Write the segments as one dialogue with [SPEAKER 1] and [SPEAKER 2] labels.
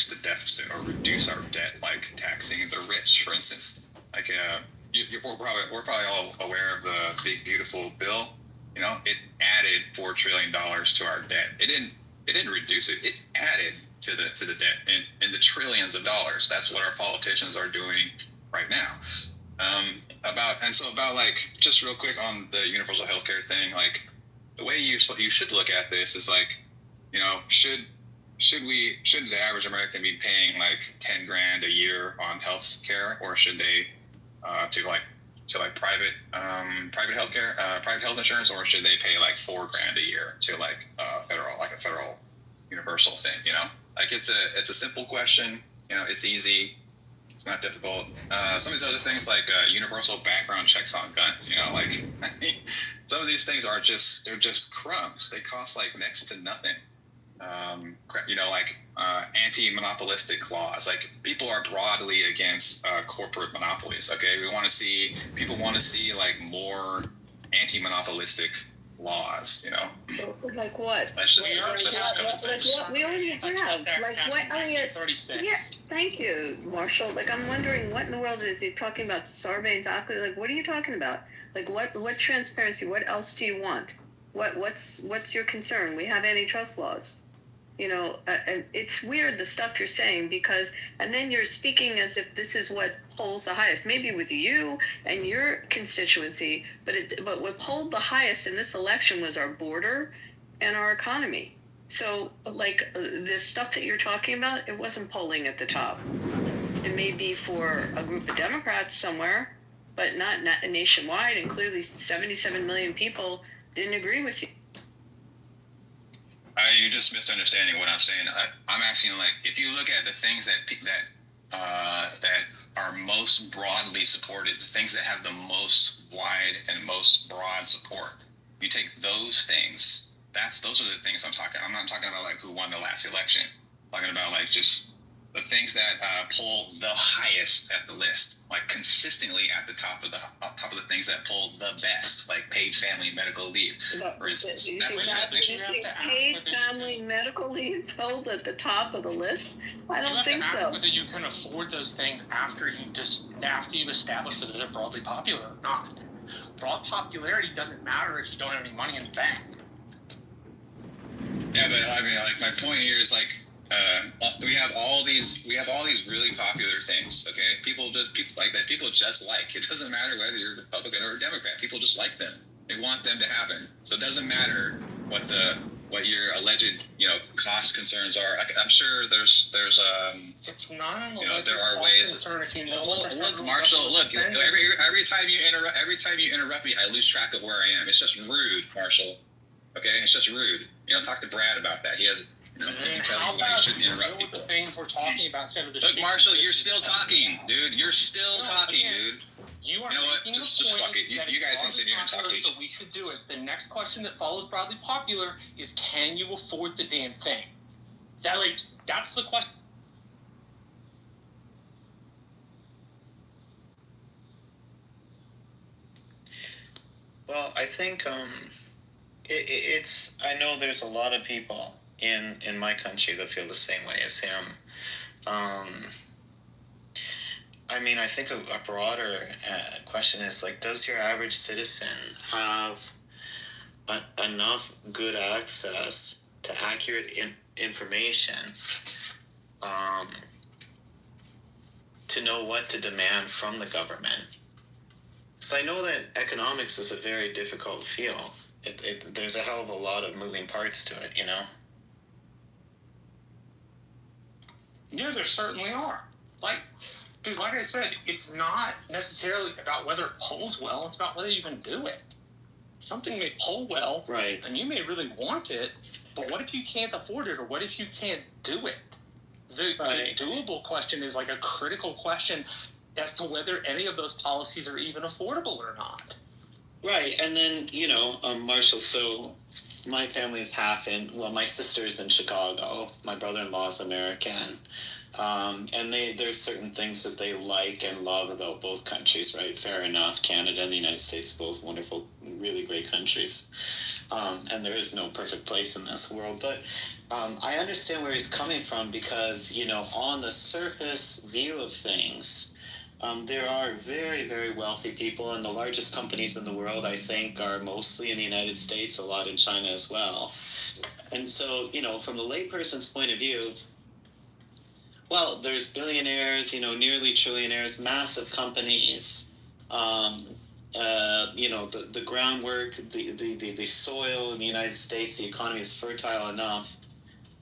[SPEAKER 1] reduce the deficit or reduce our debt, like taxing the rich, for instance. Like we're probably all aware of the big beautiful bill. You know, it added $4 trillion to our debt. It didn't reduce it. It added to the debt in the trillions of dollars. That's what our politicians are doing right now. About like, just real quick on the universal healthcare thing, like the way you should look at this is like, you know, should the average American be paying like 10 grand a year on health care, or should they to private healthcare, private health insurance, or should they pay like $4 grand a year to like a federal universal thing? You know, like it's a simple question. You know, it's easy. It's not difficult. Some of these other things like universal background checks on guns. You know, like some of these things they're just crumbs. They cost like next to nothing. You know, like anti-monopolistic laws. Like people are broadly against corporate monopolies. Okay, people want to see like more anti-monopolistic laws. You know,
[SPEAKER 2] like what?
[SPEAKER 3] We already have.
[SPEAKER 2] Like what? I mean,
[SPEAKER 3] it's already 6.
[SPEAKER 2] Yeah, thank you, Marshall. Like I'm wondering, what in the world is he talking about? Sarbanes-Oxley? Like what are you talking about? Like what transparency? What else do you want? What's your concern? We have antitrust laws. You know, and it's weird the stuff you're saying, because, and then you're speaking as if this is what polls the highest, maybe with you and your constituency, but what polled the highest in this election was our border and our economy. So, like, this stuff that you're talking about, it wasn't polling at the top. It may be for a group of Democrats somewhere, but not nationwide, and clearly 77 million people didn't agree with you.
[SPEAKER 1] You're just misunderstanding what I'm saying. I'm asking, like, if you look at the things that are most broadly supported, the things that have the most wide and most broad support, you take those things. Those are the things I'm talking. I'm not talking about like who won the last election. I'm talking about like just the things that poll the highest at the list, like consistently at the top of the things that poll the best, like paid family medical leave, for instance.
[SPEAKER 2] Do you think paid family medical leave polled at the top of the list? I don't think so.
[SPEAKER 3] You have to ask whether you can afford those things after you establish whether they're broadly popular or not. Broad popularity doesn't matter if you don't have any money in the bank.
[SPEAKER 1] Yeah, but I mean, like, my point here is like, we have all these really popular things. Okay, people just like. It doesn't matter whether you're Republican or a Democrat. People just like them. They want them to happen. So it doesn't matter what your alleged cost concerns are. I'm sure there's
[SPEAKER 3] it's not an alleged
[SPEAKER 1] there are ways. Look, Marshall. Look, every time you interrupt me, I lose track of where I am. It's just rude, Marshall. Okay, it's just rude. Talk to Brad about that. He has.
[SPEAKER 3] How about you deal with the things we're talking about instead of the
[SPEAKER 1] Look, Marshall, you're still talking, dude. You're still talking, dude.
[SPEAKER 3] You are
[SPEAKER 1] what?
[SPEAKER 3] making
[SPEAKER 1] Just fuck it. You guys can sit here and talk to each other.
[SPEAKER 3] So we should do it. The next question that follows broadly popular is, can you afford the damn thing? That's the question.
[SPEAKER 4] Well, I think it's. I know there's a lot of people in my country that feel the same way as him. I mean, I think a broader question is like, does your average citizen have enough good access to accurate information to know what to demand from the government? So I know that economics is a very difficult field. There's a hell of a lot of moving parts to it,
[SPEAKER 3] Yeah, there certainly are. Like I said, it's not necessarily about whether it polls well, it's about whether you can do it. Something may poll well,
[SPEAKER 4] right,
[SPEAKER 3] and you may really want it, but what if you can't afford it, or what if you can't do it? The doable question is like a critical question as to whether any of those policies are even affordable or not.
[SPEAKER 4] Right, and then, Marshall, so my family is my sister's in Chicago, my brother-in-law is American, and there's certain things that they like and love about both countries, right? Fair enough. Canada and the United States are both wonderful, really great countries. And there is no perfect place in this world. But I understand where he's coming from because, on the surface view of things, there are very, very wealthy people, and the largest companies in the world, I think, are mostly in the United States, a lot in China as well. And so, from the layperson's point of view, well, there's billionaires, nearly trillionaires, massive companies. The groundwork, the soil in the United States, the economy is fertile enough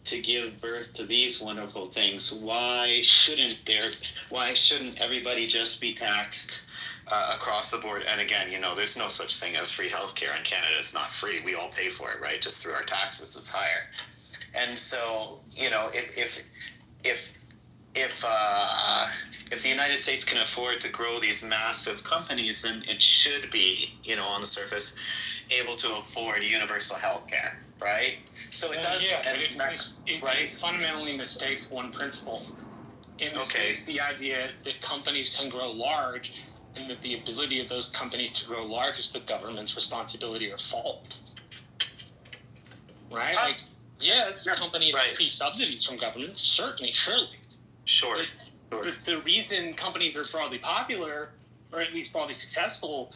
[SPEAKER 4] to give birth to these wonderful things. Why shouldn't everybody just be taxed across the board? And again, there's no such thing as free healthcare in Canada. It's not free. We all pay for it, right? Just through our taxes, it's higher. And so, if the United States can afford to grow these massive companies, then it should be, on the surface, able to afford universal health care, right? So it does.
[SPEAKER 3] Yeah, but it fundamentally mistakes one principle. It mistakes the idea that companies can grow large, and that the ability of those companies to grow large is the government's responsibility or fault. Right? Yes, companies receive subsidies from government, surely.
[SPEAKER 4] Sure.
[SPEAKER 3] But the reason companies are broadly popular, or at least broadly successful,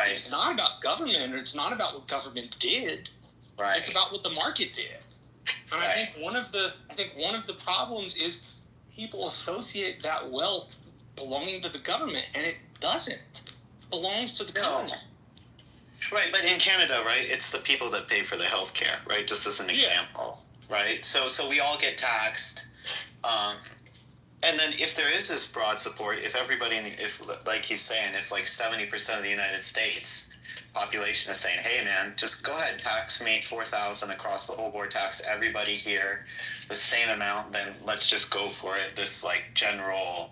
[SPEAKER 3] it's not about government, or it's not about what government did.
[SPEAKER 4] Right.
[SPEAKER 3] It's about what the market did. And I think one of the problems is people associate that wealth belonging to the government, and it doesn't. It belongs to the government.
[SPEAKER 4] Right, but in Canada, right, it's the people that pay for the health care, right? Just as an example, right? So we all get taxed. And then if there is this broad support, if everybody, like he's saying, if like 70% of the United States population is saying, hey man, just go ahead, tax me $4,000 across the whole board, tax everybody here the same amount, then let's just go for it. This like general,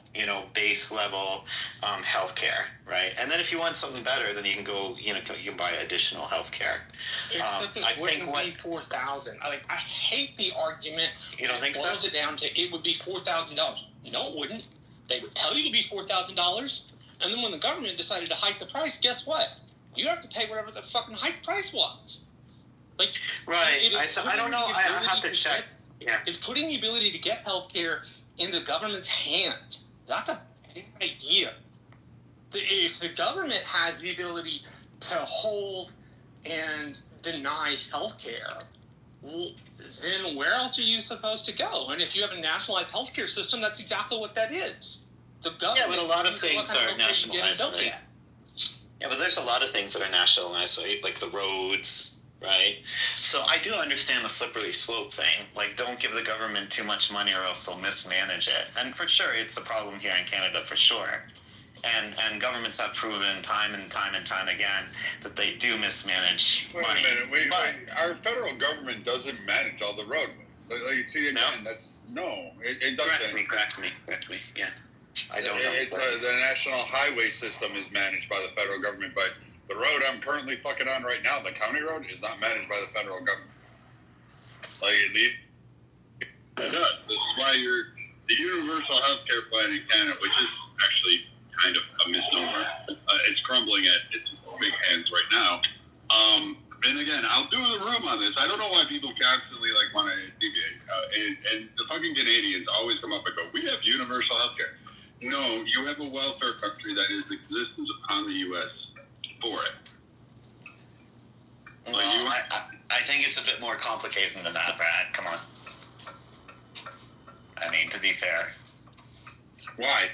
[SPEAKER 4] base level healthcare, right? And then if you want something better, then you can go, you can buy additional healthcare.
[SPEAKER 3] I think $4,000. I hate the argument.
[SPEAKER 4] You don't think so?
[SPEAKER 3] Boils it down to it would be $4,000. No, it wouldn't. They would tell you to be $4,000, and then when the government decided to hike the price, guess what? You have to pay whatever the fucking hike price was.
[SPEAKER 4] Right. I don't know. I have to check.
[SPEAKER 3] It's putting the ability to get healthcare in the government's hands. That's a bad idea. If the government has the ability to hold and deny healthcare, then where else are you supposed to go? And if you have a nationalized healthcare system, that's exactly what that is. The government.
[SPEAKER 4] Yeah, but a lot of things are nationalized. Right? Yeah, but there's a lot of things that are nationalized, right? Like the roads. Right? So I do understand the slippery slope thing. Like, don't give the government too much money or else they'll mismanage it. And for sure, it's a problem here in Canada, for sure. And governments have proven time and time again that they do mismanage money.
[SPEAKER 5] Wait a minute. Our federal government doesn't manage all the roadways. Like, see, again, it doesn't.
[SPEAKER 4] Correct me. Yeah. I don't know.
[SPEAKER 5] The national highway system is managed by the federal government, but the road I'm currently fucking on right now, the county road, is not managed by the federal government. This is why the universal health care plan in Canada, which is actually kind of a misnomer, it's crumbling at its big hands right now. And again, I'll do the room on this. I don't know why people constantly want to deviate. And the fucking Canadians always come up and go, we have universal health care. No, you have a welfare country that is existence upon the U.S. for it.
[SPEAKER 4] Well, I think it's a bit more complicated than that, Brad. Come on. I mean, to be fair.
[SPEAKER 5] Why?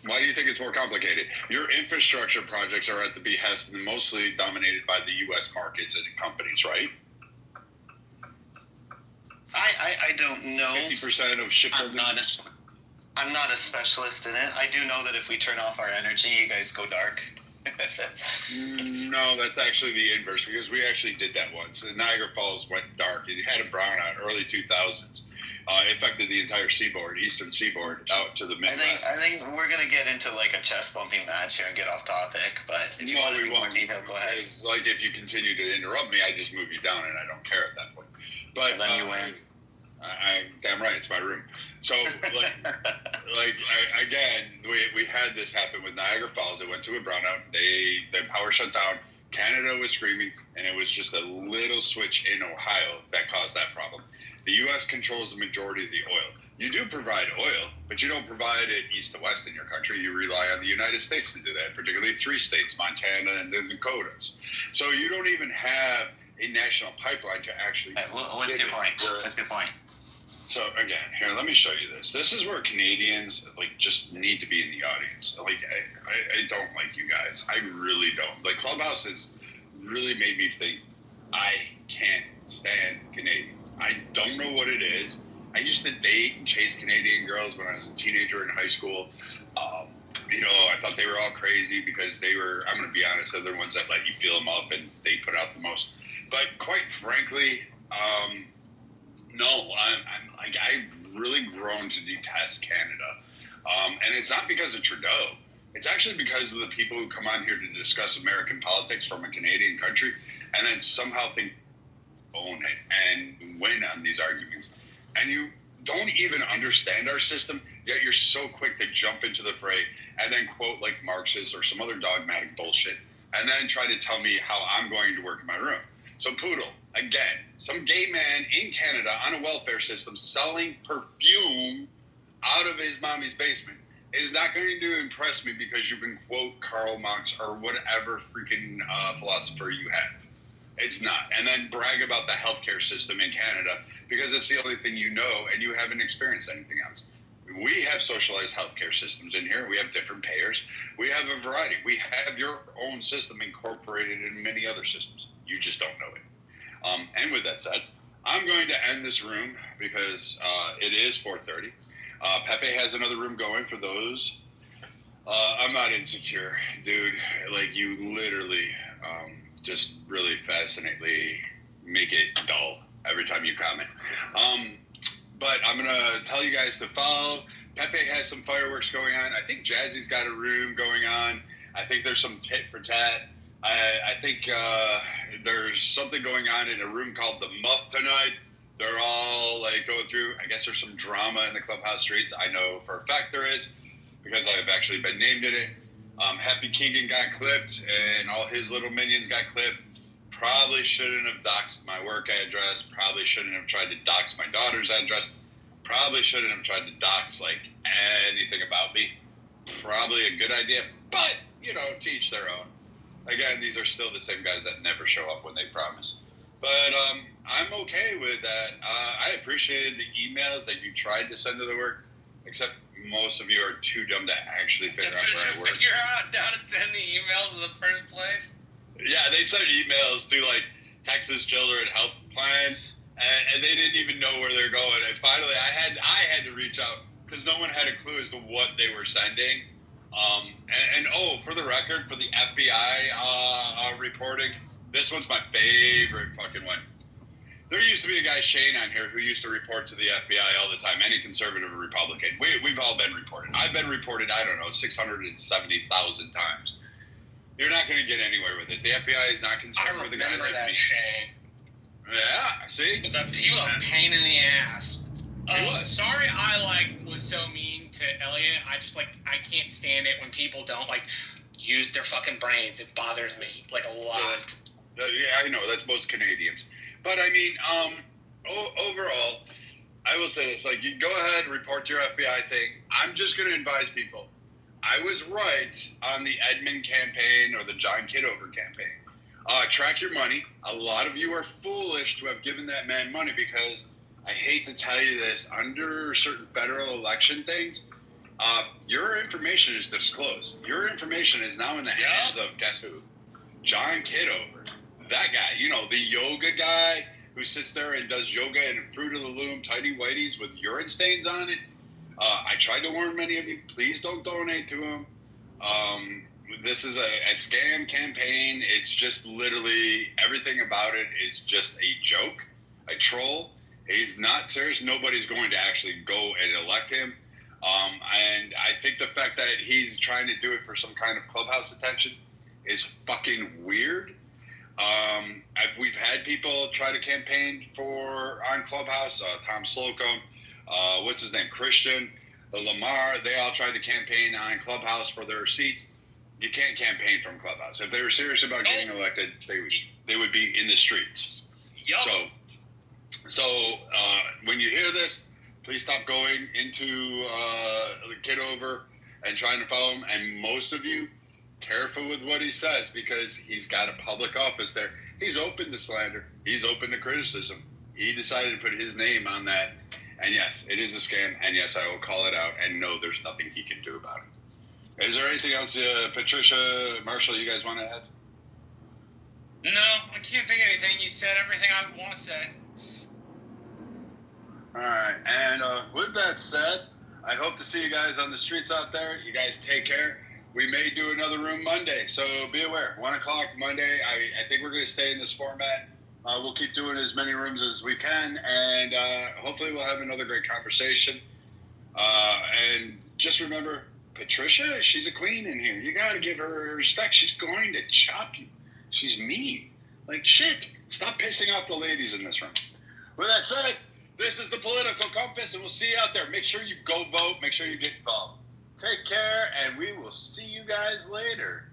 [SPEAKER 5] Why do you think it's more complicated? Your infrastructure projects are at the behest and mostly dominated by the U.S. markets and companies, right?
[SPEAKER 4] I don't know.
[SPEAKER 5] 50% of shipbuilding.
[SPEAKER 4] I'm not a specialist in it. I do know that if we turn off our energy, you guys go dark.
[SPEAKER 5] No, that's actually the inverse, because we actually did that once. Niagara Falls went dark. It had a brownout early 2000s. It affected the entire seaboard, eastern seaboard, out to the Midwest.
[SPEAKER 4] I think we're going to get into a chest bumping match here and get off topic, but if you want to be more detailed, go ahead.
[SPEAKER 5] It's if you continue to interrupt me, I just move you down and I don't care at that point. But
[SPEAKER 4] and then you win.
[SPEAKER 5] I'm damn right, it's my room. So, again, we had this happen with Niagara Falls. It went to a brownout. The power shut down. Canada was screaming, and it was just a little switch in Ohio that caused that problem. The U.S. controls the majority of the oil. You do provide oil, but you don't provide it east to west in your country. You rely on the United States to do that, particularly 3 states, Montana and the Dakotas. So you don't even have a national pipeline to actually.
[SPEAKER 6] What's your point? What's your point?
[SPEAKER 5] So again, here, let me show you this. This is where Canadians just need to be in the audience. I don't like you guys. I really don't. Clubhouse has really made me think I can't stand Canadians. I don't know what it is. I used to date and chase Canadian girls when I was a teenager in high school. I thought they were all crazy because they were, I'm going to be honest, they're the ones that let you feel them up and they put out the most. But quite frankly, no, I've really grown to detest Canada. And it's not because of Trudeau. It's actually because of the people who come on here to discuss American politics from a Canadian country and then somehow think own it and win on these arguments. And you don't even understand our system, yet you're so quick to jump into the fray and then quote like Marxist or some other dogmatic bullshit and then try to tell me how I'm going to work in my room. So Poodle, again, some gay man in Canada on a welfare system selling perfume out of his mommy's basement is not going to impress me because you can quote Karl Marx or whatever freaking philosopher you have. It's not. And then brag about the healthcare system in Canada because it's the only thing you know and you haven't experienced anything else. We have socialized healthcare systems in here. We have different payers. We have a variety. We have your own system incorporated in many other systems. You just don't know it. And with that said, I'm going to end this room because it is 4:30. Pepe has another room going for those. I'm not insecure, dude. You literally just really fascinately make it dull every time you comment. But I'm going to tell you guys to follow. Pepe has some fireworks going on. I think Jazzy's got a room going on. I think there's some tit for tat. I think there's something going on in a room called The Muff tonight. They're all going through, I guess there's some drama in the clubhouse streets. I know for a fact there is because I've actually been named in it. Happy Keegan got clipped and all his little minions got clipped. Probably shouldn't have doxed my work address. Probably shouldn't have tried to dox my daughter's address. Probably shouldn't have tried to dox anything about me. Probably a good idea, but to each their own. Again, these are still the same guys that never show up when they promise. But I'm okay with that. I appreciated the emails that you tried to send to the work, except most of you are too dumb to actually figure out where I work.
[SPEAKER 7] Figure out how to send the emails in the first place?
[SPEAKER 5] Yeah, they sent emails to Texas Children Health Plan, and they didn't even know where they're going. And finally, I had to reach out because no one had a clue as to what they were sending. For the record, for the FBI reporting, this one's my favorite fucking one. There used to be a guy, Shane, on here who used to report to the FBI all the time, any conservative or Republican. We've all been reported. I've been reported, 670,000 times. You're not going to get anywhere with it. The FBI is not concerned with a guy like
[SPEAKER 7] that
[SPEAKER 5] me.
[SPEAKER 7] Shane.
[SPEAKER 5] Yeah, see?
[SPEAKER 7] He was a pain in the ass.
[SPEAKER 5] He was.
[SPEAKER 7] Sorry I was so mean to Elliot. I can't stand it when people don't use their fucking brains. It bothers me a lot.
[SPEAKER 5] Yeah, I know. That's most Canadians. But overall, I will say this: you go ahead, report your FBI thing. I'm just going to advise people. I was right on the Edmund campaign or the John Kitover campaign. Track your money. A lot of you are foolish to have given that man money because I hate to tell you this, under certain federal election things, your information is disclosed. Your information is now in the hands of, guess who? John Kitover. That guy, the yoga guy who sits there and does yoga in Fruit of the Loom tighty whities with urine stains on it. I tried to warn many of you, please don't donate to him. This is a scam campaign. It's just literally everything about it is just a joke, a troll. He's not serious. Nobody's going to actually go and elect him. And I think the fact that he's trying to do it for some kind of clubhouse attention is fucking weird. We've had people try to campaign on Clubhouse, Tom Slocum, what's his name, Christian, Lamar, they all tried to campaign on Clubhouse for their seats. You can't campaign from Clubhouse. If they were serious about getting elected, they would be in the streets.
[SPEAKER 7] Yup.
[SPEAKER 5] So when you hear this, please stop going into Kitover and trying to follow him. And most of you, careful with what he says, because he's got a public office there. He's open to slander. He's open to criticism. He decided to put his name on that. And yes, it is a scam. And yes, I will call it out. And no, there's nothing he can do about it. Is there anything else, Patricia, Marshall, you guys want to add?
[SPEAKER 7] No, I can't think of anything. You said everything I want to say.
[SPEAKER 5] All right. And with that said, I hope to see you guys on the streets out there. You guys take care. We may do another room Monday, so be aware. 1 o'clock Monday. I think we're going to stay in this format. We'll keep doing as many rooms as we can, and hopefully we'll have another great conversation. And just remember, Patricia, she's a queen in here. You got to give her respect. She's going to chop you. She's mean. Like, shit. Stop pissing off the ladies in this room. With that said, this is the Political Compass, and we'll see you out there. Make sure you go vote. Make sure you get involved. Take care, and we will see you guys later.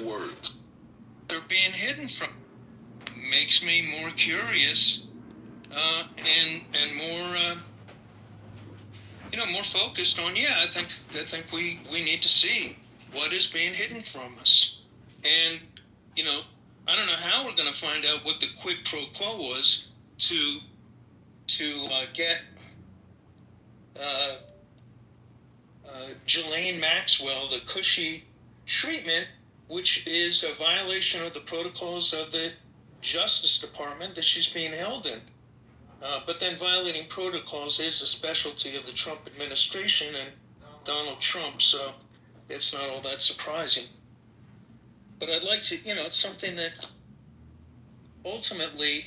[SPEAKER 8] words.
[SPEAKER 9] They're being hidden from. Makes me more curious and more more focused on. I think we need to see what is being hidden from us, and I don't know how we're going to find out what the quid pro quo was to get Ghislaine Maxwell the cushy treatment, which is a violation of the protocols of the Justice Department that she's being held in. But then violating protocols is a specialty of the Trump administration and Donald Trump, so it's not all that surprising. But I'd like to, it's something that ultimately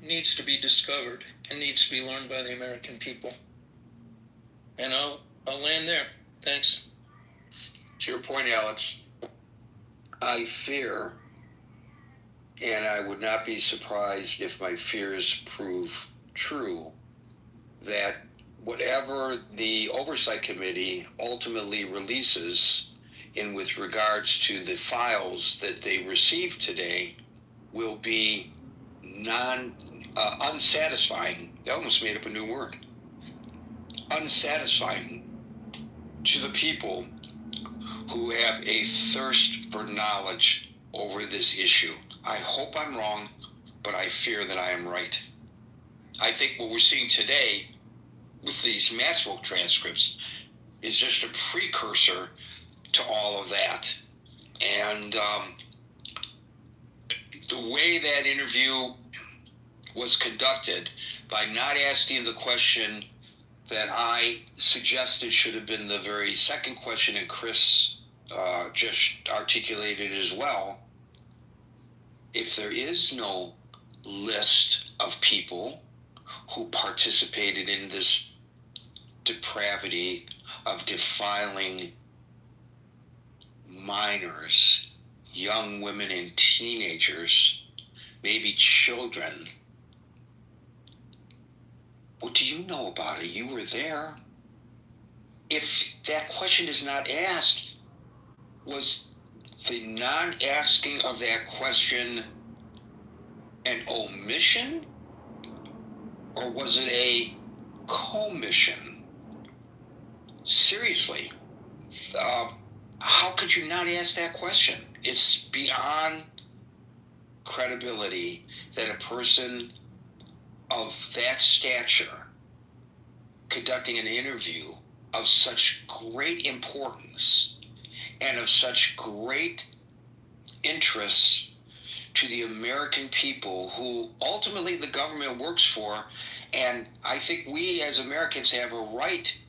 [SPEAKER 9] needs to be discovered and needs to be learned by the American people. And I'll land there. Thanks.
[SPEAKER 10] To your point, Alex, I fear, and I would not be surprised if my fears prove true, that whatever the Oversight Committee ultimately releases in with regards to the files that they received today will be unsatisfying. I almost made up a new word. Unsatisfying to the people who have a thirst for knowledge over this issue. I hope I'm wrong, but I fear that I am right. I think what we're seeing today with these Maxwell transcripts is just a precursor to all of that. And the way that interview was conducted, by not asking the question that I suggested should have been the very second question, and Chris just articulated as well. If there is no list of people who participated in this depravity of defiling minors, young women and teenagers, maybe children, what do you know about it? You were there. If that question is not asked, was the non-asking of that question an omission, or was it a commission? Seriously, how could you not ask that question? It's beyond credibility that a person of that stature conducting an interview of such great importance and of such great interest to the American people who ultimately the government works for. And I think we as Americans have a right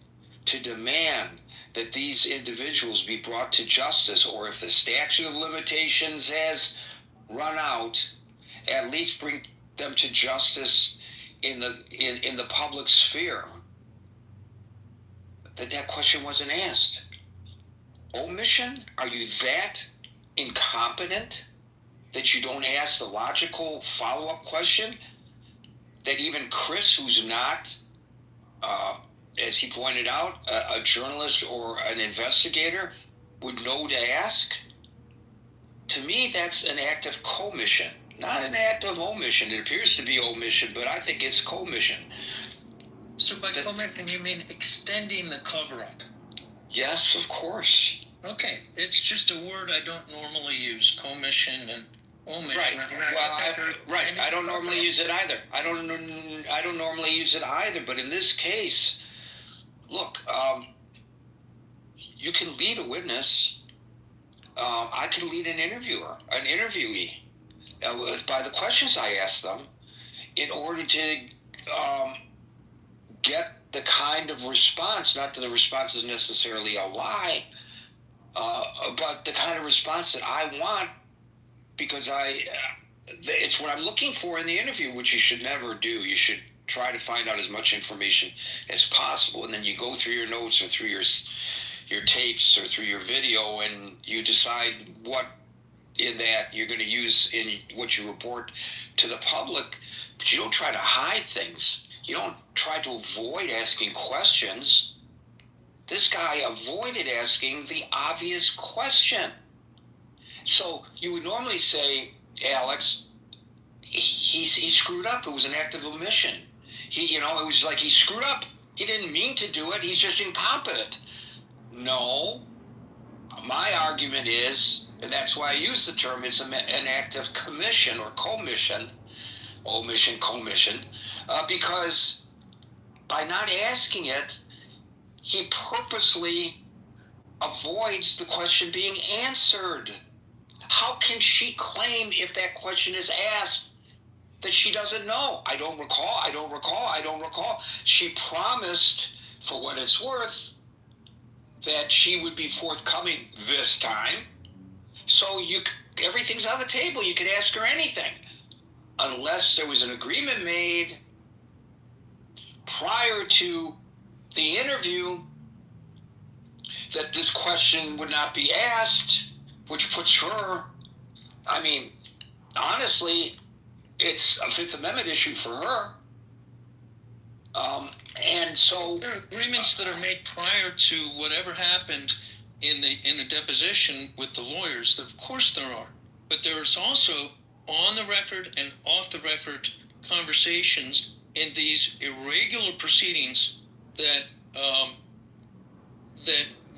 [SPEAKER 10] to demand that these individuals be brought to justice, or if the statute of limitations has run out, at least bring them to justice in the public sphere. That question wasn't asked. Omission? Are you that incompetent that you don't ask the logical follow-up question that even Chris, who's not, as he pointed out, a journalist or an investigator, would know to ask? To me, that's an act of commission, not an act of omission. It appears to be omission, but I think it's commission.
[SPEAKER 9] So by commission, you mean extending the cover-up?
[SPEAKER 10] Yes, of course.
[SPEAKER 9] Okay, it's just a word I don't normally use, commission and omission.
[SPEAKER 10] Right. I don't normally use it either. I don't normally use it either. But in this case, look, you can lead a witness. I can lead an interviewee, by the questions I ask them, in order to get the kind of response. Not that the response is necessarily a lie, but the kind of response that I want, because it's what I'm looking for in the interview, which you should never do. You should try to find out as much information as possible, and then you go through your notes or through your tapes or through your video, and you decide what in that you're going to use in what you report to the public. But you don't try to hide things. You don't try to avoid asking questions. This guy avoided asking the obvious question. So you would normally say, Alex, he screwed up. It was an act of omission. It was like he screwed up. He didn't mean to do it. He's just incompetent. No. My argument is, and that's why I use the term, it's an act of commission or commission, commission, because by not asking it, he purposely avoids the question being answered. How can she claim if that question is asked that she doesn't know? I don't recall. She promised, for what it's worth, that she would be forthcoming this time. So everything's on the table. You could ask her anything. Unless there was an agreement made prior to the interview that this question would not be asked, which puts her, honestly, it's a Fifth Amendment issue for her. And so
[SPEAKER 9] there are agreements that are made prior to whatever happened in the deposition with the lawyers. Of course there are, but there's also on the record and off the record conversations in these irregular proceedings that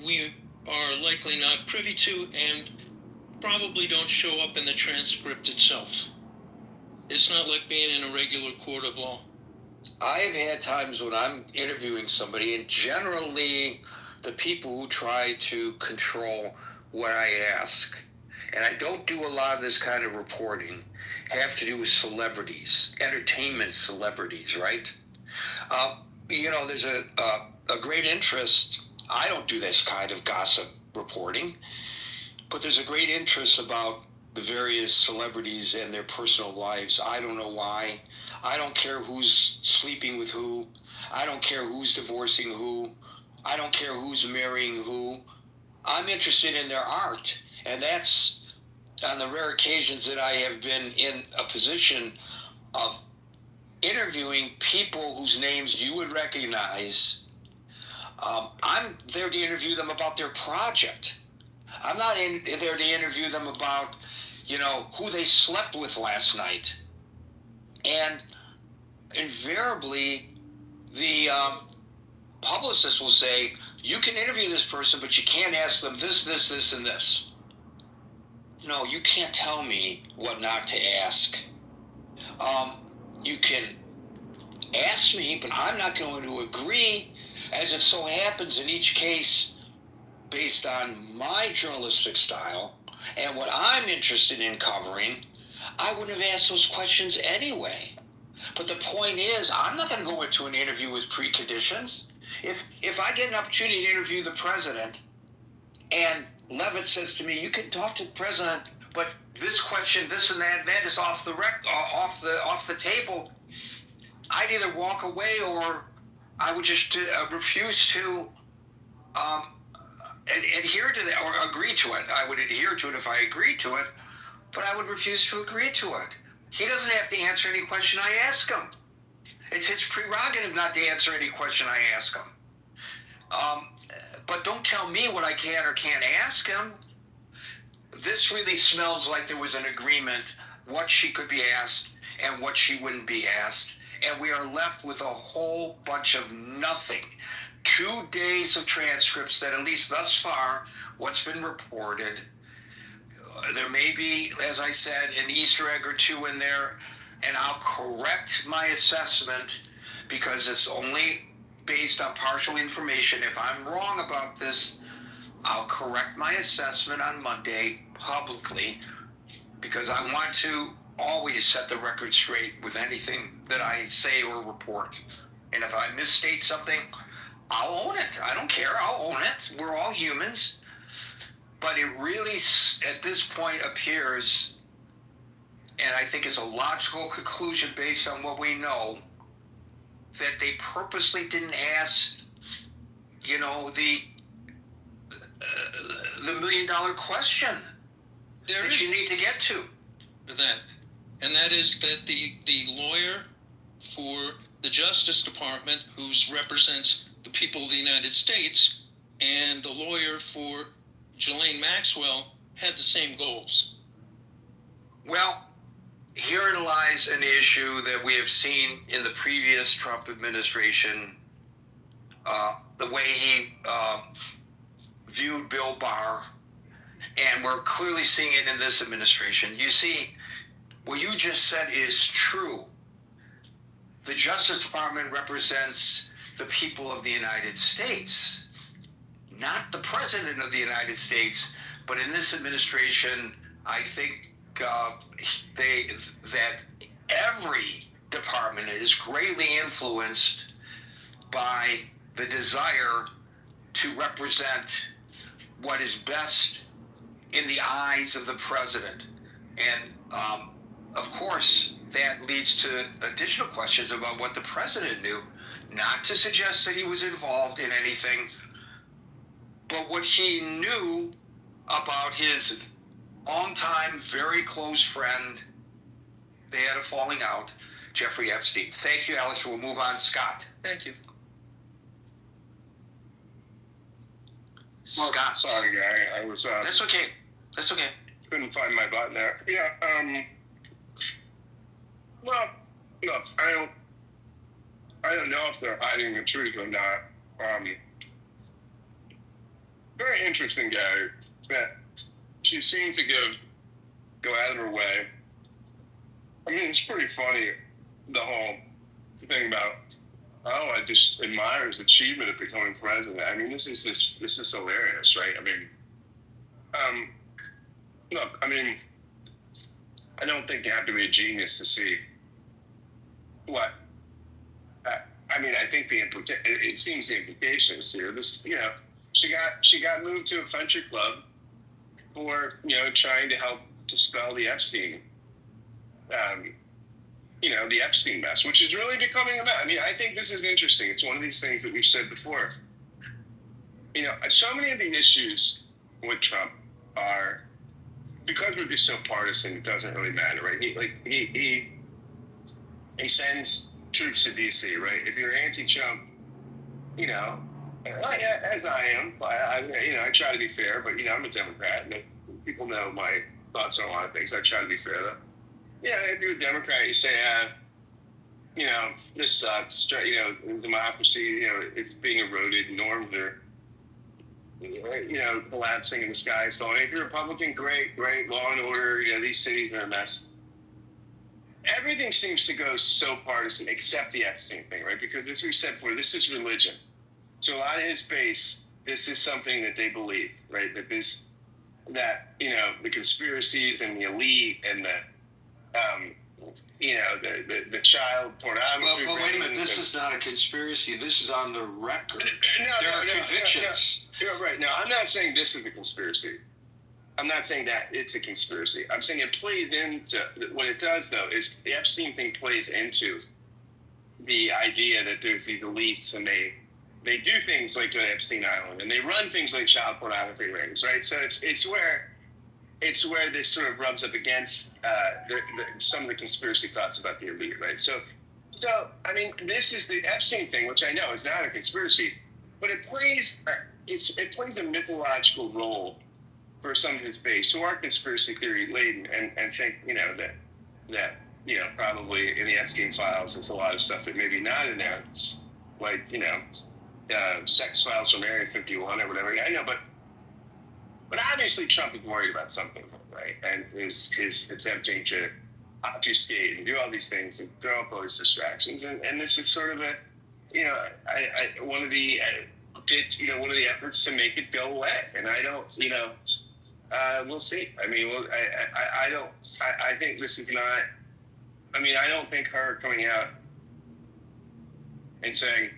[SPEAKER 9] we are likely not privy to and probably don't show up in the transcript itself. It's not like being in a regular court of law.
[SPEAKER 10] I've had times when I'm interviewing somebody, and generally the people who try to control what I ask, and I don't do a lot of this kind of reporting, have to do with celebrities, entertainment celebrities, right? There's a great interest. I don't do this kind of gossip reporting, but there's a great interest about the various celebrities and their personal lives. I don't know why. I don't care who's sleeping with who. I don't care who's divorcing who. I don't care who's marrying who. I'm interested in their art. And that's on the rare occasions that I have been in a position of interviewing people whose names you would recognize. I'm there to interview them about their project. I'm not there to interview them about, who they slept with last night. And invariably, the publicist will say, you can interview this person, but you can't ask them this, and this. No, you can't tell me what not to ask. You can ask me, but I'm not going to agree, as it so happens in each case, based on my journalistic style and what I'm interested in covering, I wouldn't have asked those questions anyway. But the point is, I'm not going to go into an interview with preconditions. If I get an opportunity to interview the president, and Levitt says to me, you can talk to the president, but this question, this and that is off the table, I'd either walk away or I would just refuse to adhere to that or agree to it. I would adhere to it if I agreed to it, but I would refuse to agree to it. He doesn't have to answer any question I ask him. It's his prerogative not to answer any question I ask him. But don't tell me what I can or can't ask him. This really smells like there was an agreement what she could be asked and what she wouldn't be asked. And we are left with a whole bunch of nothing. 2 days of transcripts that, at least thus far, what's been reported. There may be, as I said, an Easter egg or two in there, and I'll correct my assessment because it's only based on partial information. If I'm wrong about this, I'll correct my assessment on Monday publicly because I want to always set the record straight with anything that I say or report. And if I misstate something, I'll own it. I don't care. I'll own it. We're all humans. But it really, at this point, appears, and I think it's a logical conclusion based on what we know, that they purposely didn't ask, the $1 million question that you need to get to.
[SPEAKER 9] And that is that the lawyer for the Justice Department, who represents the people of the United States, and the lawyer for Ghislaine Maxwell, had the same goals.
[SPEAKER 10] Well, herein lies an issue that we have seen in the previous Trump administration, the way he viewed Bill Barr, and we're clearly seeing it in this administration. You see, what you just said is true. The Justice Department represents the people of the United States, not the President of the United States. But in this administration, I think that every department is greatly influenced by the desire to represent what is best in the eyes of the president. And of course, that leads to additional questions about what the president knew, not to suggest that he was involved in anything, but what he knew about his longtime, very close friend. They had a falling out, Jeffrey Epstein. Thank you, Alex. We'll move on. Scott.
[SPEAKER 9] Thank you.
[SPEAKER 10] Scott.
[SPEAKER 8] Sorry, guy. I was.
[SPEAKER 10] That's okay. That's okay.
[SPEAKER 8] Couldn't find my button there. Yeah. Well, look, I don't know if they're hiding the truth or not. Very interesting guy. That she seemed to go out of her way. I mean, it's pretty funny, the whole thing about, oh, I just admire his achievement of becoming president. I mean, this is hilarious, right? I mean, look, I mean, I don't think you have to be a genius to see what. I mean, I think it seems the implications here. This, you know, she got moved to a country club for, you know, trying to help dispel the Epstein, you know, the Epstein mess, which is really becoming a mess. I mean, I think this is interesting. It's one of these things that we've said before. You know, so many of the issues with Trump are, because we're just so partisan, it doesn't really matter, right? He sends troops to D.C., right? If you're anti-Trump, you know, as I am, I try to be fair, but, you know, I'm a Democrat, and people know my thoughts on a lot of things. I try to be fair, though. Yeah, if you're a Democrat, you say, you know, this sucks. You know, democracy, you know, it's being eroded. Norms are, you know, collapsing and the sky is falling. If you're a Republican, great, law and order. You know, these cities are a mess. Everything seems to go so partisan, except the Epstein thing, right? Because as we said before, this is religion. So a lot of his base, this is something that they believe, right? That you know, the conspiracies and the elite and the, you know, the child pornography.
[SPEAKER 10] Well, wait a minute. This is not a conspiracy. This is on the record. There are convictions.
[SPEAKER 8] You're right. Now, I'm not saying this is a conspiracy. I'm not saying that it's a conspiracy. I'm saying it plays into, what it does, though, is the Epstein thing plays into the idea that there's these elites and they do things like go to Epstein Island and they run things like child pornography rings, right? So it's where this sort of rubs up against some of the conspiracy thoughts about the elite, right? So I mean, this is the Epstein thing, which I know is not a conspiracy, but it plays a mythological role for some of his base who are conspiracy theory laden and think, you know, that you know, probably in the Epstein files there's a lot of stuff that maybe not in there. It's like, you know, sex files from Area 51 or whatever. I know, but obviously Trump is worried about something, right? And is attempting to obfuscate and do all these things and throw up all these distractions. And this is sort of a, you know, one of the efforts to make it go away. And I don't, you know, we'll see. I mean, I think this is not, I mean, I don't think her coming out and saying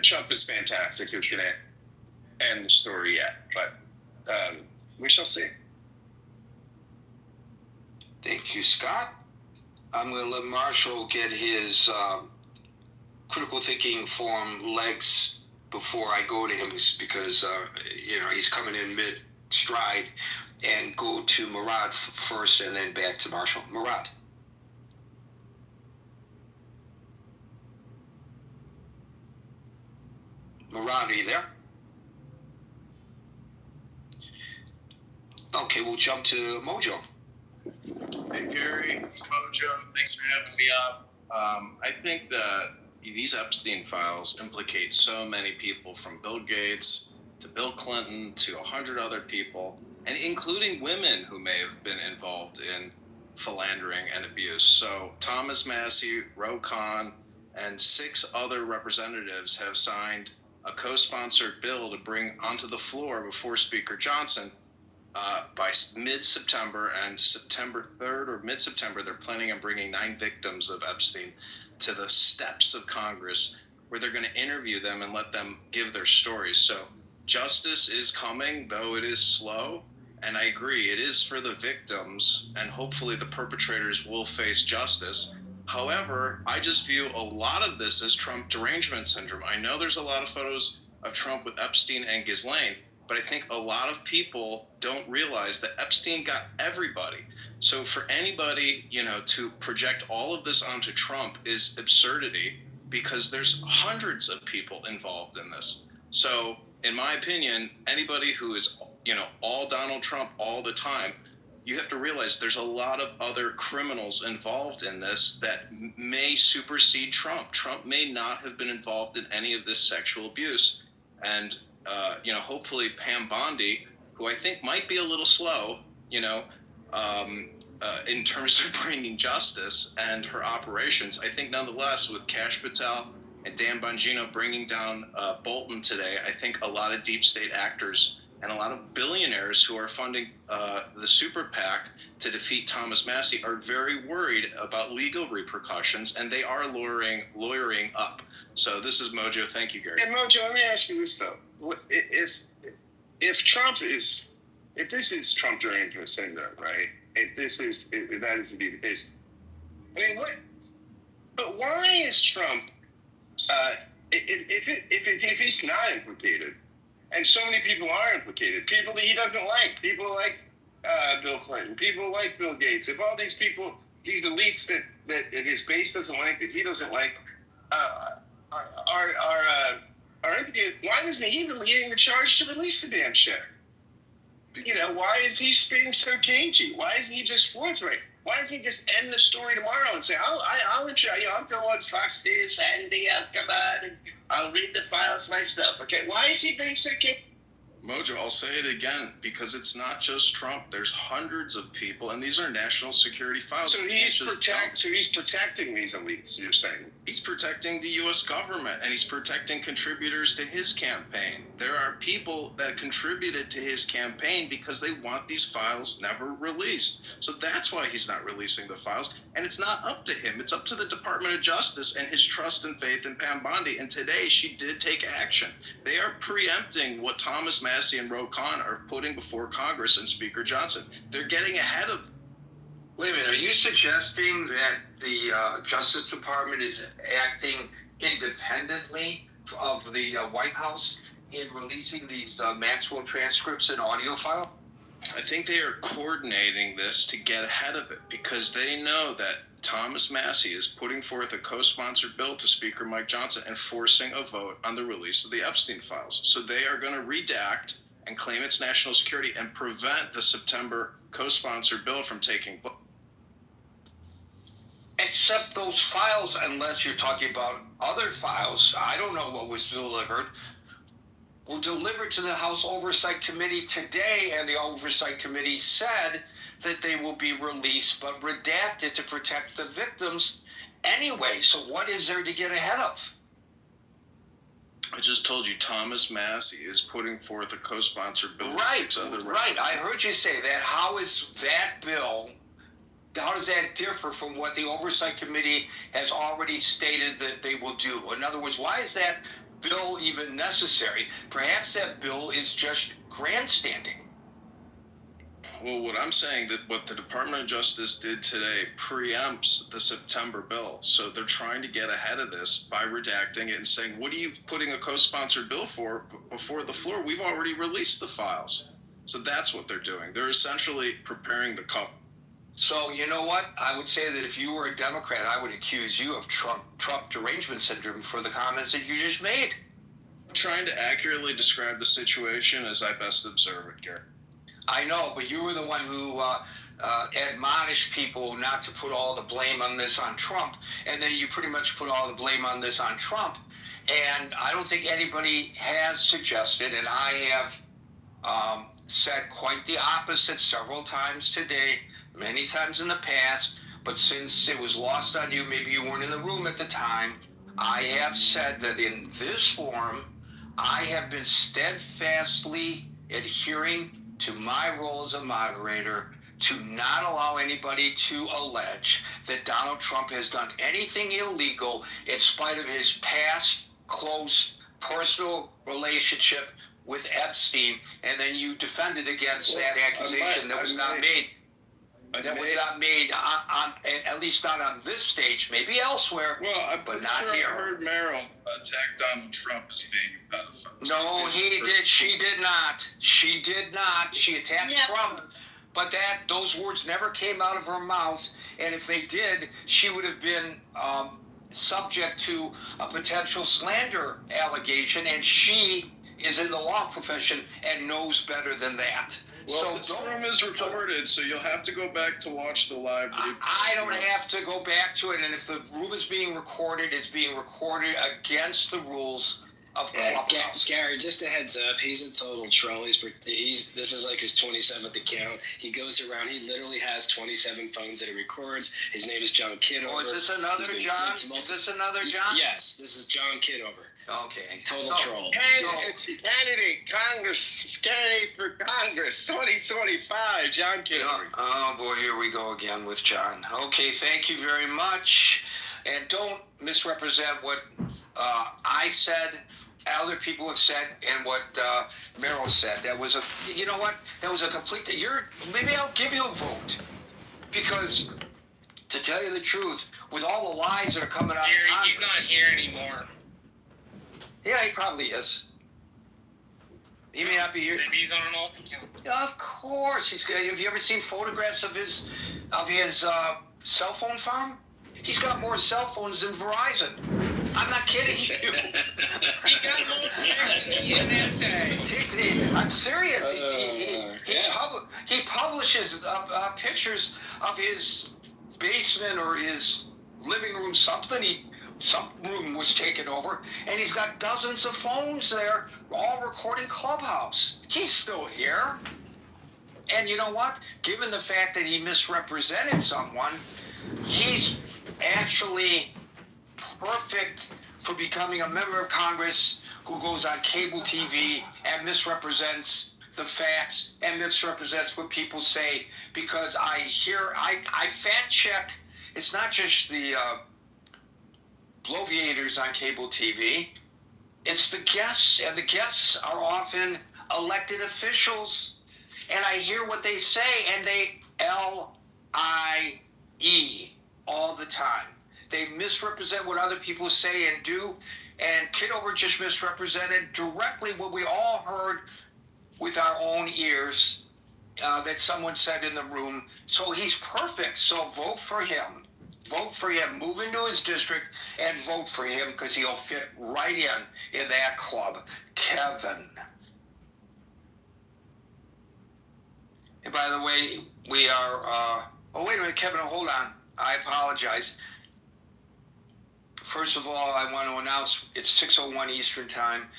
[SPEAKER 8] Trump is fantastic is going to end the story yet. But we shall see.
[SPEAKER 10] Thank you, Scott. I'm going to let Marshall get his critical thinking forum legs before I go to him, because you know, he's coming in mid-stride, and go to Murad first and then back to Marshall. Murad. Murad, are you there? Okay, we'll jump to Mojo.
[SPEAKER 11] Hey Gary, it's Mojo. Thanks for having me up. I think that these Epstein files implicate so many people, from Bill Gates to Bill Clinton to 100 other people, and including women who may have been involved in philandering and abuse. So Thomas Massie, Ro Khan, and 6 other representatives have signed a co-sponsored bill to bring onto the floor before Speaker Johnson by mid-September, and September 3rd or mid-September, they're planning on bringing 9 victims of Epstein to the steps of Congress, where they're going to interview them and let them give their stories. So justice is coming, though it is slow. And I agree, it is for the victims, and hopefully the perpetrators will face justice. However, I just view a lot of this as Trump derangement syndrome. I know there's a lot of photos of Trump with Epstein and Ghislaine, but I think a lot of people don't realize that Epstein got everybody. So for anybody, to project all of this onto Trump is absurdity, because there's hundreds of people involved in this. So in my opinion, anybody who is, all Donald Trump all the time, you have to realize there's a lot of other criminals involved in this that may supersede Trump. Trump may not have been involved in any of this sexual abuse. And hopefully Pam Bondi, who I think might be a little slow, in terms of bringing justice and her operations, I think nonetheless, with Kash Patel and Dan Bongino bringing down Bolton today, I think a lot of deep state actors and a lot of billionaires who are funding the super PAC to defeat Thomas Massie are very worried about legal repercussions, and they are lawyering up. So this is Mojo. Thank you, Gary.
[SPEAKER 8] And Mojo, let me ask you this though: if this is Trump derangement syndrome, right? If that is to be the case, I mean, what? But why is Trump? If he's not implicated, and so many people are implicated, people that he doesn't like, people like Bill Clinton, people like Bill Gates, if all these people, these elites that his base doesn't like, that he doesn't like, are implicated, why isn't he leading the charge to release the damn shit? Why is he being so cagey? Why isn't he just forthright? Why doesn't he just end the story tomorrow and say, I'll go on Fox News Saturday, I'll come on and I'll read the files myself, okay? Why is he being so cagey?
[SPEAKER 11] Mojo, I'll say it again, because it's not just Trump. There's hundreds of people, and these are national security files.
[SPEAKER 8] So he's protecting these elites, you're saying?
[SPEAKER 11] He's protecting the U.S. government, and he's protecting contributors to his campaign. There are people that contributed to his campaign because they want these files never released. So that's why he's not releasing the files, and it's not up to him. It's up to the Department of Justice and his trust and faith in Pam Bondi, and today she did take action. They are preempting what Thomas Massie and Ro Khan are putting before Congress and Speaker Johnson. They're getting ahead of.
[SPEAKER 10] Wait a minute, are you suggesting that the Justice Department is acting independently of the White House in releasing these Maxwell transcripts and audio file?
[SPEAKER 11] I think they are coordinating this to get ahead of it, because they know that Thomas Massie is putting forth a co-sponsored bill to Speaker Mike Johnson and forcing a vote on the release of the Epstein files. So they are going to redact and claim it's national security and prevent the September co-sponsored bill from taking place.
[SPEAKER 10] Except those files, unless you're talking about other files, I don't know what was delivered, were delivered to the House Oversight Committee today, and the Oversight Committee said that they will be released but redacted to protect the victims anyway. So what is there to get ahead of?
[SPEAKER 11] I just told you Thomas Massie is putting forth a co-sponsored bill.
[SPEAKER 10] Right. I heard you say that. How is that bill, how does that differ from what the Oversight Committee has already stated that they will do? In other words, why is that bill even necessary? Perhaps that bill is just grandstanding.
[SPEAKER 11] Well, what I'm saying, that what the Department of Justice did today preempts the September bill. So they're trying to get ahead of this by redacting it and saying, what are you putting a co-sponsored bill for before the floor? We've already released the files. So that's what they're doing. They're essentially preparing the cup.
[SPEAKER 10] So you know what? I would say that if you were a Democrat, I would accuse you of Trump derangement syndrome for the comments that you just made.
[SPEAKER 11] I'm trying to accurately describe the situation as I best observe it, Gary.
[SPEAKER 10] I know, but you were the one who admonished people not to put all the blame on this on Trump, and then you pretty much put all the blame on this on Trump. And I don't think anybody has suggested, and I have said quite the opposite several times today, many times in the past, but since it was lost on you, maybe you weren't in the room at the time, I have said that in this forum, I have been steadfastly adhering to my role as a moderator to not allow anybody to allege that Donald Trump has done anything illegal in spite of his past close personal relationship with Epstein, and then you defended against that accusation that was not made. That was not made on at least not on this stage, maybe elsewhere.
[SPEAKER 5] Well, I'm
[SPEAKER 10] but
[SPEAKER 5] pretty
[SPEAKER 10] not
[SPEAKER 5] sure
[SPEAKER 10] here.
[SPEAKER 5] I heard Merrill attack Donald Trump as being a pedophile.
[SPEAKER 10] No, he did. She did not. She did not. She attacked Trump, but those words never came out of her mouth. And if they did, she would have been subject to a potential slander allegation. And she is in the law profession and knows better than that.
[SPEAKER 5] Well, this room is recorded, so you'll have to go back to watch the live replay.
[SPEAKER 10] I don't have to go back to it, and if the room is being recorded, it's being recorded against the rules of Clubhouse.
[SPEAKER 12] Gary, just a heads up, he's a total troll. This is like his 27th account. He goes around, he literally has 27 phones that he records. His name is John Kitover.
[SPEAKER 10] Oh, is this another John? Is this another John?
[SPEAKER 12] Yes, this is John Kitover.
[SPEAKER 10] Okay.
[SPEAKER 12] Total troll.
[SPEAKER 8] It's candidate for Congress 2025, John Kitover.
[SPEAKER 10] Oh boy, here we go again with John. Okay, thank you very much. And don't misrepresent what I said, other people have said, and what Merrill said. That was you know what? That was a complete, maybe I'll give you a vote. Because, to tell you the truth, with all the lies that are coming out of Congress.
[SPEAKER 7] He's not here anymore.
[SPEAKER 10] Yeah, he probably is. He may not be here.
[SPEAKER 7] Maybe he's on an alt account.
[SPEAKER 10] Of course, have you ever seen photographs of his cell phone farm? He's got more cell phones than Verizon. I'm not kidding you.
[SPEAKER 7] He got more than the NSA.
[SPEAKER 10] I'm serious. He publishes pictures of his basement or his living room, some room was taken over, and he's got dozens of phones there, all recording Clubhouse. He's still here. And you know what? Given the fact that he misrepresented someone, he's actually perfect for becoming a member of Congress who goes on cable TV and misrepresents the facts and misrepresents what people say, because I fact check. It's not just the bloviators on cable TV. It's the guests, and the guests are often elected officials. And I hear what they say, and they lie all the time. They misrepresent what other people say and do. And Kitover just misrepresented directly what we all heard with our own ears that someone said in the room. So he's perfect. So vote for him. Vote for him. Move into his district and vote for him, because he'll fit right in that club. Kevin. And by the way, we are... oh, wait a minute, Kevin, hold on. I apologize. First of all, I want to announce it's 6:01 Eastern Time,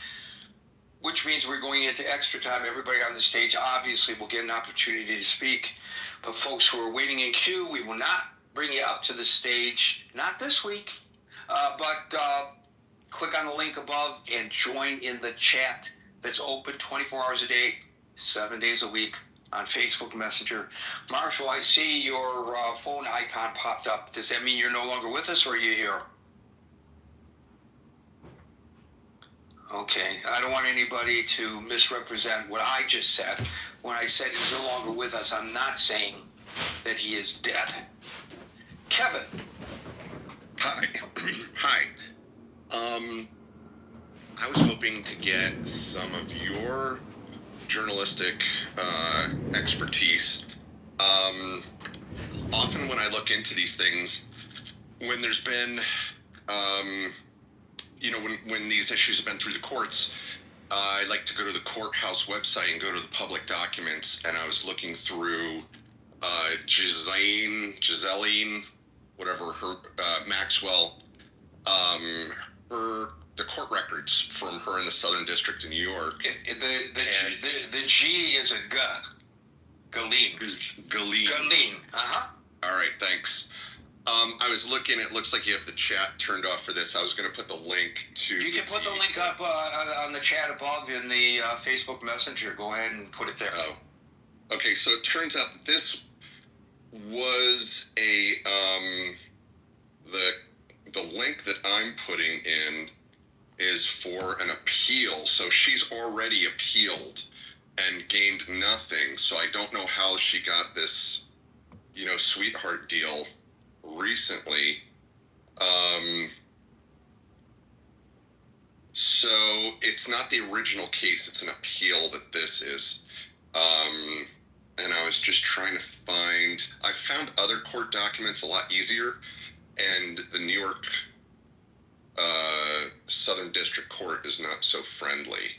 [SPEAKER 10] which means we're going into extra time. Everybody on the stage obviously will get an opportunity to speak. But folks who are waiting in queue, we will not bring you up to the stage, not this week, but click on the link above and join in the chat that's open 24 hours a day, 7 days a week on Facebook Messenger. Marshall, I see your phone icon popped up. Does that mean you're no longer with us, or are you here? Okay, I don't want anybody to misrepresent what I just said. When I said he's no longer with us, I'm not saying that he is dead. Kevin.
[SPEAKER 13] Hi. Hi. I was hoping to get some of your journalistic expertise. Often when I look into these things, when there's been, when these issues have been through the courts, I like to go to the courthouse website and go to the public documents, and I was looking through Giseline, whatever her Maxwell, the court records from her in the Southern District of New York.
[SPEAKER 10] The G is a G. Galeen. Galeen.
[SPEAKER 13] All right, thanks. I was looking. It looks like you have the chat turned off for this. I was going to put the link to.
[SPEAKER 10] You can put the link up on the chat above in the Facebook Messenger. Go ahead and put it there.
[SPEAKER 13] Oh, okay. So it turns out this was the link that I'm putting in is for an appeal. So she's already appealed and gained nothing. So I don't know how she got this, sweetheart deal recently. So it's not the original case, it's an appeal that this is. And I was just trying to I found other court documents a lot easier, and the New York Southern District Court is not so friendly.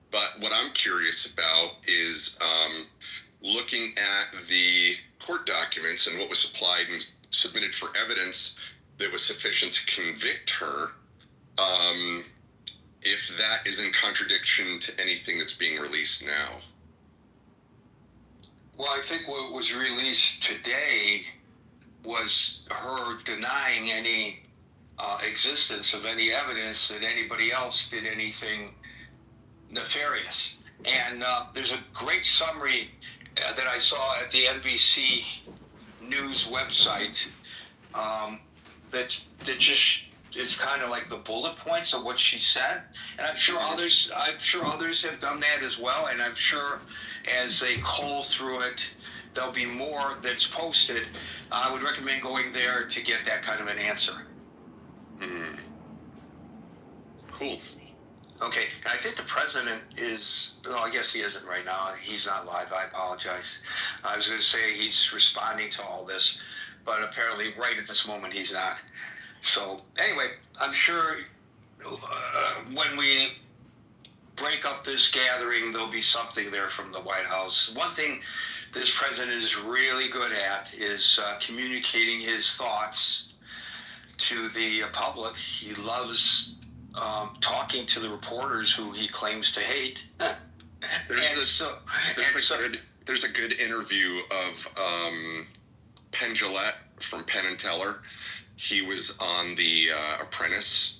[SPEAKER 13] But what I'm curious about is looking at the court documents and what was supplied and submitted for evidence that was sufficient to convict her, if that is in contradiction to anything that's being released now.
[SPEAKER 10] Well, I think what was released today was her denying any existence of any evidence that anybody else did anything nefarious. And there's a great summary that I saw at the NBC News website that just it's kind of like the bullet points of what she said, and I'm sure others have done that as well, and I'm sure as they cull through it there'll be more that's posted. I would recommend going there to get that kind of an answer.
[SPEAKER 13] Cool.
[SPEAKER 10] Okay, and I think the president is, well, I guess he isn't right now. He's not live. I apologize. I was going to say he's responding to all this, but apparently right at this moment he's not. So anyway, I'm sure when we break up this gathering, there'll be something there from the White House. One thing this president is really good at is communicating his thoughts to the public. He loves talking to the reporters who he claims to hate.
[SPEAKER 13] There's a good interview of Penn Jillette from Penn and Teller. He was on The Apprentice,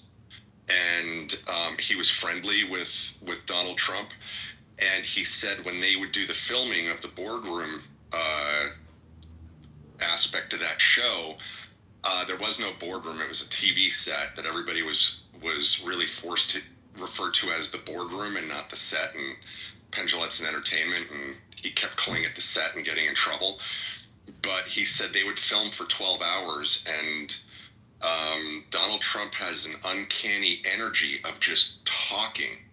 [SPEAKER 13] and he was friendly with Donald Trump. And he said when they would do the filming of the boardroom aspect of that show, there was no boardroom. It was a TV set that everybody was really forced to refer to as the boardroom and not the set. And Penn Jillette's an entertainment, and he kept calling it the set and getting in trouble. But he said they would film for 12 hours, and Donald Trump has an uncanny energy of just talking.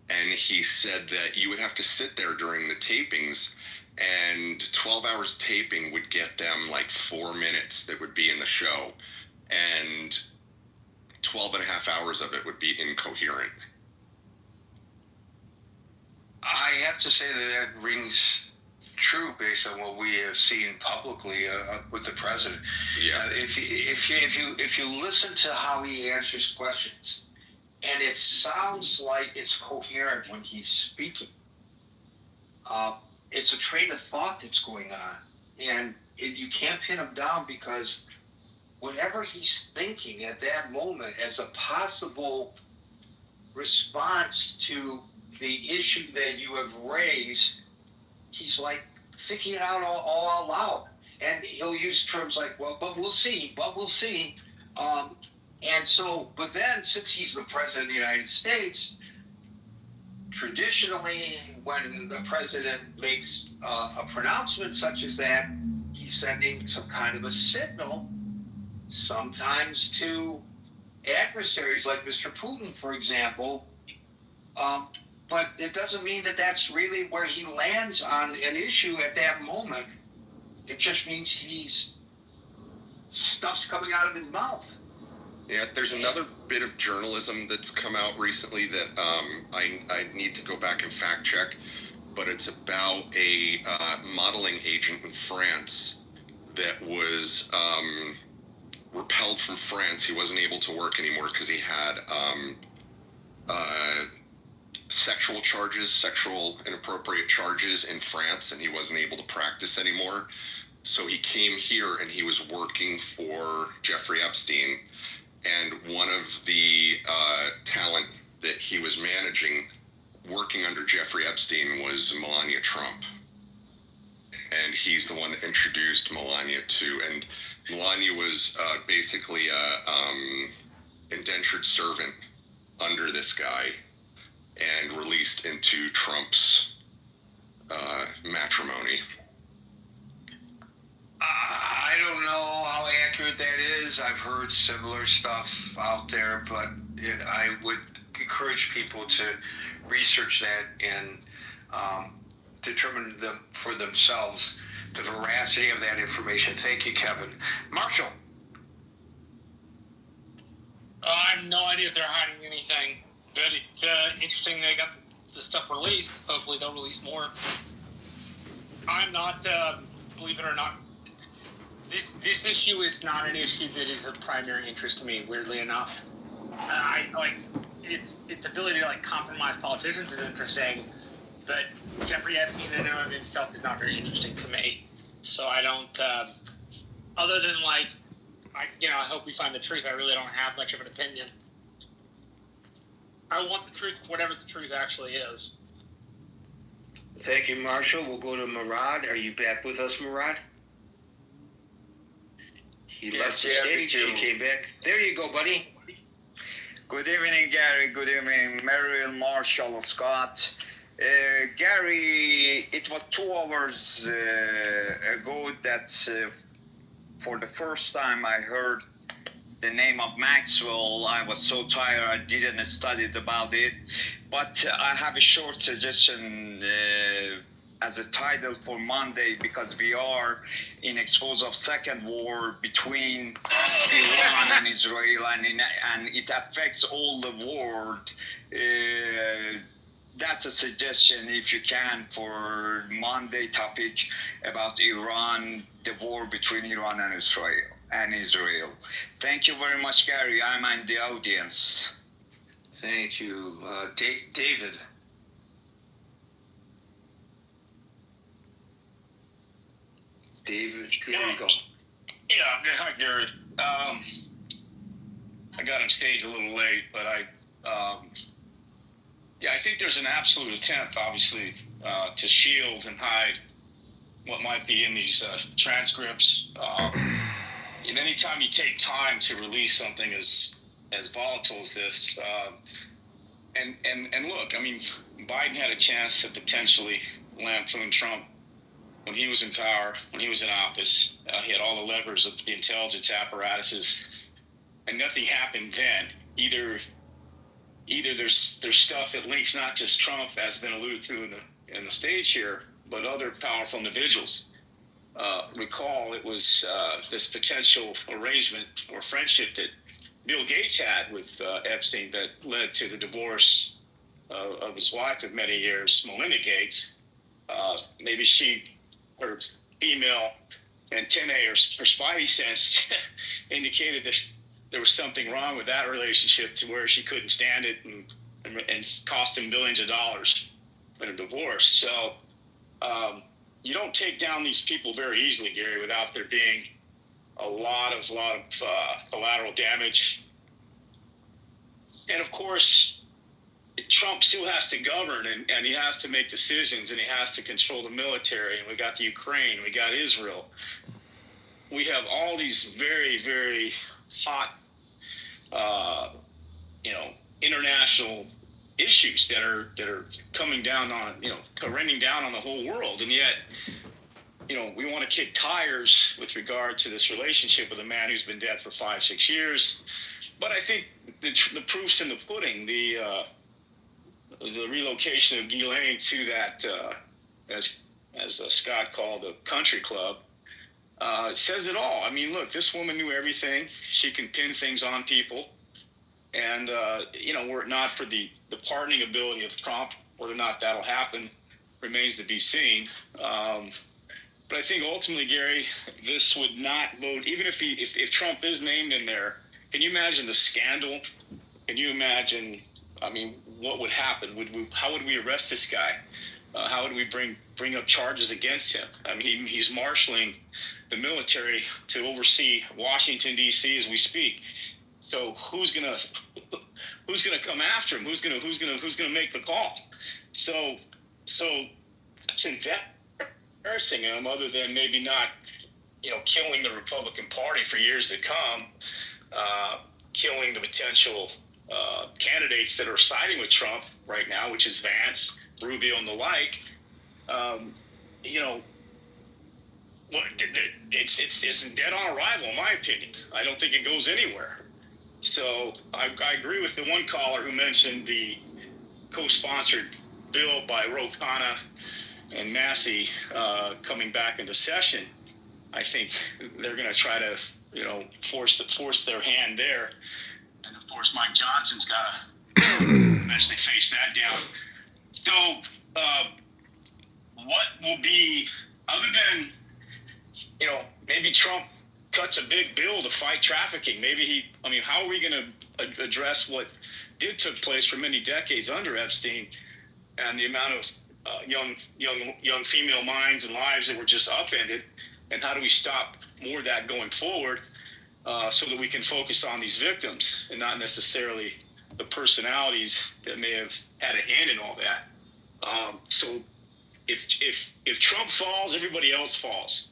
[SPEAKER 13] And he said that you would have to sit there during the tapings, and 12 hours of taping would get them like 4 minutes that would be in the show, and 12 and a half hours of it would be incoherent.
[SPEAKER 10] I have to say that rings true based on what we have seen publicly with the president.
[SPEAKER 13] Yeah.
[SPEAKER 10] If you listen to how he answers questions, and it sounds like it's coherent when he's speaking. It's a train of thought that's going on, and you can't pin him down, because whatever he's thinking at that moment as a possible response to the issue that you have raised, he's like thinking it out all loud. And he'll use terms like, well, but we'll see. And so, but then, since he's the president of the United States, traditionally, when the president makes a pronouncement such as that, he's sending some kind of a signal, sometimes to adversaries like Mr. Putin, for example. But it doesn't mean that that's really where he lands on an issue at that moment. It just means stuff's coming out of his mouth.
[SPEAKER 13] Yeah, there's another bit of journalism that's come out recently that I need to go back and fact check, but it's about a modeling agent in France that was repelled from France. He wasn't able to work anymore because he had sexual inappropriate charges in France, and he wasn't able to practice anymore. So he came here and he was working for Jeffrey Epstein, and one of the talent that he was managing working under Jeffrey Epstein was Melania Trump. And he's the one that introduced Melania to, and Melania was basically a indentured servant under this guy and released into Trump's matrimony.
[SPEAKER 10] I don't know how accurate that is. I've heard similar stuff out there, but I would encourage people to research that and determine for themselves the veracity of that information. Thank you, Kevin. Marshall.
[SPEAKER 14] I have no idea if they're hiding anything, but it's interesting they got the stuff released. Hopefully they'll release more. I'm not, believe it or not, this issue is not an issue that is of primary interest to me, weirdly enough. I like its ability to compromise politicians is interesting, but Jeffrey Epstein in and of himself is not very interesting to me. So I don't, other than I hope we find the truth. I really don't have much of an opinion. I want the truth, whatever the truth actually is.
[SPEAKER 10] Thank you, Marshall. We'll go to Murad. Are you back with us, Murad? He left the stage. He came back. There you go, buddy.
[SPEAKER 15] Good evening, Gary. Good evening, Merrill, Marshall, Scott. Gary, it was 2 hours ago that for the first time I heard the name of Maxwell. I was so tired I didn't study about it. But I have a short suggestion as a title for Monday, because we are in expose of second war between Iran and Israel, and it affects all the world. That's a suggestion, if you can, for Monday topic about Iran, the war between Iran and Israel. Thank you very much, Gary. I'm in the audience.
[SPEAKER 10] Thank you. David. David, here you go.
[SPEAKER 6] Yeah, hi, Gary. I got on stage a little late, but I think there's an absolute attempt, obviously, to shield and hide what might be in these transcripts. And anytime you take time to release something as volatile as this, and look, I mean, Biden had a chance to potentially lampoon Trump when he was in power, when he was in office. He had all the levers of the intelligence apparatuses, and nothing happened then. Either there's stuff that links not just Trump, as been alluded to in the stage here, but other powerful individuals. Recall it was this potential arrangement or friendship that Bill Gates had with Epstein that led to the divorce of his wife of many years, Melinda Gates. Maybe her female antennae or her spidey sense indicated that there was something wrong with that relationship to where she couldn't stand it and cost him billions of dollars in a divorce. So you don't take down these people very easily, Gary, without there being a lot of collateral damage. And of course, Trump still has to govern, and he has to make decisions, and he has to control the military. And we got the Ukraine, we got Israel. We have all these very, very hot, international issues that are coming down on, raining down on the whole world. And yet, we want to kick tires with regard to this relationship with a man who's been dead for 5-6 years. But I think the proof's in the pudding. The relocation of Ghislaine to that, as Scott called, a country club, says it all. I mean, look, this woman knew everything. She can pin things on people. And, were it not for the pardoning ability of Trump, whether or not that'll happen remains to be seen. But I think ultimately, Gary, this would not vote, even if Trump is named in there. Can you imagine the scandal? Can you imagine, what would happen? How would we arrest this guy? How would we bring up charges against him? He's marshaling the military to oversee Washington, D.C. as we speak. So who's gonna come after him? Who's gonna make the call? So that's embarrassing him, other than maybe not, killing the Republican Party for years to come, killing the potential candidates that are siding with Trump right now, which is Vance, Rubio, and the like. It's dead on arrival, in my opinion. I don't think it goes anywhere. So I agree with the one caller who mentioned the co-sponsored bill by Ro Khanna and Massey coming back into session. I think they're going to try to, force their hand there. And of course, Mike Johnson's got to eventually face that down. So, what will be, other than, maybe Trump cuts a big bill to fight trafficking? Maybe how are we going to address what did took place for many decades under Epstein, and the amount of young female minds and lives that were just upended, and how do we stop more of that going forward, so that we can focus on these victims and not necessarily the personalities that may have had a hand in all that. So if Trump falls, everybody else falls,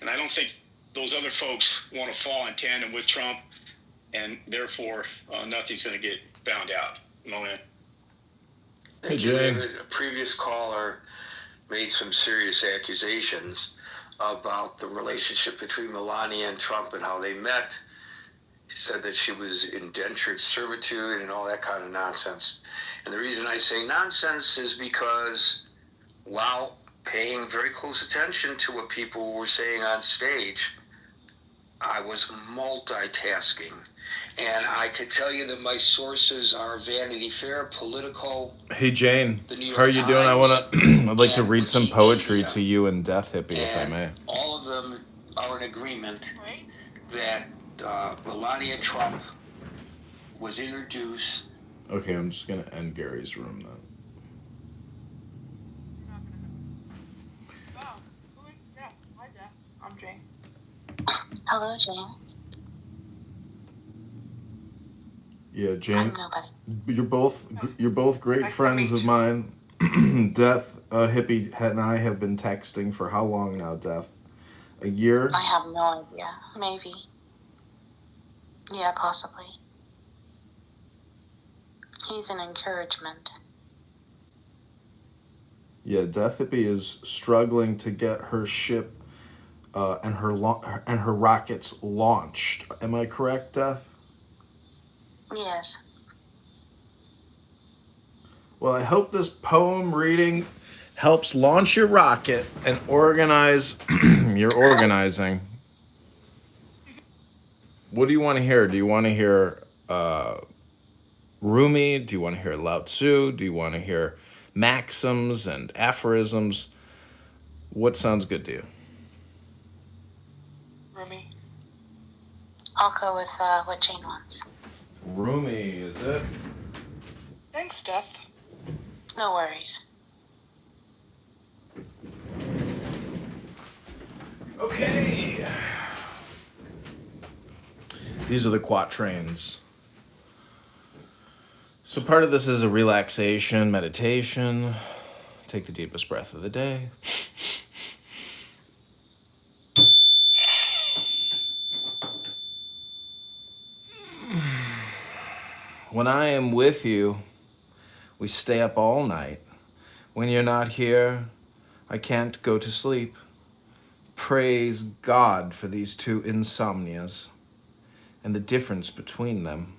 [SPEAKER 6] and I don't think those other folks want to fall in tandem with Trump, and therefore nothing's going to get found out. Mohan.
[SPEAKER 10] Thank you, David. A previous caller made some serious accusations about the relationship between Melania and Trump and how they met. He said that she was indentured servitude and all that kind of nonsense. And the reason I say nonsense is because, while paying very close attention to what people were saying on stage, I was multitasking. And I could tell you that my sources are Vanity Fair, Politico.
[SPEAKER 16] Hey Jane, how are you doing? I'd like to read some poetry to you and Death Hippie, if I may.
[SPEAKER 10] All of them are in agreement that Melania Trump was introduced.
[SPEAKER 16] Okay, I'm just gonna end Gary's room then.
[SPEAKER 17] I'm Jane.
[SPEAKER 18] Hello, Jane.
[SPEAKER 16] Yeah, Jane.
[SPEAKER 18] I'm nobody.
[SPEAKER 16] You're both great friends of mine. Death, Hippie and I have been texting for how long now, Death? A year?
[SPEAKER 18] I have no idea. Maybe. Yeah, possibly. He's an encouragement.
[SPEAKER 16] Yeah, Death Hippie is struggling to get her ship and her rockets launched. Am I correct, Death?
[SPEAKER 18] Yes.
[SPEAKER 16] Well, I hope this poem reading helps launch your rocket and organize your organizing. What do you want to hear? Do you want to hear Rumi? Do you want to hear Lao Tzu? Do you want to hear maxims and aphorisms? What sounds good to you?
[SPEAKER 17] Rumi.
[SPEAKER 18] I'll go with what Jane wants.
[SPEAKER 16] Rumi, is it?
[SPEAKER 17] Thanks, Steph.
[SPEAKER 18] No worries.
[SPEAKER 16] Okay. These are the quatrains. So part of this is a relaxation, meditation. Take the deepest breath of the day. When I am with you, we stay up all night. When you're not here, I can't go to sleep. Praise God for these two insomnias and the difference between them.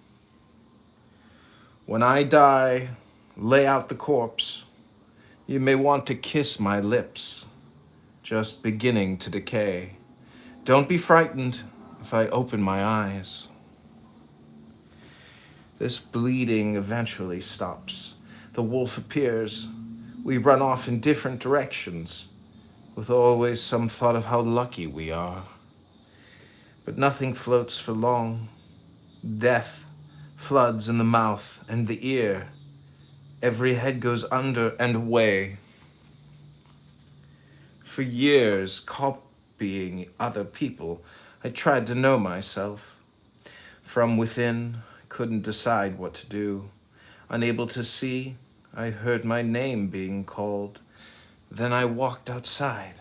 [SPEAKER 16] When I die, lay out the corpse. You may want to kiss my lips, just beginning to decay. Don't be frightened if I open my eyes. This bleeding eventually stops. The wolf appears. We run off in different directions, with always some thought of how lucky we are. But nothing floats for long. Death floods in the mouth and the ear. Every head goes under and away. For years, copying other people, I tried to know myself. From within, couldn't decide what to do. Unable to see, I heard my name being called. Then I walked outside.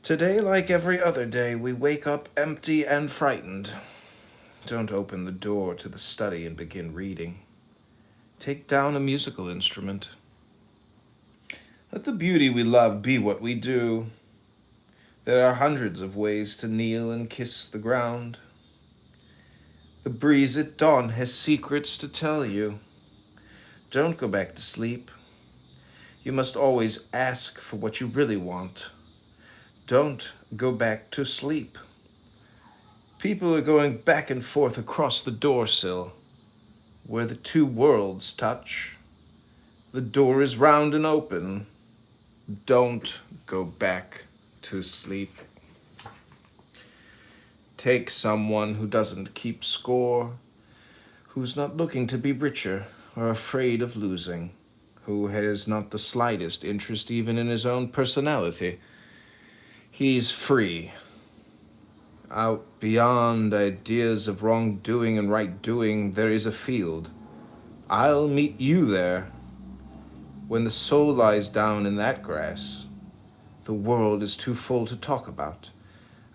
[SPEAKER 16] Today, like every other day, we wake up empty and frightened. Don't open the door to the study and begin reading. Take down a musical instrument. Let the beauty we love be what we do. There are hundreds of ways to kneel and kiss the ground. The breeze at dawn has secrets to tell you. Don't go back to sleep. You must always ask for what you really want. Don't go back to sleep. People are going back and forth across the doorsill, where the two worlds touch. The door is round and open. Don't go back to sleep. Take someone who doesn't keep score, who's not looking to be richer or afraid of losing, who has not the slightest interest even in his own personality. He's free. Out beyond ideas of wrongdoing and right doing, there is a field. I'll meet you there. When the soul lies down in that grass, the world is too full to talk about.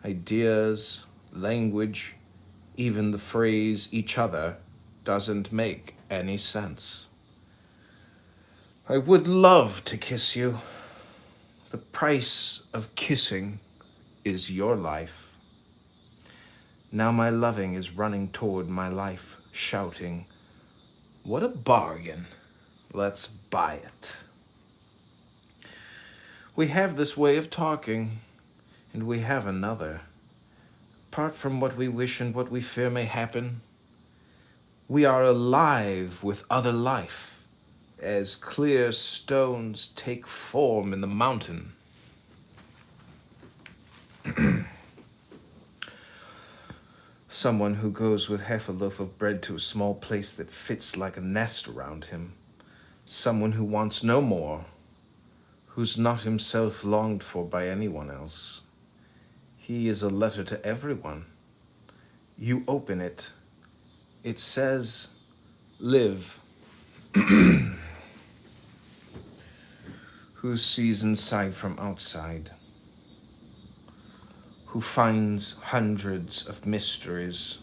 [SPEAKER 16] Ideas, language, even the phrase each other doesn't make any sense. I would love to kiss you. The price of kissing is your life. Now my loving is running toward my life, shouting, "What a bargain! Let's buy it." We have this way of talking, and we have another. Apart from what we wish and what we fear may happen, we are alive with other life, as clear stones take form in the mountain. Someone who goes with half a loaf of bread to a small place that fits like a nest around him. Someone who wants no more, who's not himself longed for by anyone else. He is a letter to everyone. You open it. It says, live. Who sees inside from outside? Who finds hundreds of mysteries,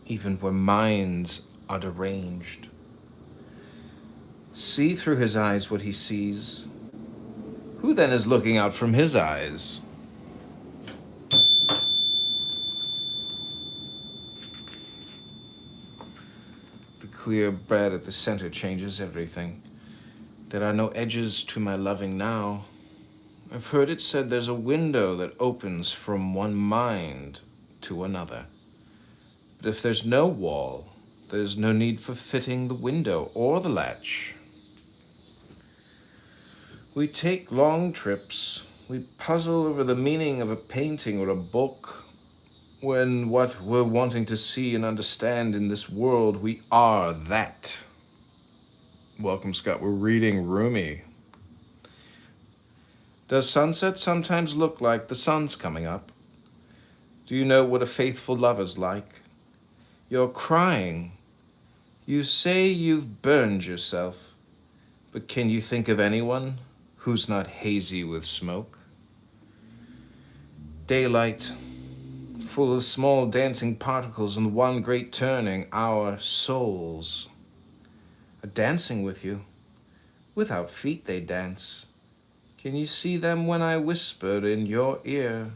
[SPEAKER 16] even where minds are deranged? See through his eyes what he sees. Who then is looking out from his eyes? The clear bread at the center changes everything. There are no edges to my loving now. I've heard it said there's a window that opens from one mind to another. But if there's no wall, there's no need for fitting the window or the latch. We take long trips. We puzzle over the meaning of a painting or a book, when what we're wanting to see and understand in this world, we are that. Welcome, Scott. We're reading Rumi. Does sunset sometimes look like the sun's coming up? Do you know what a faithful lover's like? You're crying. You say you've burned yourself, but can you think of anyone who's not hazy with smoke? Daylight, full of small dancing particles and one great turning, our souls are dancing with you. Without feet they dance. Can you see them when I whispered in your ear?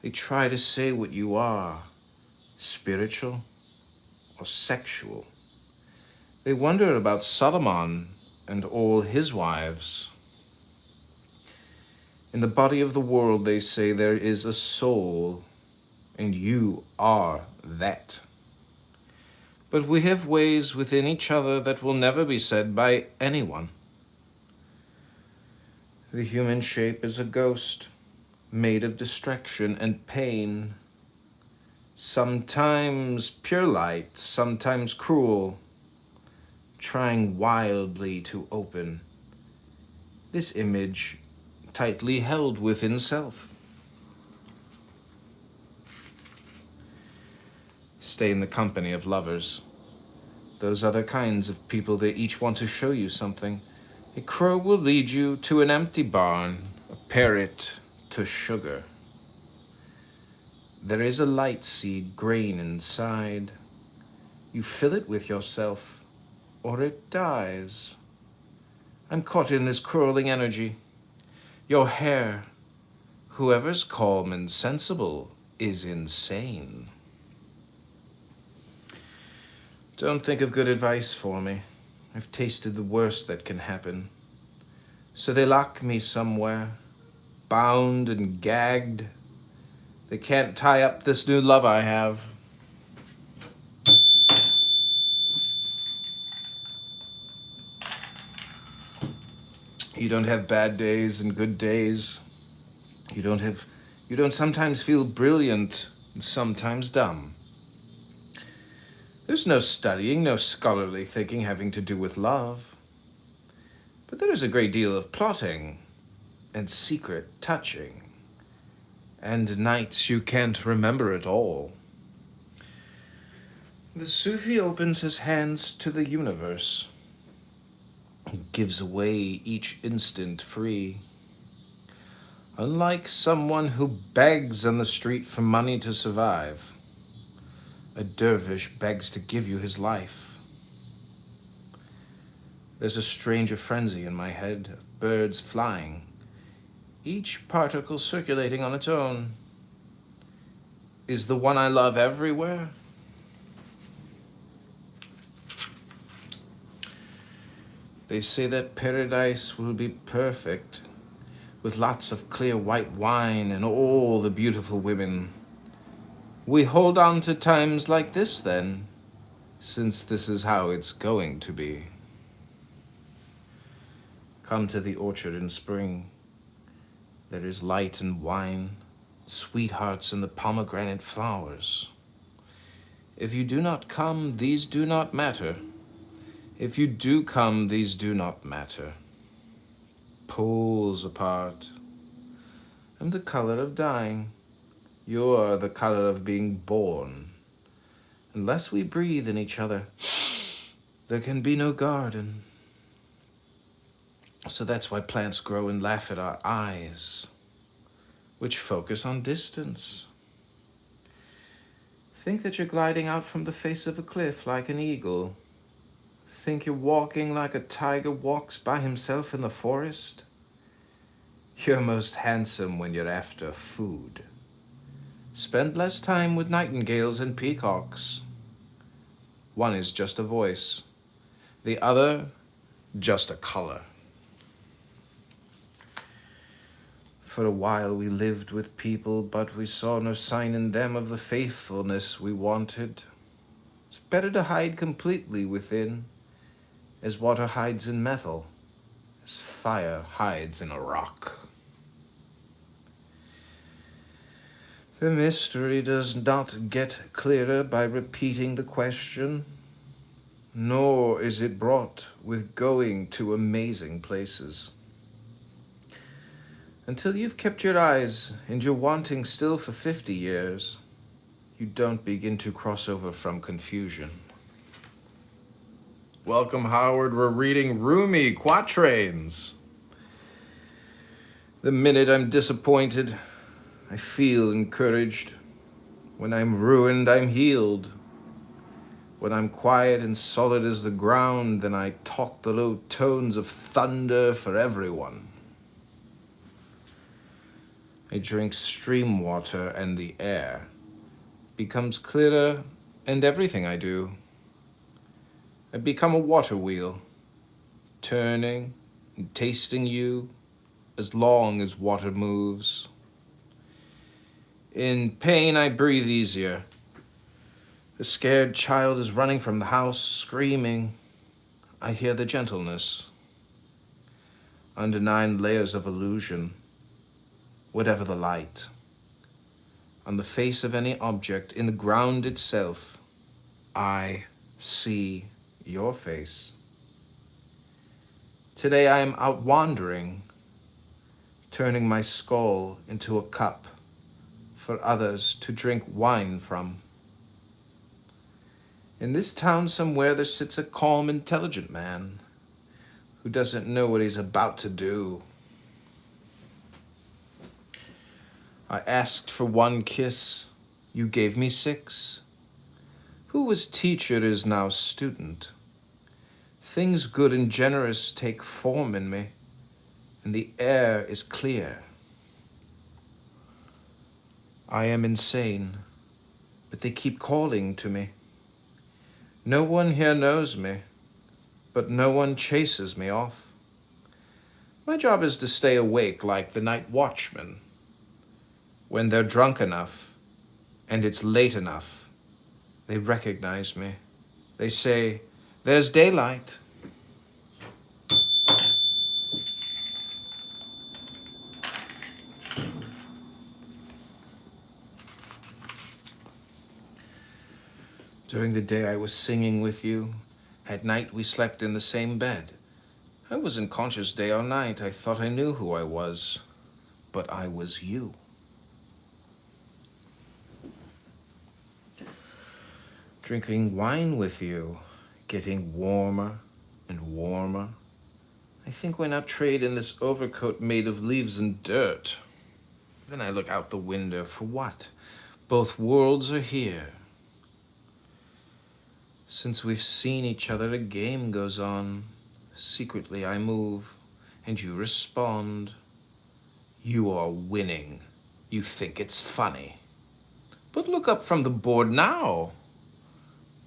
[SPEAKER 16] They try to say what you are, spiritual or sexual. They wonder about Solomon and all his wives. In the body of the world, they say, there is a soul, and you are that. But we have ways within each other that will never be said by anyone. The human shape is a ghost, made of distraction and pain, sometimes pure light, sometimes cruel, trying wildly to open this image tightly held within self. Stay in the company of lovers, those other kinds of people that each want to show you something. A crow will lead you to an empty barn, a parrot to sugar. There is a light seed grain inside. You fill it with yourself, or it dies. I'm caught in this curling energy. Your hair, whoever's calm and sensible, is insane. Don't think of good advice for me. I've tasted the worst that can happen. So they lock me somewhere, bound and gagged. They can't tie up this new love I have. You don't have bad days and good days. You don't sometimes feel brilliant and sometimes dumb. There's no studying, no scholarly thinking having to do with love. But there is a great deal of plotting and secret touching, and nights you can't remember it all. The Sufi opens his hands to the universe. He gives away each instant free. Unlike someone who begs on the street for money to survive, a dervish begs to give you his life. There's a stranger frenzy in my head of birds flying, each particle circulating on its own. Is the one I love everywhere? They say that paradise will be perfect, with lots of clear white wine and all the beautiful women. We hold on to times like this then, since this is how it's going to be. Come to the orchard in spring. There is light and wine, sweethearts and the pomegranate flowers. If you do not come, these do not matter. If you do come, these do not matter. Poles apart. I'm the color of dying. You're the color of being born. Unless we breathe in each other, there can be no garden. So that's why plants grow and laugh at our eyes, which focus on distance. Think that you're gliding out from the face of a cliff like an eagle. Think you're walking like a tiger walks by himself in the forest. You're most handsome when you're after food. Spend less time with nightingales and peacocks. One is just a voice, the other just a color. For a while we lived with people, but we saw no sign in them of the faithfulness we wanted. It's better to hide completely within, as water hides in metal, as fire hides in a rock. The mystery does not get clearer by repeating the question, nor is it brought with going to amazing places. Until you've kept your eyes and you're wanting still for 50 years, you don't begin to cross over from confusion. Welcome, Howard. We're reading Rumi quatrains. The minute I'm disappointed, I feel encouraged. When I'm ruined, I'm healed. When I'm quiet and solid as the ground, then I talk the low tones of thunder for everyone. I drink stream water and the air becomes clearer, and everything I do. I become a water wheel, turning and tasting you as long as water moves. In pain, I breathe easier. The scared child is running from the house, screaming. I hear the gentleness. Under 9 layers of illusion, whatever the light, on the face of any object, in the ground itself, I see your face. Today I am out wandering, turning my skull into a cup for others to drink wine from. In this town somewhere there sits a calm, intelligent man who doesn't know what he's about to do. I asked for 1 kiss, you gave me 6. Who was teacher is now student. Things good and generous take form in me, and the air is clear. I am insane, but they keep calling to me. No one here knows me, but no one chases me off. My job is to stay awake like the night watchman. When they're drunk enough, and it's late enough, they recognize me. They say, "There's daylight." During the day I was singing with you. At night we slept in the same bed. I wasn't conscious day or night. I thought I knew who I was, but I was you. Drinking wine with you, getting warmer and warmer. I think why not trade in this overcoat made of leaves and dirt? Then I look out the window. For what? Both worlds are here. Since we've seen each other, a game goes on. Secretly I move, and you respond. You are winning. You think it's funny. But look up from the board now.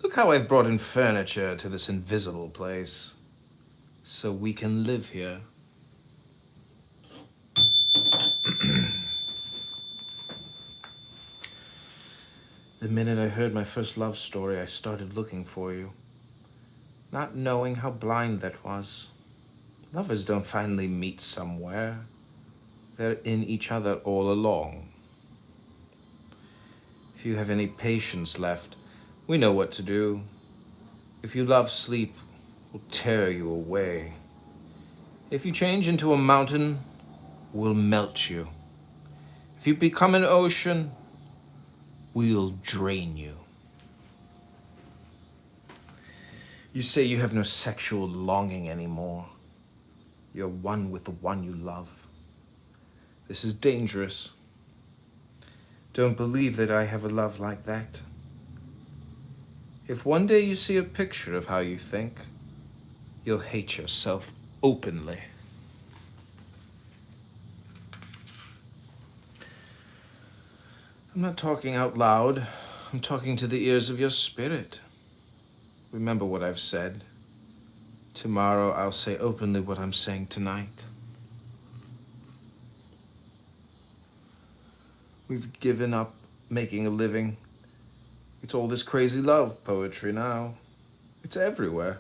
[SPEAKER 16] Look how I've brought in furniture to this invisible place, so we can live here. The minute I heard my first love story, I started looking for you, not knowing how blind that was. Lovers don't finally meet somewhere. They're in each other all along. If you have any patience left, we know what to do. If you love sleep, we'll tear you away. If you change into a mountain, we'll melt you. If you become an ocean, we'll drain you. You say you have no sexual longing anymore. You're one with the one you love. This is dangerous. Don't believe that I have a love like that. If one day you see a picture of how you think, you'll hate yourself openly. I'm not talking out loud. I'm talking to the ears of your spirit. Remember what I've said. Tomorrow I'll say openly what I'm saying tonight. We've given up making a living. It's all this crazy love poetry now. It's everywhere.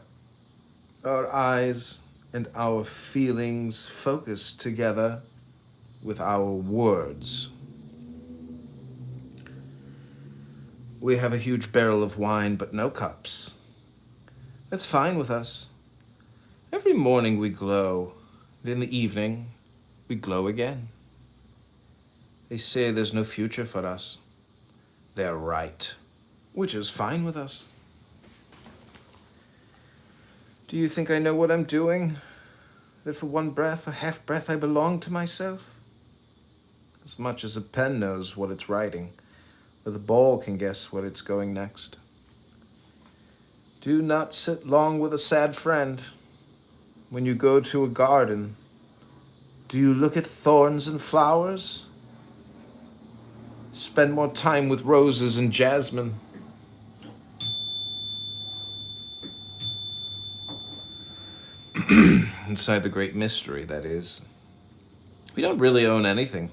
[SPEAKER 16] Our eyes and our feelings focus together with our words. We have a huge barrel of wine, but no cups. That's fine with us. Every morning we glow, and in the evening we glow again. They say there's no future for us. They're right, which is fine with us. Do you think I know what I'm doing? That for one breath, a half breath, I belong to myself? As much as a pen knows what it's writing, or the ball can guess what it's going next. Do not sit long with a sad friend. When you go to a garden, do you look at thorns and flowers? Spend more time with roses and jasmine. Inside the great mystery, that is. We don't really own anything.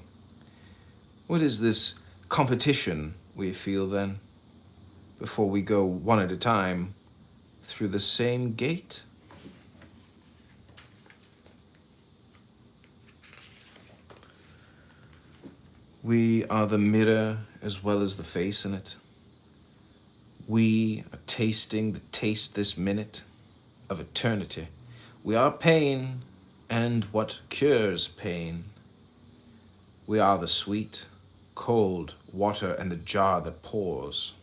[SPEAKER 16] What is this competition we feel then, before we go one at a time through the same gate? We are the mirror as well as the face in it. We are tasting the taste this minute of eternity. We are pain and what cures pain. We are the sweet, cold water and the jar that pours.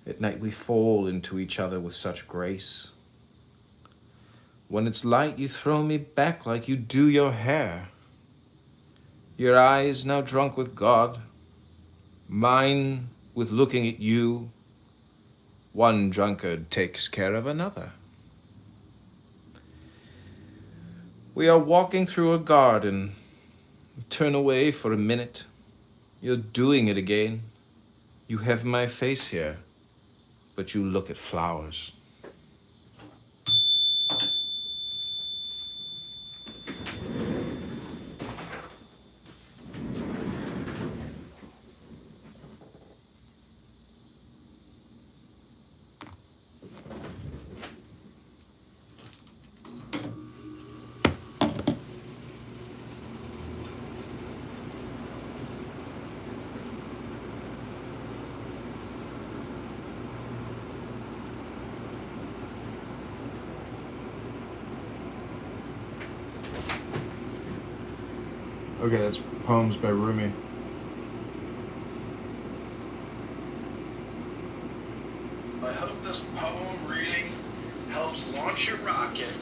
[SPEAKER 16] At night we fall into each other with such grace. When it's light you throw me back like you do your hair. Your eyes now drunk with God, mine with looking at you. One drunkard takes care of another. We are walking through a garden. Turn away for a minute. You're doing it again. You have my face here, but you look at flowers. Okay, that's Poems by Rumi.
[SPEAKER 19] I hope this poem reading helps launch your rocket.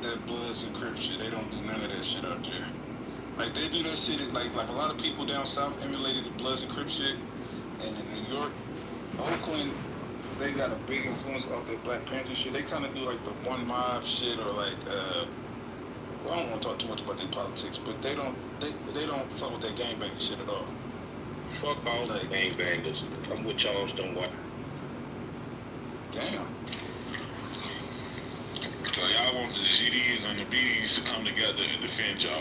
[SPEAKER 20] That Bloods and Crips shit, they don't do none of that shit out there. Like they do that shit, like a lot of people down south emulated the Bloods and Crips shit, and in New York, Oakland, they got a big influence off that Black Panther shit. They kind of do like the one mob shit, or like, well, I don't want to talk too much about their politics, but they don't fuck with that gangbanging shit at all.
[SPEAKER 19] Fuck all the gangbangers. I'm with Charleston White.
[SPEAKER 20] Damn.
[SPEAKER 21] So y'all want the GDs and the BDs to come together and defend y'all?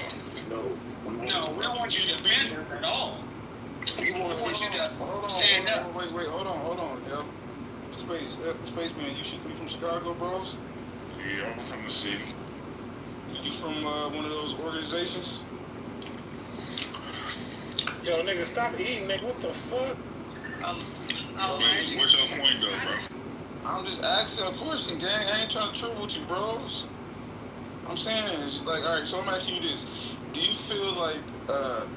[SPEAKER 19] No, we don't want you to defend us at all. We want you to stand up.
[SPEAKER 20] Wait, hold on, yo. Spaceman, you from Chicago, bros?
[SPEAKER 21] Yeah, I'm from the city.
[SPEAKER 20] You from one of those organizations?
[SPEAKER 19] Yo, nigga, stop eating, nigga. What the fuck?
[SPEAKER 21] What's your point, though, bro?
[SPEAKER 20] I'm just asking a question, gang. I ain't trying to trouble with you, bros. I'm saying, it's like, all right, so I'm asking you this. Do you feel like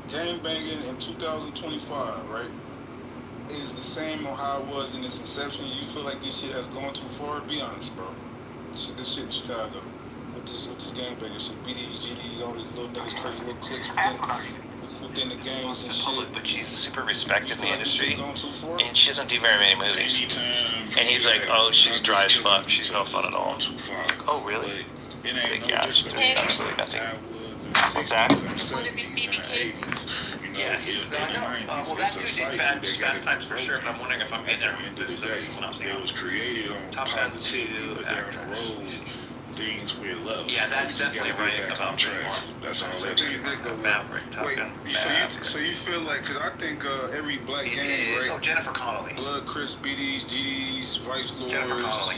[SPEAKER 20] gangbanging in 2025, right, is the same on how it was in its inception? You feel like this shit has gone too far? Be honest, bro. This shit in Chicago. With this gangbanging shit. BDs, GDs, all these little niggas, crazy little cliques within the gangs and shit.
[SPEAKER 22] But she's super respected in the industry, and she doesn't do very many movies. And he's like, oh, she's dry as fuck. She's no fun at all. Oh, really? Yeah, she's doing absolutely nothing. Exactly. Yes. Well, that dude did Fast Times for sure, but I'm wondering if I'm in there.
[SPEAKER 21] At the end of the day, it was created on politics, people down the road, things we love.
[SPEAKER 22] Yeah, that's definitely right about
[SPEAKER 21] trash. That's all that is.
[SPEAKER 22] Maverick, Top Gun.
[SPEAKER 20] So you feel like, because I think every black gang, right?
[SPEAKER 22] Oh, Jennifer Connelly.
[SPEAKER 20] Blood, Crips, BDs, GDs, Vice Lords.
[SPEAKER 22] Jennifer Connelly.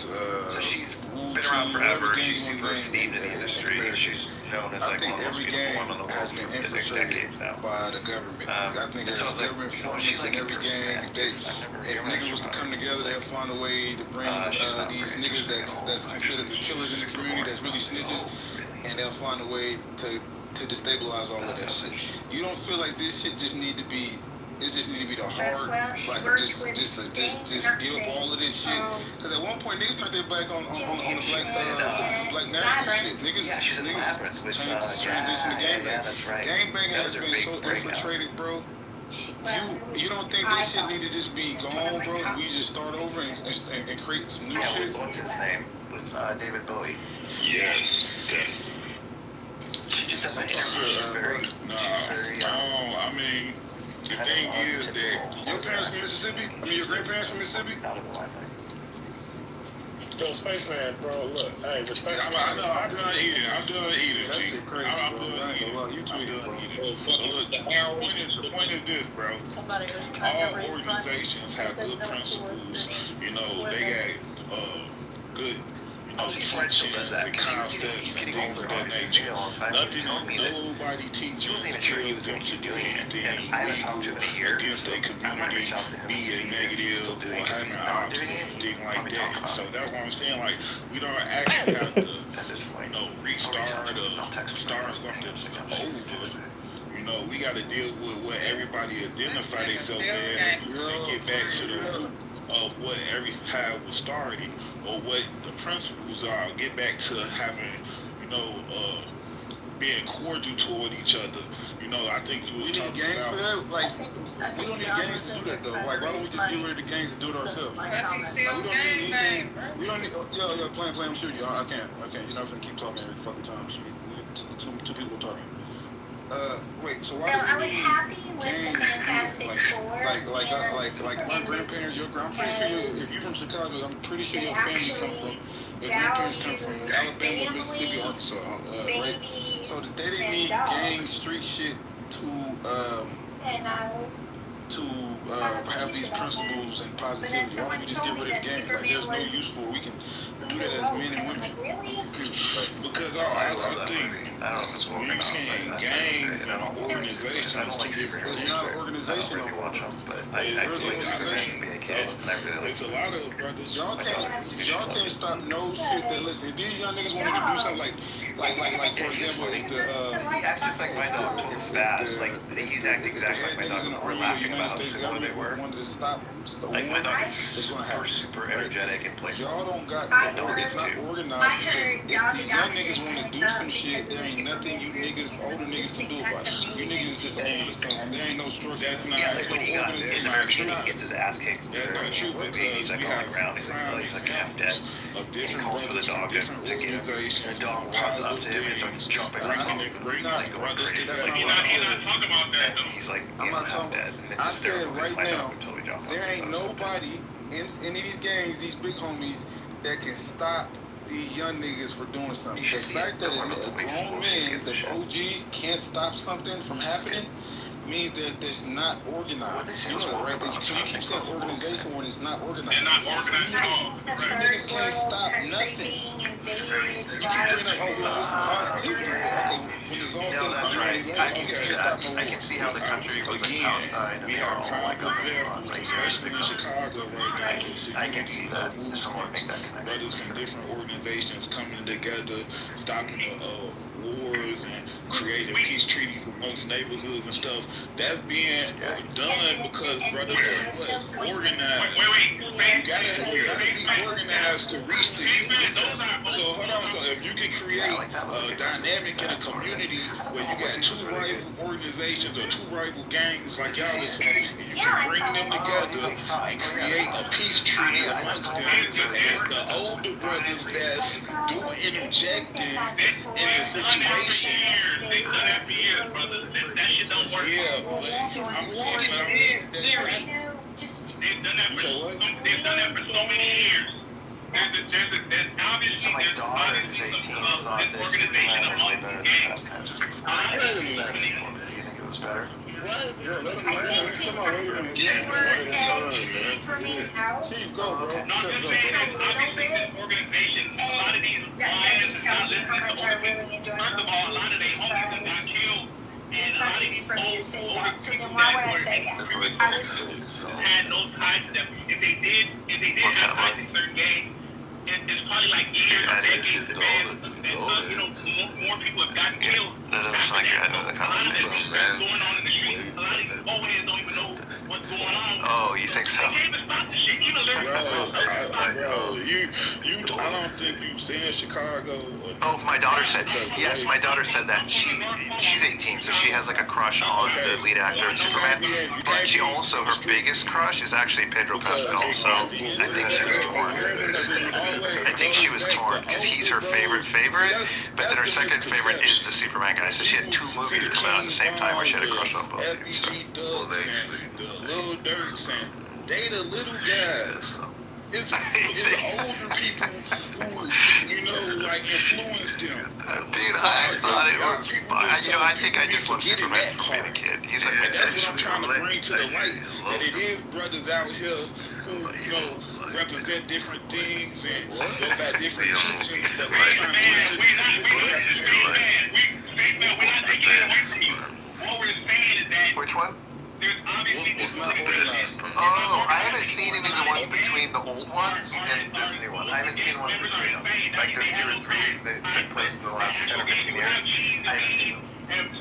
[SPEAKER 22] So she's been around forever. She's super esteemed in the industry. She's known as like one of the most beautiful women in the world
[SPEAKER 20] has been infiltrated by the government. I think there's government forces in every gang. If niggas was to come together, they'll find a way to bring these niggas that's considered the killers in the community, that's really snitches, and they'll find a way to destabilize all of that shit. You don't feel like this shit just need to be? It just need to be the hard, like just give up all of this shit. Because at one point niggas turned their back on the black national shit. Niggas transition to gangbang. Gangbanging has been so infiltrated, bro. You don't think this shit need to just be gone, bro? We just start over and create some new shit.
[SPEAKER 22] What's his name? with David Bowie.
[SPEAKER 5] Yes, death.
[SPEAKER 22] She just doesn't hear me. She's very.
[SPEAKER 5] I mean, the thing is that your parents from Mississippi? I mean, your grandparents from Mississippi?
[SPEAKER 22] Out of the limelight.
[SPEAKER 1] Yo, Spaceman, bro, look, hey, respect.
[SPEAKER 5] I'm done eating. I'm done eating.
[SPEAKER 20] That shit crazy,
[SPEAKER 5] I'm
[SPEAKER 20] bro.
[SPEAKER 5] done eating.
[SPEAKER 20] You tweeting, bro.
[SPEAKER 5] Look, the point is this, bro. All organizations have good principles. You know, they got good, teachings and concepts and things of that nature. Nobody teaches kills them to do anything illegal against their community, be it negative or having ops or anything like that. So that's what I'm saying. Like, we don't actually have to, restart or start something over. You know, we got to deal with what everybody identify themselves as and get back to the root of how it was started or what the principles are. Get back to having, being cordial toward each other. I think you were talking
[SPEAKER 20] gangs
[SPEAKER 5] about.
[SPEAKER 20] for that? Like, we don't need gangs to do that though. Like, why don't we just get rid of the gangs and do it ourselves? We don't need. Yo, playing. I'm shooting you. I can't. You're not gonna keep talking every fucking time. Two people talking. Wait. So why do we need gangs? Like my grandparents. I'm pretty sure if you're from Chicago, I'm pretty sure your family come from. Your grandparents come from Alabama, Mississippi, Arkansas, right? So they didn't need gang street shit to have these principles and positivity. Why don't we just get rid of the gangs? Like, there's no use for it. We can do that as men and women.
[SPEAKER 5] Because I think when you're saying gangs and an organization, it's two different things.
[SPEAKER 20] It's not an organization.
[SPEAKER 5] It's a lot of brothers.
[SPEAKER 20] Y'all can't stop no shit that, listen, if these young niggas want to do something like for example,
[SPEAKER 22] He acts just like my dog, total spaz. Like, he's acting exactly like my dog. We're laughing about how similar they were. Like, my dog is super energetic and playful.
[SPEAKER 20] Y'all don't got, it's not organized because if these young niggas want to do some shit, there ain't nothing you niggas, older niggas can do about it. You niggas is just old or something. There ain't no structure.
[SPEAKER 5] That's not true.
[SPEAKER 22] He gets his ass kicked.
[SPEAKER 5] That's not true because
[SPEAKER 22] he's like on the ground. He's like half dead.
[SPEAKER 5] Of different brothers from different organizations,
[SPEAKER 22] the dog runs up to him and starts jumping around.
[SPEAKER 5] Bringing brothers together.
[SPEAKER 22] He's not talking about that. He's like, I'm not half dead.
[SPEAKER 20] I said right now, there ain't nobody in any of these gangs, these big homies, that can stop these young niggas for doing something. The fact that a grown man, the OGs, can't stop something from happening means that it's not organized. You know that, right? So you keep saying organization when it's not organized.
[SPEAKER 14] They're not organized at all.
[SPEAKER 20] You niggas can't stop nothing. You keep bringing up, okay, when it's all said and done,
[SPEAKER 22] I can see how the country was outside and they were all like,
[SPEAKER 5] especially in Chicago right now.
[SPEAKER 22] I can see that. Someone make that connection.
[SPEAKER 5] Brothers from different organizations coming together, stopping the wars and creating peace treaties amongst neighborhoods and stuff. That's being done because brothers are organized. You gotta be organized to reach the youth. So hold on. So if you can create a dynamic in a community where you got two rival organizations or two rival gangs, like y'all was saying, and you can bring them together and create a peace treaty amongst them, and it's the older brothers that's interjecting in the situation. Yeah, but I'm saying,
[SPEAKER 14] serious. They've done that for so many years. There's obviously an organization among gangs.
[SPEAKER 22] Do you think it was better?
[SPEAKER 20] What? Yeah, let him land. Come on, wait a minute. Chief, go, bro.
[SPEAKER 14] No, I'm just saying, obviously, this organization, a lot of these lions is not listening to older people. First of all, a lot of these homies that got killed, and a lot of these older people that had no ties to them. If they did have ties to certain gangs, it's probably like years or decades advanced, and more people have gotten killed.
[SPEAKER 22] That doesn't sound like you're having the
[SPEAKER 14] A lot of this
[SPEAKER 22] conversation.
[SPEAKER 14] research going on in the streets, a lot of these old heads don't even know what's going on.
[SPEAKER 22] Oh, you think so?
[SPEAKER 21] Bro, I don't think you stay in Chicago.
[SPEAKER 22] Oh, my daughter said. Yes, my daughter said that. She's 18, so she has like a crush on the lead actor in Superman. But she also, her biggest crush is actually Pedro Pascal. So I think she was torn. I think she was torn because he's her favorite, but then her second favorite is the Superman guy. So she had two movies come out at the same time where she had a crush on both.
[SPEAKER 21] The little Dirks and they the little guys. It's older people who, like influenced them.
[SPEAKER 22] Dude, I thought it was. I think I just love Superman from being a kid. He's like,
[SPEAKER 21] that's what I'm trying to bring to the light. That it is brothers out here who, represent different things and go by different teachings, but we're trying to
[SPEAKER 22] Which one? Oh, I haven't seen any of the ones between the old ones and this new one. I haven't seen one between them. Like there's 2 or 3 that took place in the last 10 or 15 years. I haven't seen them.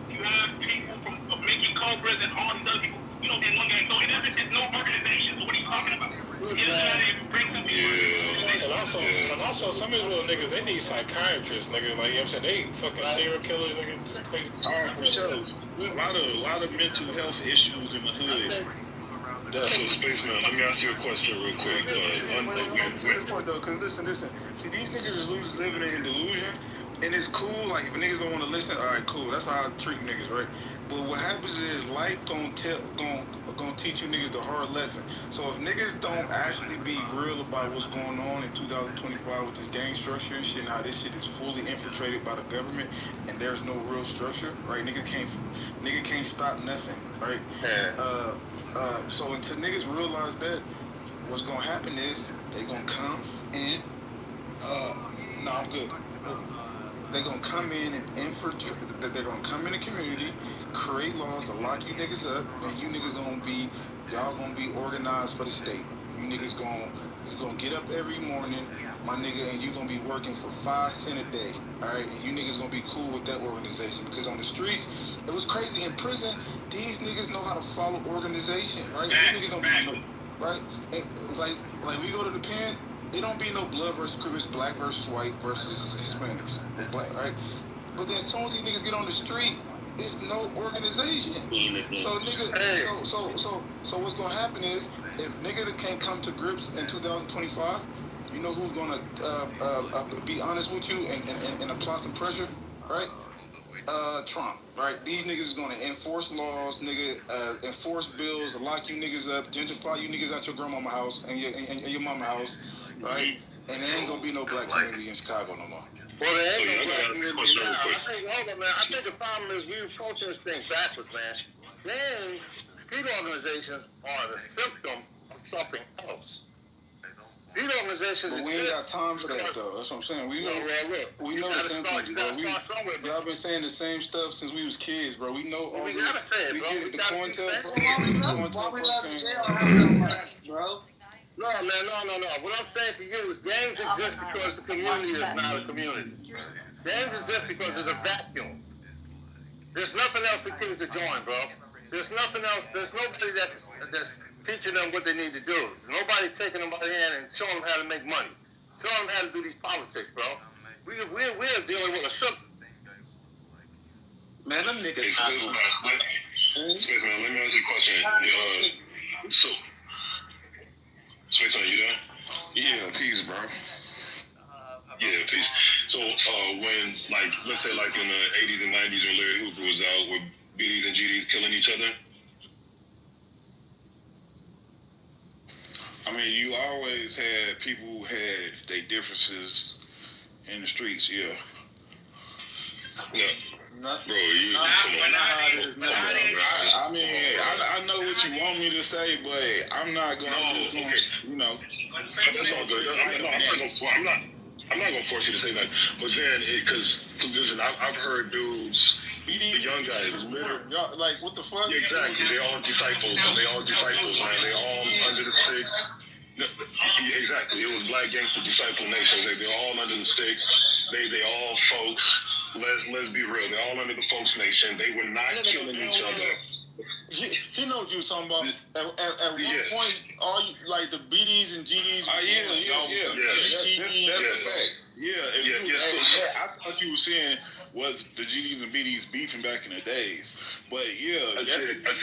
[SPEAKER 21] You have people from making Cobras and all these other people, in one game. So there's no organization. So what are you talking about? And also, some of these little niggas, they need psychiatrists, nigga. Like, you know what I'm saying? They fucking serial killers, nigga. Crazy. Oh, for sure. A lot of mental health issues in the hood. So, Spaceman, let me ask you a question real quick. To this point, though, because listen. See, these niggas is living in delusion, and it's cool. Like, if niggas don't want to listen, all right, cool. That's how I treat niggas, right? But what happens is life gonna teach you niggas the hard lesson. So if niggas don't actually be real about what's going on in 2025 with this gang structure and shit, and how this shit is fully infiltrated by the government, and there's no real structure, right? Nigga can't stop nothing, right? So until niggas realize that, what's gonna happen is they gonna come in. No, I'm good. They're gonna come in and infiltrate. They're gonna come in the community, create laws to lock you niggas up, and you niggas y'all gonna be organized for the state. You niggas gonna get up every morning, my nigga, and you gonna be working for 5 cents a day, all right? And you niggas gonna be cool with that organization, because on the streets, it was crazy. In prison, these niggas know how to follow organization, right? You niggas don't be right? And like we go to the pen. It don't be no blood versus crib, it's black versus white versus Hispanics, black, right? But then as soon as these niggas get on the street, it's no organization. So nigga, so what's gonna happen is, if nigga can't come to grips in 2025, you know who's gonna be honest with you and apply some pressure, right? Trump, right? These niggas is gonna enforce laws, nigga, enforce bills, lock you niggas up, gentrify you niggas out your grandmama house and your mama house. Right? And there ain't gonna be no black community in Chicago no more.
[SPEAKER 2] Well, there ain't no black community now. I think the problem is we're approaching this thing backwards, man. Gangs, street organizations are the symptom of something else. Street organizations
[SPEAKER 21] but we ain't got time for that, though. That's what I'm saying. We know the symptoms, bro. Y'all been saying the same stuff since we was kids, bro. We know all this. We gotta say it, bro. We get the COINTEL.
[SPEAKER 2] Why we love the jailhouse so much, bro? No. What I'm saying to you is gangs exist because the community is not a community. Gangs exist because there's a vacuum. There's nothing else for kids to join, bro. There's nothing else. There's nobody that's teaching them what they need to do. Nobody taking them by the hand and showing them how to make money. Showing them how to do these politics, bro. We're dealing with a shook.
[SPEAKER 21] Man, them niggas.
[SPEAKER 1] Spaceman, let me ask you a question. So, Spaceman, you there?
[SPEAKER 21] Yeah, peace, bro.
[SPEAKER 1] Yeah, peace. So, when, like, let's say, like, in the 80s and 90s when Larry Hoover was out with BDs and GDs killing each other?
[SPEAKER 21] I mean, you always had people who had their differences in the streets, yeah.
[SPEAKER 1] Yeah. Bro, you
[SPEAKER 21] I mean, I know what you want me to say, but I'm not gonna. I'm just gonna, you know.
[SPEAKER 1] That's all good. I'm not gonna force you to say that. But then, because listen, I've heard dudes, the young guys,
[SPEAKER 21] like what the fuck?
[SPEAKER 1] Yeah, exactly. They all disciples. Man. They all under the six. No, exactly. It was Black Gangster Disciple Nation. They're all under the six. They all folks. Let's be real. They're all under the folks nation. They were not killing each other.
[SPEAKER 21] He knows what you was talking about. At one point, all you, like the BDs and GDs.
[SPEAKER 3] That's a fact. I thought you were saying was the GDs and BDs beefing back in the days, but
[SPEAKER 1] I said, was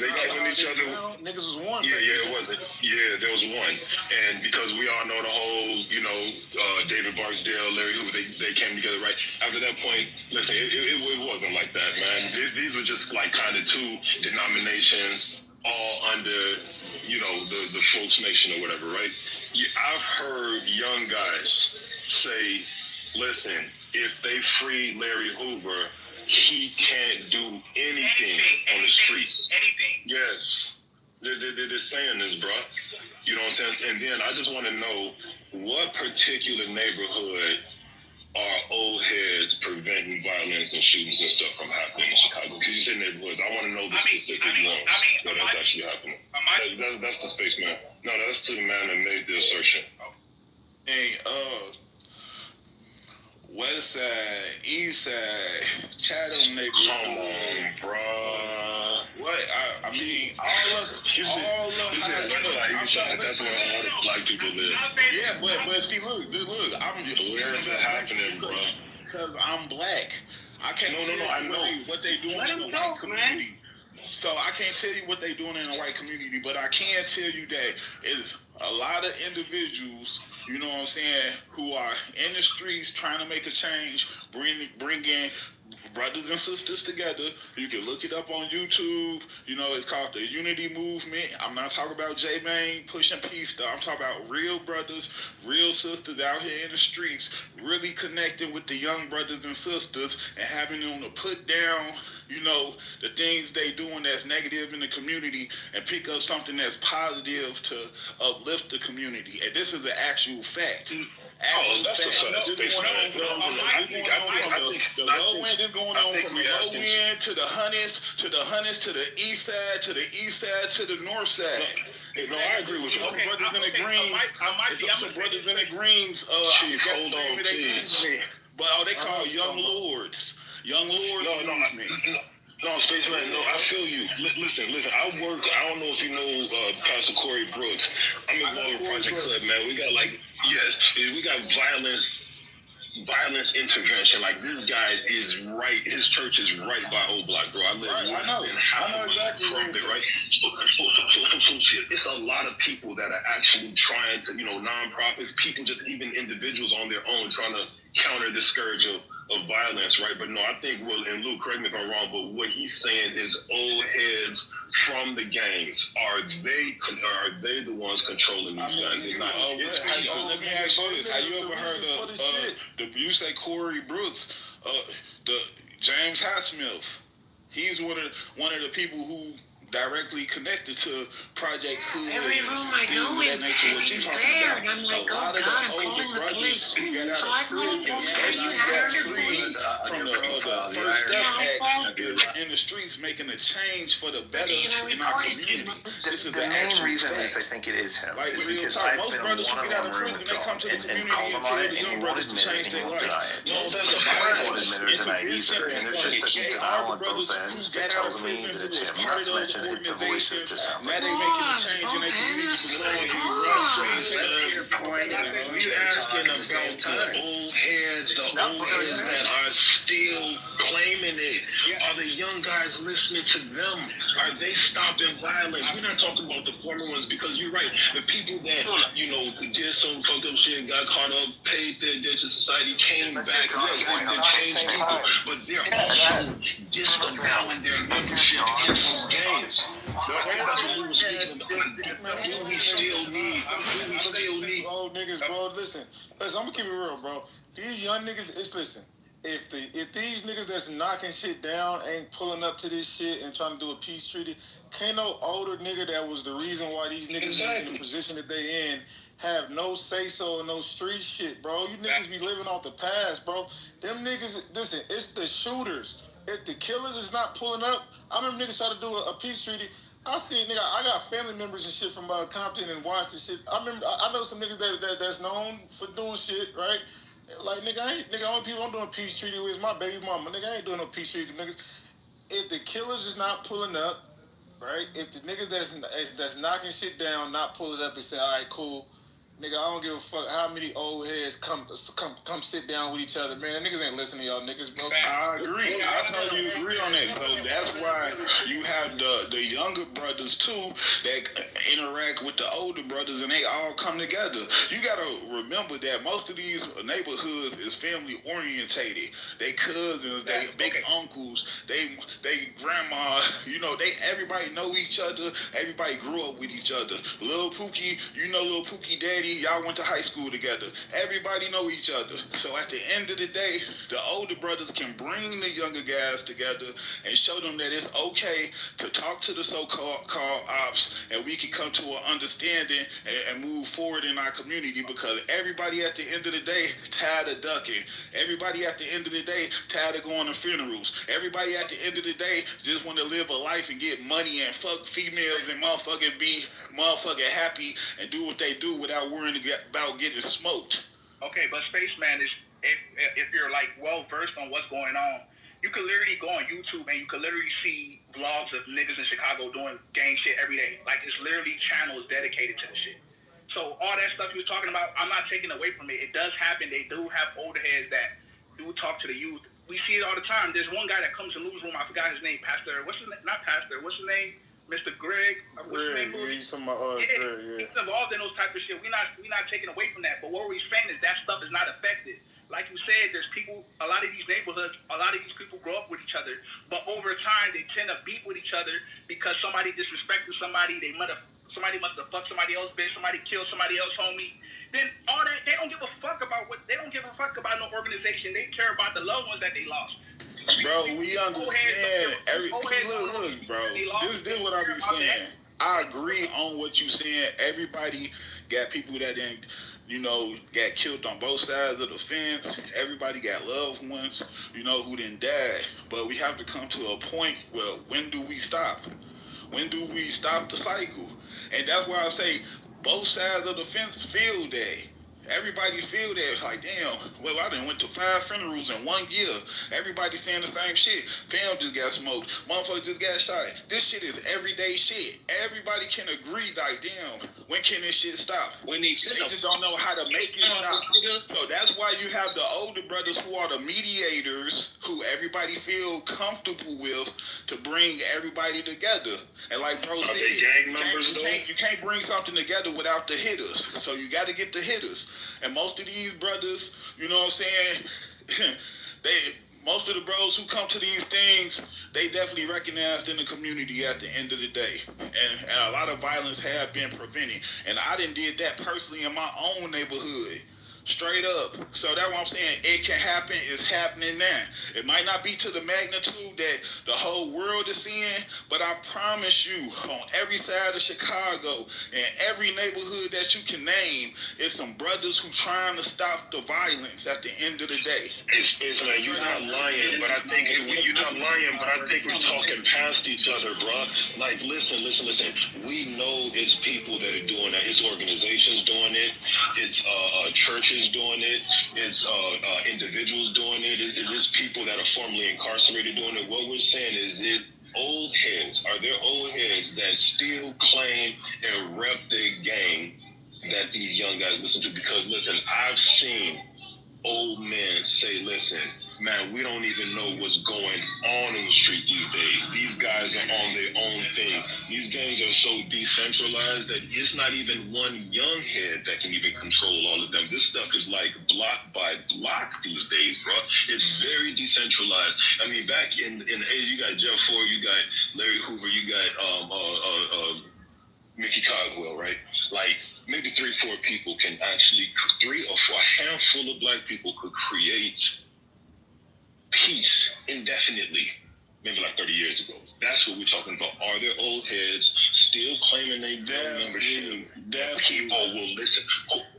[SPEAKER 1] they killing each other?
[SPEAKER 21] Niggas was one.
[SPEAKER 1] Yeah, it wasn't. Yeah, there was one, and because we all know the whole, David Barksdale, Larry Hoover, they came together right after that point. Listen, it wasn't like that, man. These were just like kind of two denominations all under, the Folks Nation or whatever, right? I've heard young guys say, listen, if they free Larry Hoover, he can't do anything on the streets. Yes. They're saying this, bro. You know what I'm saying? And then I just want to know what particular neighborhood are old heads preventing violence and shootings and stuff from happening in Chicago? Because you said neighborhoods. I want to know the specific ones where that's actually happening. That's the spaceman. No, that's to the man that made the assertion.
[SPEAKER 3] Hey, West Side, East Side, Chatham neighborhood.
[SPEAKER 1] Come on, bro.
[SPEAKER 3] What? I mean, all of
[SPEAKER 1] that's where all the black people live.
[SPEAKER 3] Yeah, but see, look, I'm
[SPEAKER 1] where is it happening, bro?
[SPEAKER 3] Because I'm black. I can't tell you what they doing in the white community. So I can't tell you what they doing in the white community, but I can tell you that it's a lot of individuals, you know what I'm saying, who are in the streets trying to make a change, bring in brothers and sisters together. You can look it up on YouTube. It's called the Unity Movement. I'm not talking about J-Bane pushing peace stuff. I'm talking about real brothers, real sisters out here in the streets, really connecting with the young brothers and sisters and having them to put down, the things they doing that's negative in the community and pick up something that's positive to uplift the community. And this is an actual fact.
[SPEAKER 1] That's a fact.
[SPEAKER 3] This is going on from the low end. This going on from the low end to the Hunnids, to the east side, to the east side, to the north side.
[SPEAKER 1] No, I agree with you.
[SPEAKER 3] Some brothers in the greens. Some brothers in the greens.
[SPEAKER 1] Hold on, please.
[SPEAKER 3] But they call young lords. Young lords movement.
[SPEAKER 1] No, Spaceman, no, I feel you. Listen, I don't know if you know Pastor Corey Brooks. I'm involved with Project Hood, man. We got violence intervention. Like, this guy is right. His church is right by Old Block, bro. I know exactly from there, right? So it's a lot of people that are actually trying to, nonprofits, people, just even individuals on their own, trying to counter this scourge of violence, right? But no, I think, and Luke, correct me if I'm wrong, but what he's saying is old heads from the gangs, are they the ones controlling these guys?
[SPEAKER 3] Let me ask you this. Have you ever heard of, you say Corey Brooks, the James Highsmith? He's one of the people who directly connected to Project Hood.
[SPEAKER 4] Every room I go in, he's there, and I'm like, oh God, I'm calling the police. So I call him, especially
[SPEAKER 3] from the First Step Act in the streets, making a change for the better in our community. This is
[SPEAKER 22] the main reason is I think it is him.
[SPEAKER 3] Like, real talk, most brothers who get out of prison, they come to the community and tell the young brothers to change their life.
[SPEAKER 22] Most of the won't admit or deny it either, and there's just a denial on both ends that tells me that it's him, not to mention the voices to sound like.
[SPEAKER 3] Now they making a change in their community.
[SPEAKER 1] That's your point. You're asking about the old heads that are still claiming it. Are the young guys listening to them? Are they stopping violence? We're not talking about the former ones, because you're right. The people that, did some fucked up shit, got caught up, paid their debt to society, came back. Yes, they changed people, but they're also disavowing their membership in those gangs. We still need
[SPEAKER 21] old niggas, bro. Listen, I'm gonna keep it real, bro. These young niggas, listen. If these niggas that's knocking shit down ain't pulling up to this shit and trying to do a peace treaty, can't no older nigga that was the reason why these niggas in the position that they in have no say-so and no street shit, bro. You niggas be living off the past, bro. Them niggas, listen, it's the shooters. If the killers is not pulling up, I remember niggas try to do a peace treaty. I see, nigga, I got family members and shit from Compton and Washington shit. I know some niggas that's known for doing shit, right? Like, nigga, only people I'm doing peace treaty with is my baby mama. Nigga, I ain't doing no peace treaty with niggas.
[SPEAKER 20] if the killers is not pulling up, right? If the niggas that's knocking shit down not pulling up and say, all right, cool. Nigga, I don't give a fuck how many old heads come sit down with each other, man. Niggas ain't listening to y'all niggas, bro.
[SPEAKER 3] I agree. I totally agree on that. So that's why you have the younger brothers too that interact with the older brothers, and they all come together. You gotta remember that most of these neighborhoods is family orientated. They cousins, they big uncles, they grandma. You know, everybody know each other. Everybody grew up with each other. Lil Pookie, you know Lil Pookie daddy. Y'all went to high school together. Everybody know each other. So at the end of the day, the older brothers can bring the younger guys together and show them that it's okay to talk to the so-called ops, and we can come to an understanding and move forward in our community, because everybody at the end of the day tired of ducking. Everybody at the end of the day tired of going to funerals. Everybody at the end of the day just want to live a life and get money and fuck females and motherfucking be motherfucking happy and do what they do without worrying about getting smoked.
[SPEAKER 9] Okay, but Spaceman is, if you're like well versed on what's going on, you could literally go on YouTube and you could literally see vlogs of niggas in Chicago doing gang shit every day. Like, it's literally channels dedicated to the shit. So all that stuff you were talking about, I'm not taking away from it. It does happen. They do have older heads that do talk to the youth. We see it all the time. There's one guy that comes to Lou's room. I forgot his name. Pastor. What's his name? Not Pastor. What's his name? Mr. Greg. What's his name?
[SPEAKER 20] Yeah, he's talking about Greg. Yeah.
[SPEAKER 9] He's involved in those type of shit. We're not taking away from that. But what we're saying is that stuff is not effective. Like you said, there's people. A lot of these neighborhoods. A lot of these people grow up with each other. But over time, they tend to beef with each other because somebody disrespected somebody. Somebody must have fucked somebody else, bitch. Somebody killed somebody else, homie. Then all that, they don't give a fuck about what. They don't give a fuck about no organization. They care about the loved ones that they lost.
[SPEAKER 3] Bro, we understand look, bro. This is what I be saying. I agree on what you saying. Everybody got people that didn't, got killed on both sides of the fence. Everybody got loved ones, who didn't die. But we have to come to a point where, when do we stop? When do we stop the cycle? And that's why I say both sides of the fence feel that. Everybody feel that, like, damn, well, I done went to 5 funerals in 1 year. Everybody saying the same shit. Fam just got smoked. Motherfucker just got shot. This shit is everyday shit. Everybody can agree, like, damn, when can this shit stop?
[SPEAKER 9] We need
[SPEAKER 3] They just don't know how to make it stop. So that's why you have the older brothers who are the mediators, who everybody feel comfortable with, to bring everybody together. And like bro said, you can't bring something together without the hitters. So you got to get the hitters. And most of these brothers, you know what I'm saying, most of the bros who come to these things, they definitely recognized in the community at the end of the day. And a lot of violence have been prevented. And I done did that personally in my own neighborhood. Straight up. So that's what I'm saying. It can happen. It's happening now. It might not be to the magnitude that the whole world is seeing, but I promise you, on every side of Chicago, in every neighborhood that you can name, it's some brothers who trying to stop the violence at the end of the day.
[SPEAKER 1] It's man, you're not lying, but I think you're not lying, but I think we're talking past each other, bro. Like, listen. We know it's people that are doing that. It's organizations doing it. It's churches doing it. It's individuals doing it. It's people that are formerly incarcerated doing it. What we're saying is old heads. Are there old heads that still claim and rep their gang that these young guys listen to? Because listen, I've seen old men say, listen, man, we don't even know what's going on in the street these days. These guys are on their own thing. These gangs are so decentralized that it's not even one young head that can even control all of them. This stuff is like block by block these days, bro. It's very decentralized. I mean, back in the 80s, you got Jeff Ford, you got Larry Hoover, you got Mickey Cogwell, right? Like, maybe 3-4 people can actually, 3 or 4, a handful of black people could create peace indefinitely, maybe like 30 years ago. That's what we're talking about. Are there old heads still claiming they membership? That people will listen.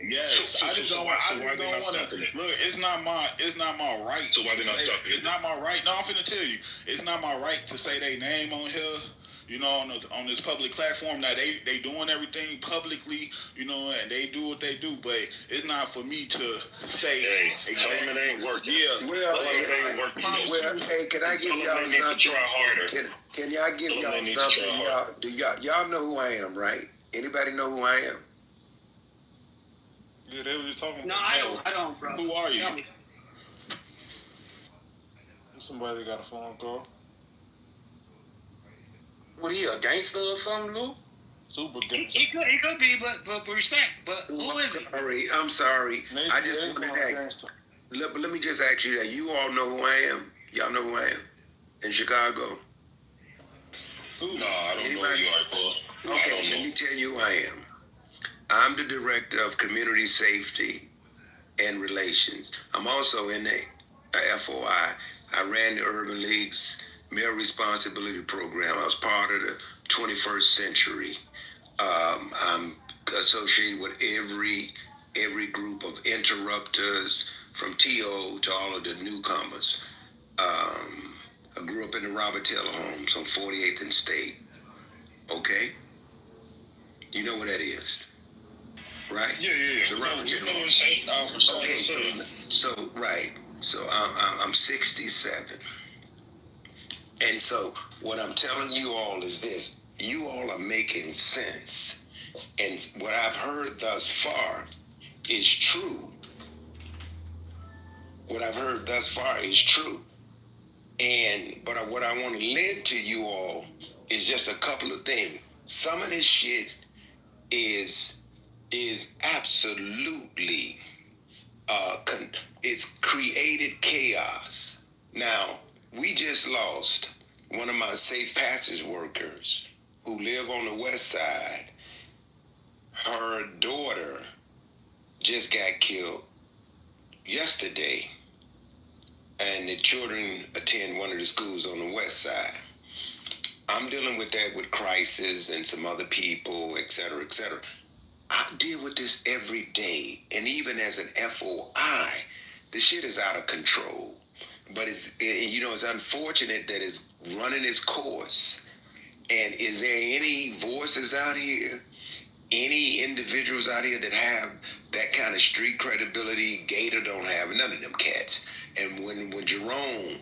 [SPEAKER 3] Yes, I just don't want to. Look, it's not my right.
[SPEAKER 1] So why they not stopping it?
[SPEAKER 3] It's not my right. No, I'm finna tell you, it's not my right to say their name on here. you know, on this public platform. Now they doing everything publicly, you know, and they do what they do. But it's not for me to say
[SPEAKER 1] exactly. It ain't working.
[SPEAKER 3] Yeah.
[SPEAKER 2] Well,
[SPEAKER 1] it ain't working.
[SPEAKER 2] Hey, can I give y'all something? Can y'all give y'all something? Y'all know who I am, right? Anybody know who I am?
[SPEAKER 21] Yeah, they were just talking.
[SPEAKER 19] No, I don't, bro.
[SPEAKER 3] Who are you?
[SPEAKER 19] Tell me.
[SPEAKER 21] Somebody got a phone call.
[SPEAKER 19] What, he a gangster or something, Lou?
[SPEAKER 21] Super gangster.
[SPEAKER 19] He could be, but respect. But who is he?
[SPEAKER 2] I'm sorry.
[SPEAKER 21] Nation,
[SPEAKER 2] I just wanted to ask. Let me just ask you that. You all know who I am? Y'all know who I am? In Chicago?
[SPEAKER 1] No, I don't know who you are, Paul.
[SPEAKER 2] Okay, let me tell you who I am. I'm the Director of Community Safety and Relations. I'm also in the FOI. I ran the Urban League's Mayor Responsibility Program. I was part of the 21st Century. I'm associated with every group of interrupters, from TO to all of the newcomers. I grew up in the Robert Taylor homes on 48th and State. Okay? You know what that is, right?
[SPEAKER 1] Yeah.
[SPEAKER 2] The Robert Taylor
[SPEAKER 1] know
[SPEAKER 2] homes.
[SPEAKER 1] Oh, for sure.
[SPEAKER 2] Okay, so right. So I'm 67. And so what I'm telling you all is this. You all are making sense. And what I've heard thus far is true. What I've heard thus far is true. But what I want to lend to you all is just a couple of things. Some of this shit is absolutely it's created chaos. Now, we just lost one of my safe passage workers who live on the west side. Her daughter just got killed yesterday, and the children attend one of the schools on the west side. I'm dealing with that with crisis and some other people, et cetera, et cetera. I deal with this every day, and even as an FOI, the shit is out of control. But it's unfortunate that it's running its course. And is there any voices out here, any individuals out here that have that kind of street credibility? Gator don't have none of them cats. And when Jerome,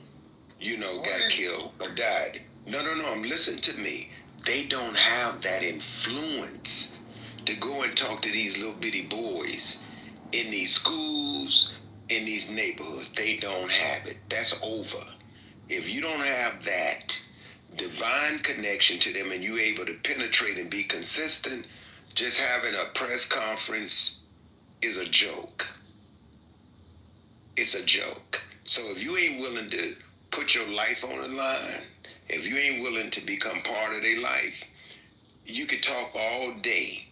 [SPEAKER 2] got killed or died, no, listen to me. They don't have that influence to go and talk to these little bitty boys in these schools, in these neighborhoods. They don't have it. That's over. If you don't have that divine connection to them and you're able to penetrate and be consistent, just having a press conference is a joke. It's a joke. So if you ain't willing to put your life on the line, if you ain't willing to become part of their life, you could talk all day.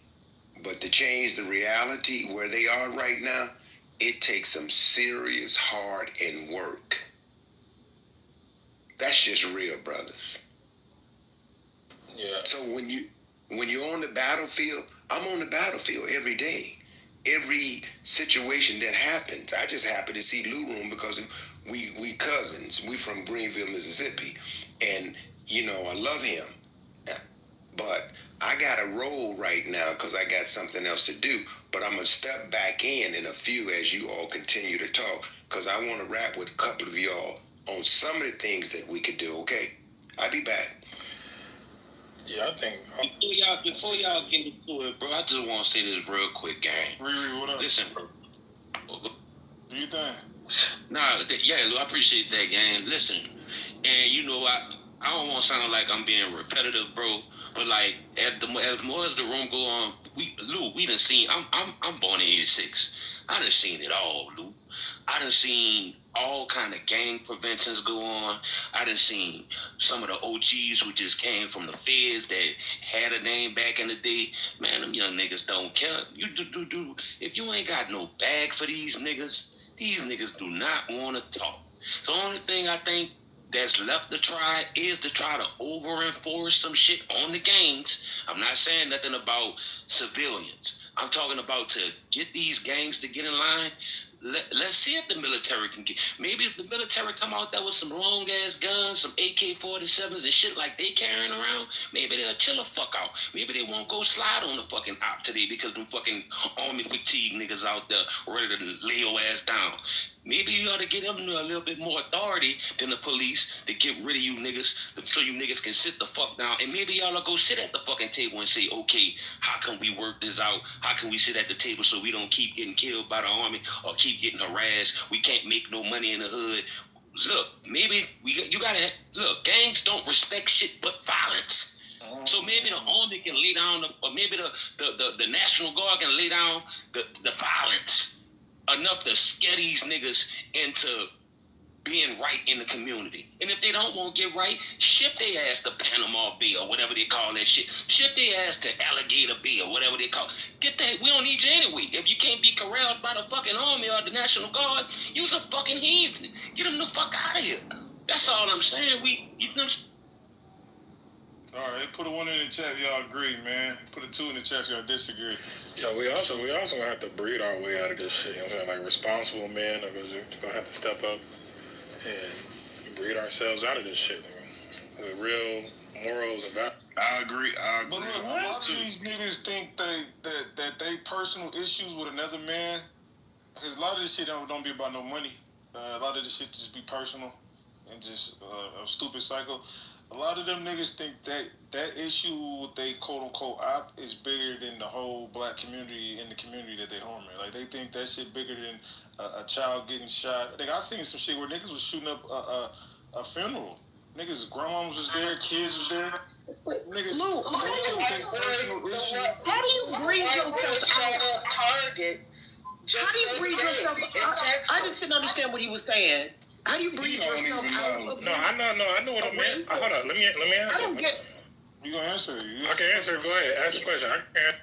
[SPEAKER 2] But to change the reality where they are right now, it takes some serious hard and work. That's just real, brothers.
[SPEAKER 21] Yeah.
[SPEAKER 2] So when you're on the battlefield, I'm on the battlefield every day. Every situation that happens, I just happen to see Lou Room because we cousins. We from Greenville, Mississippi, and I love him. But I got to roll right now because I got something else to do. But I'm going to step back in a few as you all continue to talk, because I want to rap with a couple of y'all on some of the things that we could do, okay? I'll be back.
[SPEAKER 21] Yeah, I think...
[SPEAKER 11] Before y'all get into it, bro, I just want to say this real quick, gang.
[SPEAKER 21] Riri, what up?
[SPEAKER 11] Listen, bro.
[SPEAKER 21] Do you think?
[SPEAKER 11] Nah, I appreciate that, gang. Listen, and I don't want to sound like I'm being repetitive, bro. But like, as more as the room go on, we done seen. I'm born in '86. I done seen it all, Lou. I done seen all kind of gang preventions go on. I done seen some of the OGs who just came from the feds that had a name back in the day. Man, them young niggas don't care. You do. If you ain't got no bag for these niggas do not want to talk. So the only thing I think that's left to try is to try to over-enforce some shit on the gangs. I'm not saying nothing about civilians. I'm talking about to get these gangs to get in line. Let's see if the military can get. Maybe if the military come out there with some long ass guns, some AK-47s and shit like they carrying around, maybe they'll chill the fuck out. Maybe they won't go slide on the fucking op today because them fucking army fatigue niggas out there ready to lay your ass down. Maybe you ought to get them a little bit more authority than the police to get rid of you niggas, so you niggas can sit the fuck down. And maybe y'all will go sit at the fucking table and say, okay, how can we work this out? How can we sit at the table so we don't keep getting killed by the army or keep getting harassed? We can't make no money in the hood. Look, maybe you gotta look. Gangs don't respect shit but violence. So maybe the army can lay down, or maybe the National Guard can lay down the violence enough to scare these niggas into being right in the community. And if they don't want to get right, ship their ass to Panama Bay or whatever they call that shit. Ship their ass to Alligator Bay or whatever they call it. Get that. We don't need you anyway. If you can't be corralled by the fucking army or the National Guard, you's a fucking heathen. Get them the fuck out of here. That's all I'm saying.
[SPEAKER 21] All right, put a 1 in the chat if y'all agree, man. Put a 2 in the chat if y'all disagree.
[SPEAKER 1] Yo, we also gonna have to breed our way out of this shit. You know what I'm saying? Like responsible men are gonna have to step up and breed ourselves out of this shit, man. With real morals and values.
[SPEAKER 3] I agree.
[SPEAKER 21] But look, a lot of these niggas think that they personal issues with another man, because a lot of this shit don't be about no money. A lot of this shit just be personal and just a stupid cycle. A lot of them niggas think that issue with they quote-unquote op is bigger than the whole black community in the community that they harming. Like, they think that shit bigger than a child getting shot. Like, I seen some shit where niggas was shooting up a funeral. Niggas, grandmas was there, kids was there. Niggas,
[SPEAKER 8] Lou, how do you breathe yourself out? Target. How do you breathe yourself out? I just didn't understand what he was saying. How do you breathe yourself out?
[SPEAKER 1] No, I know what I meant. Hold on, let me answer.
[SPEAKER 8] I don't get.
[SPEAKER 21] You gonna answer?
[SPEAKER 1] I can answer. Go ahead, ask the question. I can.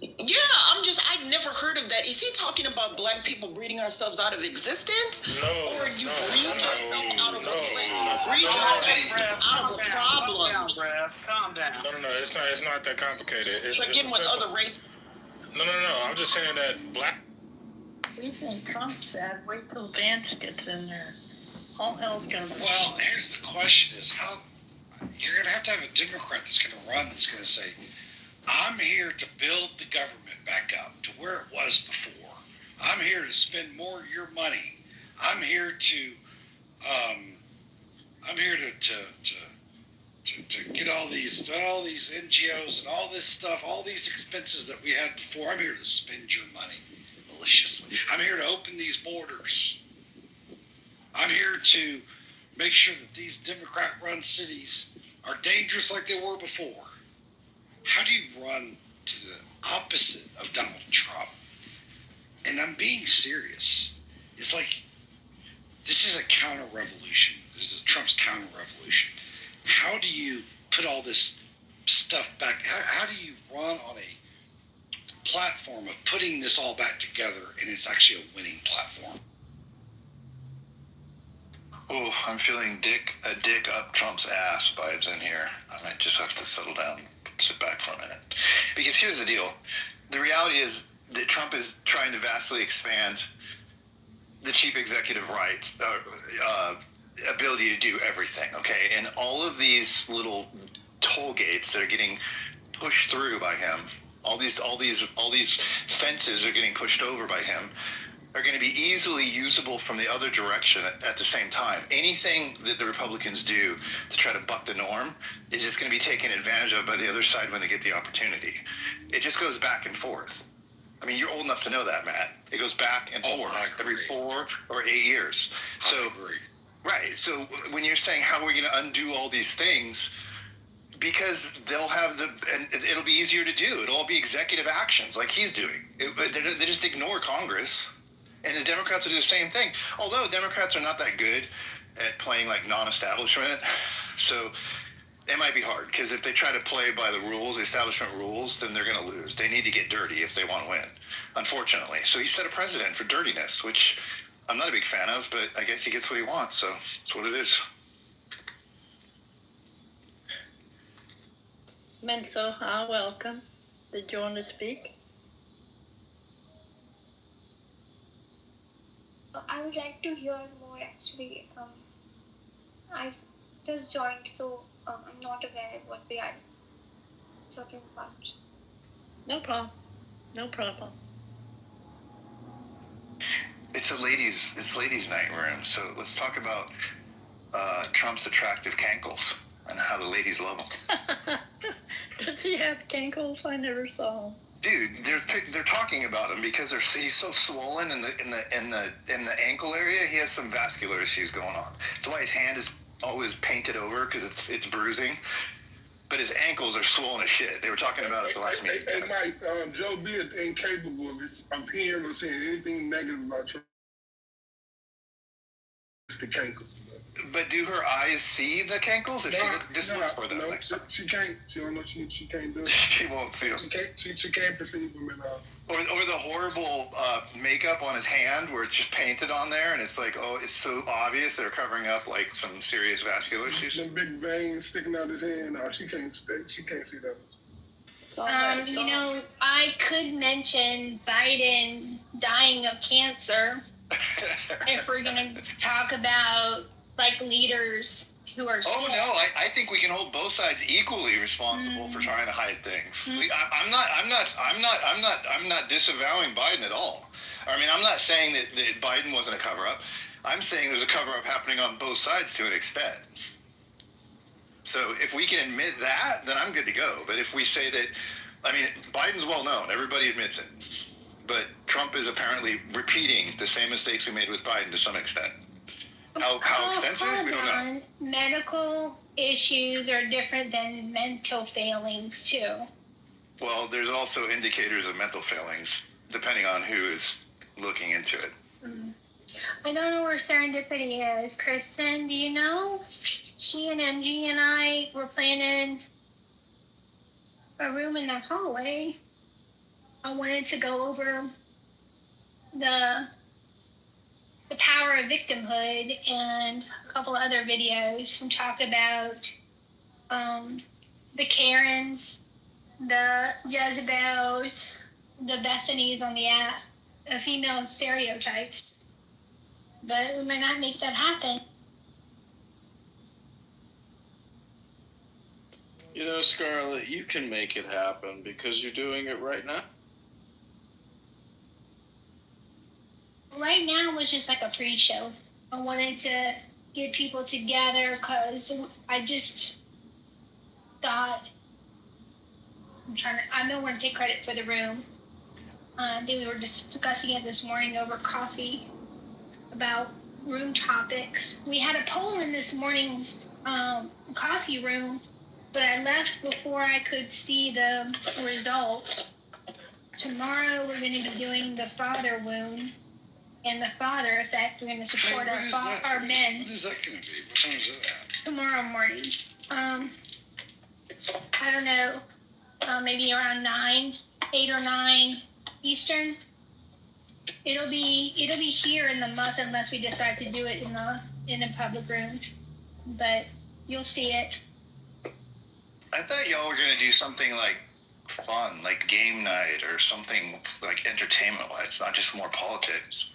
[SPEAKER 8] Yeah, I never heard of that. Is he talking about black people breeding ourselves out of existence?
[SPEAKER 1] No.
[SPEAKER 8] Or you breed yourself out of a problem?
[SPEAKER 21] Calm down. No, it's not that complicated.
[SPEAKER 8] It's again with other races.
[SPEAKER 1] No. I'm just saying that black.
[SPEAKER 12] You think Trump's bad? Wait till Vance gets in there. All hell's gonna be.
[SPEAKER 23] Well, here's the question: is how you're gonna have to have a Democrat that's gonna run, that's gonna say, "I'm here to build the government back up to where it was before. I'm here to spend more of your money. I'm here to get all these NGOs and all this stuff, all these expenses that we had before. I'm here to spend your money maliciously. I'm here to open these borders. I'm here to make sure that these Democrat-run cities are dangerous like they were before." How do you run to the opposite of Donald Trump? And I'm being serious. It's like, this is a counter-revolution. There's a Trump's counter-revolution. How do you put all this stuff back? How do you run on a platform of putting this all back together, and it's actually a winning platform?
[SPEAKER 24] Oh, I'm feeling dick up Trump's ass vibes in here. I might just have to settle down, sit back for a minute. Because here's the deal. The reality is that Trump is trying to vastly expand the chief executive rights, ability to do everything, okay? And all of these little toll gates that are getting pushed through by him, all these fences are getting pushed over by him, are going to be easily usable from the other direction at the same time. Anything that the Republicans do to try to buck the norm is just going to be taken advantage of by the other side when they get the opportunity. It just goes back and forth. I mean, you're old enough to know that, Matt. It goes back and forth every 4 or 8 years. So, I agree. Right. So when you're saying how are we going to undo all these things, because they'll have and it'll be easier to do. It'll all be executive actions like he's doing. They just ignore Congress. And the Democrats will do the same thing. Although Democrats are not that good at playing like non-establishment. So it might be hard, because if they try to play by the rules, the establishment rules, then they're going to lose. They need to get dirty if they want to win, unfortunately. So he set a precedent for dirtiness, which I'm not a big fan of, but I guess he gets what he wants, so it's what it is.
[SPEAKER 12] Menso, welcome. Did you want to speak?
[SPEAKER 6] I would like to hear more actually. I just joined, so I'm not aware what we are talking about.
[SPEAKER 12] No problem. No problem.
[SPEAKER 24] It's ladies' night room. So let's talk about Trump's attractive cankles and how the ladies love them.
[SPEAKER 12] Does he have cankles? I never saw him.
[SPEAKER 24] Dude, they're talking about him because he's so swollen in the ankle area. He has some vascular issues going on. That's why his hand is always painted over because it's bruising. But his ankles are swollen as shit. They were talking about it at the last meeting.
[SPEAKER 21] Hey, Mike, Joe B is incapable of hearing or saying anything negative about Trump. It's the cankles.
[SPEAKER 24] But do her eyes see the cankles, or she just look for them next time?
[SPEAKER 21] She can't. She don't know. She can't do it.
[SPEAKER 24] She won't see them.
[SPEAKER 21] She can't perceive them at all.
[SPEAKER 24] Or the horrible makeup on his hand where it's just painted on there, and it's like, oh, it's so obvious they're covering up like some serious vascular issues.
[SPEAKER 21] Some big veins sticking out his hand. No, she can't see that.
[SPEAKER 6] You know, I could mention Biden dying of cancer if we're gonna talk about like leaders who are sick.
[SPEAKER 24] Oh no, I think we can hold both sides equally responsible for trying to hide things. I'm not disavowing Biden at all. I mean, I'm not saying that Biden wasn't a cover-up. I'm saying there's a cover-up happening on both sides to an extent. So if we can admit that, then I'm good to go. But if we say that, I mean, Biden's well known. Everybody admits it. But Trump is apparently repeating the same mistakes we made with Biden to some extent. How extensive? We don't know.
[SPEAKER 6] Medical issues are different than mental failings, too.
[SPEAKER 24] Well, there's also indicators of mental failings, depending on who is looking into it.
[SPEAKER 6] I don't know where Serendipity is. Kristen, do you know? She and MG and I were planning a room in the hallway. I wanted to go over the power of victimhood and a couple other videos and talk about the Karens, the Jezebels, the Bethanies on the app, female stereotypes. But we might not make that happen.
[SPEAKER 16] You know, Scarlett, you can make it happen because you're doing it right now.
[SPEAKER 6] Right now it was just like a pre-show. I wanted to get people together because I just thought I don't want to take credit for the room. I think we were discussing it this morning over coffee about room topics. We had a poll in this morning's coffee room, but I left before I could see the results. Tomorrow we're going to be doing the father wound and the father effect. We're going to support our men.
[SPEAKER 23] What is that going to be? What time is that at?
[SPEAKER 6] Tomorrow morning. I don't know, maybe around 8 or 9 Eastern. It'll be here in the month unless we decide to do it in a public room. But you'll see it.
[SPEAKER 24] I thought y'all were gonna do something like fun, like game night or something like entertainment-wise, not just more politics.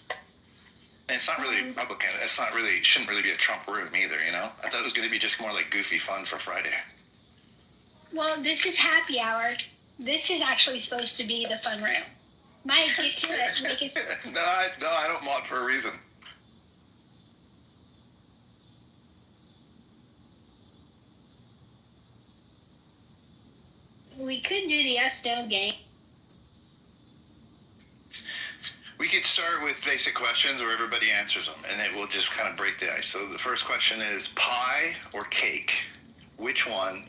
[SPEAKER 24] And it's not really Republican. It's not really, shouldn't really be a Trump room either, you know? I thought it was gonna be just more like goofy fun for Friday.
[SPEAKER 6] Well, this is happy hour. This is actually supposed to be the fun room. Mike, get to it. Make it.
[SPEAKER 24] No, I don't mod for a reason.
[SPEAKER 6] We could do the yes/no game.
[SPEAKER 24] We could start with basic questions where everybody answers them, and then we'll just kind of break the ice. So the first question is pie or cake? Which one?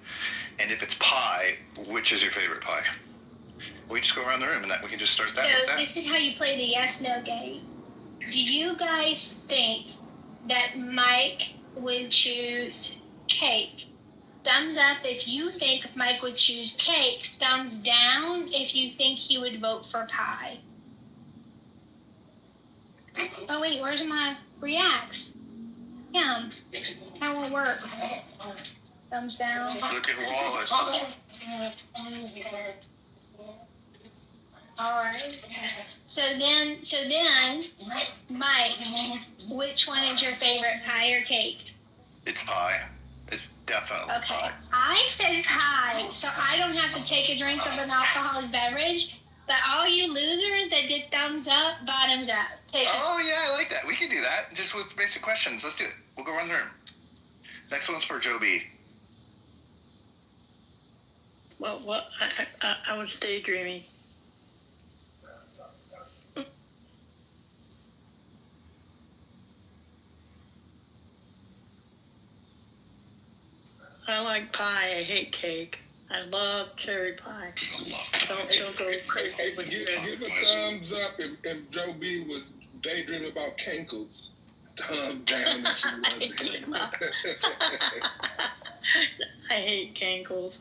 [SPEAKER 24] And if it's pie, which is your favorite pie? We just go around the room, and we can just start that with that.
[SPEAKER 6] So this is how you play the yes/no game. Do you guys think that Mike would choose cake? Thumbs up if you think Mike would choose cake. Thumbs down if you think he would vote for pie. Oh wait, where's my reacts? Yeah, how will it work? Thumbs down.
[SPEAKER 24] Look at Wallace.
[SPEAKER 6] All right. So then, Mike, which one is your favorite, pie or cake?
[SPEAKER 24] It's pie. It's definitely pie.
[SPEAKER 6] I said pie, so I don't have to take a drink of an alcoholic beverage. But all you losers that did thumbs up, bottoms up.
[SPEAKER 24] Oh, yeah, I like that. We can do that. Just with basic questions. Let's do it. We'll go run the room. Next one's for Joe B.
[SPEAKER 12] Well, what? I was daydreaming. I like pie. I hate cake. I love cherry pie. Don't go crazy.
[SPEAKER 21] Hey, but give a thumbs up if Joe B was daydreaming about cankles. Thumb down if she wasn't.
[SPEAKER 12] I hate cankles.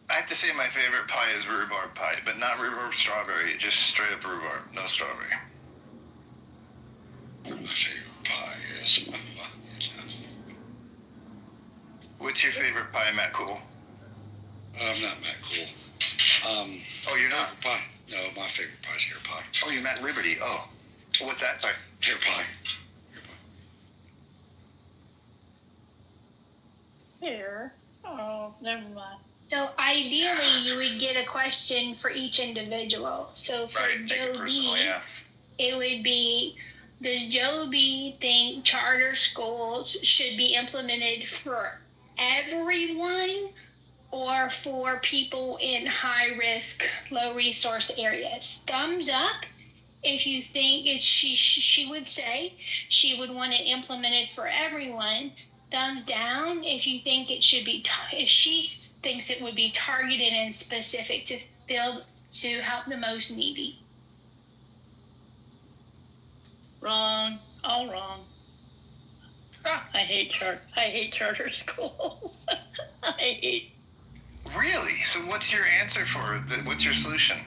[SPEAKER 24] I have to say my favorite pie is rhubarb pie, but not rhubarb strawberry, just straight up rhubarb, no strawberry.
[SPEAKER 23] My favorite pie is...
[SPEAKER 24] What's your favorite pie, Matt Cool?
[SPEAKER 23] I'm not Matt Cool.
[SPEAKER 24] Oh, you're not?
[SPEAKER 23] Pie. No, my favorite pie is hair pie.
[SPEAKER 24] Oh, you're Matt Liberty. Oh. What's that? Sorry.
[SPEAKER 23] Hair pie.
[SPEAKER 12] Here. Oh, never mind.
[SPEAKER 6] So ideally, you would get a question for each individual. So for Joe B, it would be, does Joe B think charter schools should be implemented for everyone or for people in high-risk, low-resource areas? Thumbs up if you think she would say she would want it implemented for everyone. Thumbs down if you think it should be, if she thinks it would be targeted and specific to help the most needy.
[SPEAKER 12] Wrong. All wrong. I hate charter schools.
[SPEAKER 24] Really? So what's your answer for what's your solution?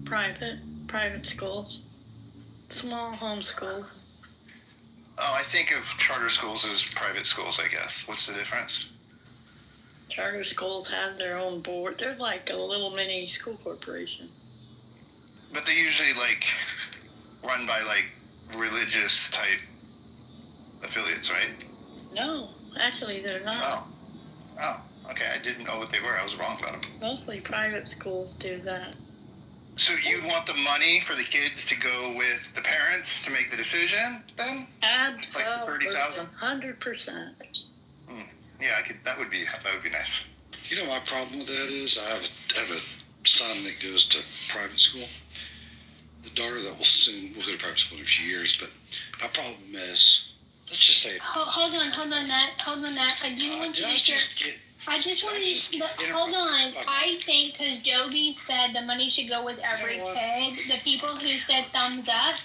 [SPEAKER 12] Private schools. Small home schools.
[SPEAKER 24] Oh, I think of charter schools as private schools, I guess. What's the difference?
[SPEAKER 12] Charter schools have their own board. They're like a little mini school corporation.
[SPEAKER 24] But they're usually run by religious type affiliates, right?
[SPEAKER 12] No, actually they're not.
[SPEAKER 24] Oh, okay. I didn't know what they were. I was wrong about them.
[SPEAKER 12] Mostly private schools do that.
[SPEAKER 24] So you'd want the money for the kids to go with the parents to make the decision, then?
[SPEAKER 12] Absolutely.
[SPEAKER 24] Like $30,000?
[SPEAKER 12] 100%.
[SPEAKER 24] Yeah, that would be nice.
[SPEAKER 23] You know, my problem with that is I have a son that goes to private school. The daughter that will go to private school in a few years. But my problem is, let's just say.
[SPEAKER 6] Hold on, that. I do want you to share. I just want to hold on. I think because Joby said the money should go with every kid, the people who said thumbs up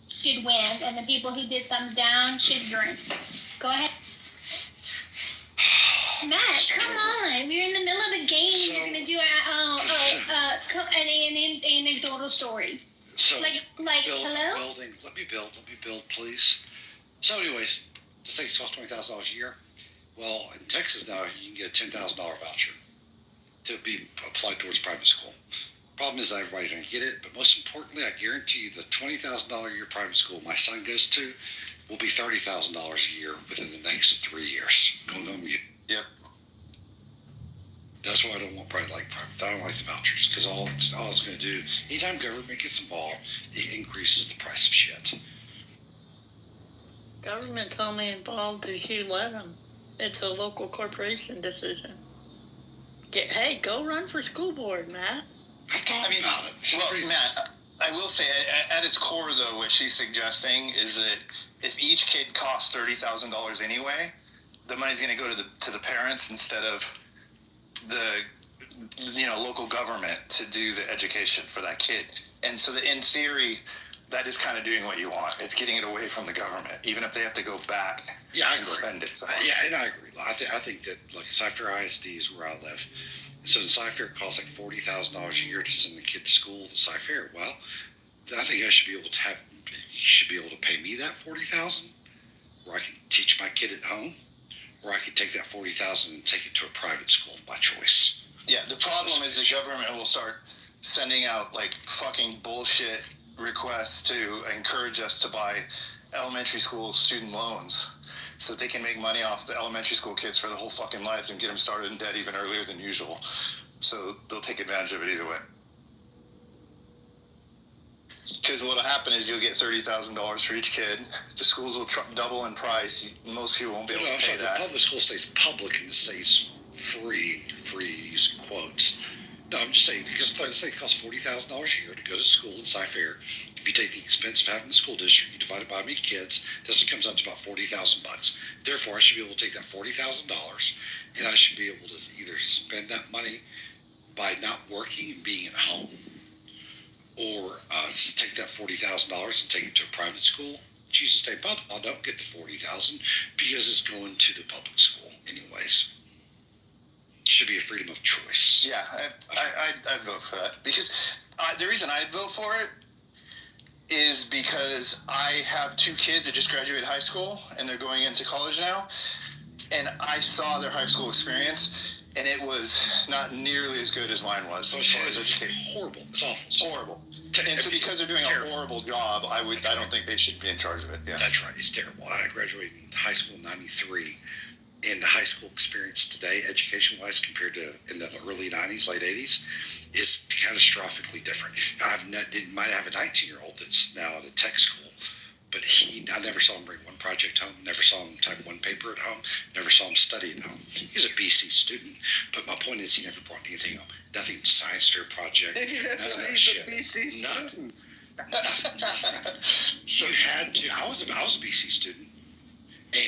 [SPEAKER 6] should win, and the people who did thumbs down should drink. Go ahead. Matt, come on. We're in the middle of a game. You're going to do an anecdotal story.
[SPEAKER 23] So,
[SPEAKER 6] hello?
[SPEAKER 23] Let me build, please. So anyways, this thing costs $20,000 a year. Well, in Texas now, you can get a $10,000 voucher to be applied towards private school. Problem is, everybody's going to get it, but most importantly, I guarantee you the $20,000 a year private school my son goes to will be $30,000 a year within the next 3 years.
[SPEAKER 24] Yep.
[SPEAKER 23] That's why I don't want private. I don't like the vouchers, because all it's going to do, anytime government gets involved, it increases the price of shit.
[SPEAKER 12] Government's only involved if you let them. It's a local corporation decision. Hey, go run for school board, Matt.
[SPEAKER 23] About it.
[SPEAKER 24] Well, Matt, I will say, at its core, though, what she's suggesting is that if each kid costs $30,000 anyway, the money's going to go to the parents instead of the local government to do the education for that kid. And so in theory, that is kind of doing what you want. It's getting it away from the government, even if they have to go back and spend it. So.
[SPEAKER 23] Yeah, and I agree. I think that, like, Cy-Fair ISD is where I live. So in Cy-Fair, it costs like $40,000 a year to send the kid to school to Cy-Fair. Well, I think you should be able to pay me that $40,000, where I can teach my kid at home, or I could take that $40,000 and take it to a private school by choice.
[SPEAKER 24] Yeah, the problem is the government will start sending out like fucking bullshit requests to encourage us to buy elementary school student loans so that they can make money off the elementary school kids for their whole fucking lives and get them started in debt even earlier than usual. So they'll take advantage of it either way. Because what'll happen is you'll get $30,000 for each kid. The schools will double in price. Most people won't be able to pay that.
[SPEAKER 23] The public school stays public and it stays free using quotes. No, I'm just saying, because let's say it costs $40,000 a year to go to school in Cy-Fair. If you take the expense of having the school district, you divide it by how many kids, this comes out to about $40,000. Therefore, I should be able to take that $40,000 and I should be able to either spend that money by not working and being at home, or take that $40,000 and take it to a private school. Choose to stay public. I don't get the $40,000 because it's going to the public school anyways. Should be a freedom of choice.
[SPEAKER 24] Yeah, I'd vote for that because the reason I'd vote for it is because I have 2 kids that just graduated high school and they're going into college now, and I saw their high school experience, and it was not nearly as good as mine was as far as education.
[SPEAKER 23] Horrible. It's awful.
[SPEAKER 24] It's horrible. And so because they're doing a horrible job, I don't think they should be in charge of it. Yeah.
[SPEAKER 23] That's right. It's terrible. I graduated in high school in '93. And the high school experience today, education-wise, compared to in the early 90s, late 80s, is catastrophically different. I might have a 19-year-old that's now at a tech school, but I never saw him bring one project home, never saw him type one paper at home, never saw him study at home. He's a BC student, but my point is he never brought anything home. Nothing science fair project.
[SPEAKER 8] Maybe that's why he's a BC student.
[SPEAKER 23] You had to. I was a BC student.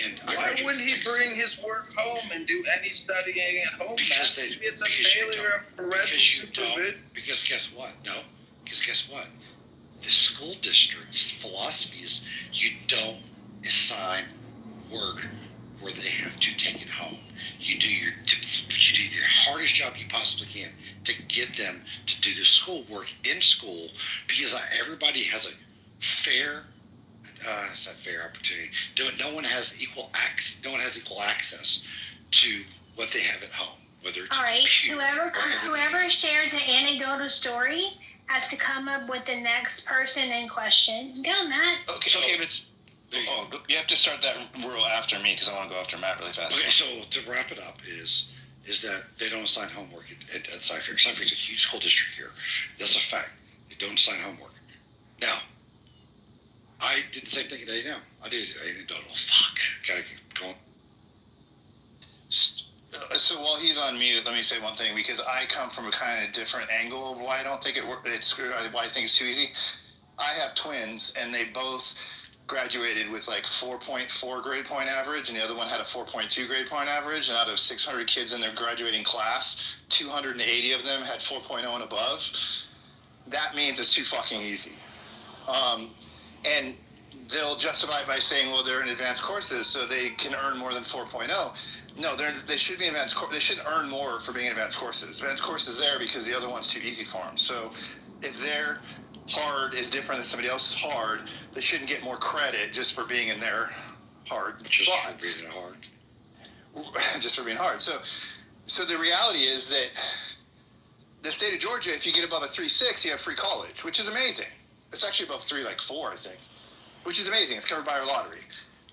[SPEAKER 23] And
[SPEAKER 8] why wouldn't he bring his work home and do any studying at home?
[SPEAKER 23] Because
[SPEAKER 8] it's a failure of parental supervision.
[SPEAKER 23] Because guess what? No. Because guess what? The school district's philosophy is you don't assign work where they have to take it home. You do the hardest job you possibly can to get them to do the school work in school, because everybody has a fair. It's that fair opportunity. No one has equal access to what they have at home. Whether it's
[SPEAKER 6] all right, whoever shares an anecdotal story has to come up with the next person in question. Go, Matt.
[SPEAKER 24] Okay, but you have to start that rule after me because I want to go after Matt really fast.
[SPEAKER 23] Okay, so to wrap it up is that they don't assign homework at Cy-Fair. Cy-Fair is a huge school district here. That's a fact. They don't assign homework. Now, I did the same thing at A&M. I don't know. Fuck. Gotta keep going.
[SPEAKER 24] So while he's on mute, let me say one thing, because I come from a kind of different angle of why I don't think why I think it's too easy. I have twins, and they both graduated with like 4.4 grade point average, and the other one had a 4.2 grade point average. And out of 600 kids in their graduating class, 280 of them had 4.0 and above. That means it's too fucking easy. And they'll justify it by saying, well, they're in advanced courses, so they can earn more than 4.0. No, they should be in advanced courses. They shouldn't earn more for being in advanced courses. Advanced courses there because the other one's too easy for them. So if their hard is different than somebody else's hard, they shouldn't get more credit just for being in their hard slot.
[SPEAKER 23] Just for being hard.
[SPEAKER 24] Just for being hard. So the reality is that the state of Georgia, if you get above a 3.6, you have free college, which is amazing. It's actually above 3.4, I think, which is amazing. It's covered by our lottery.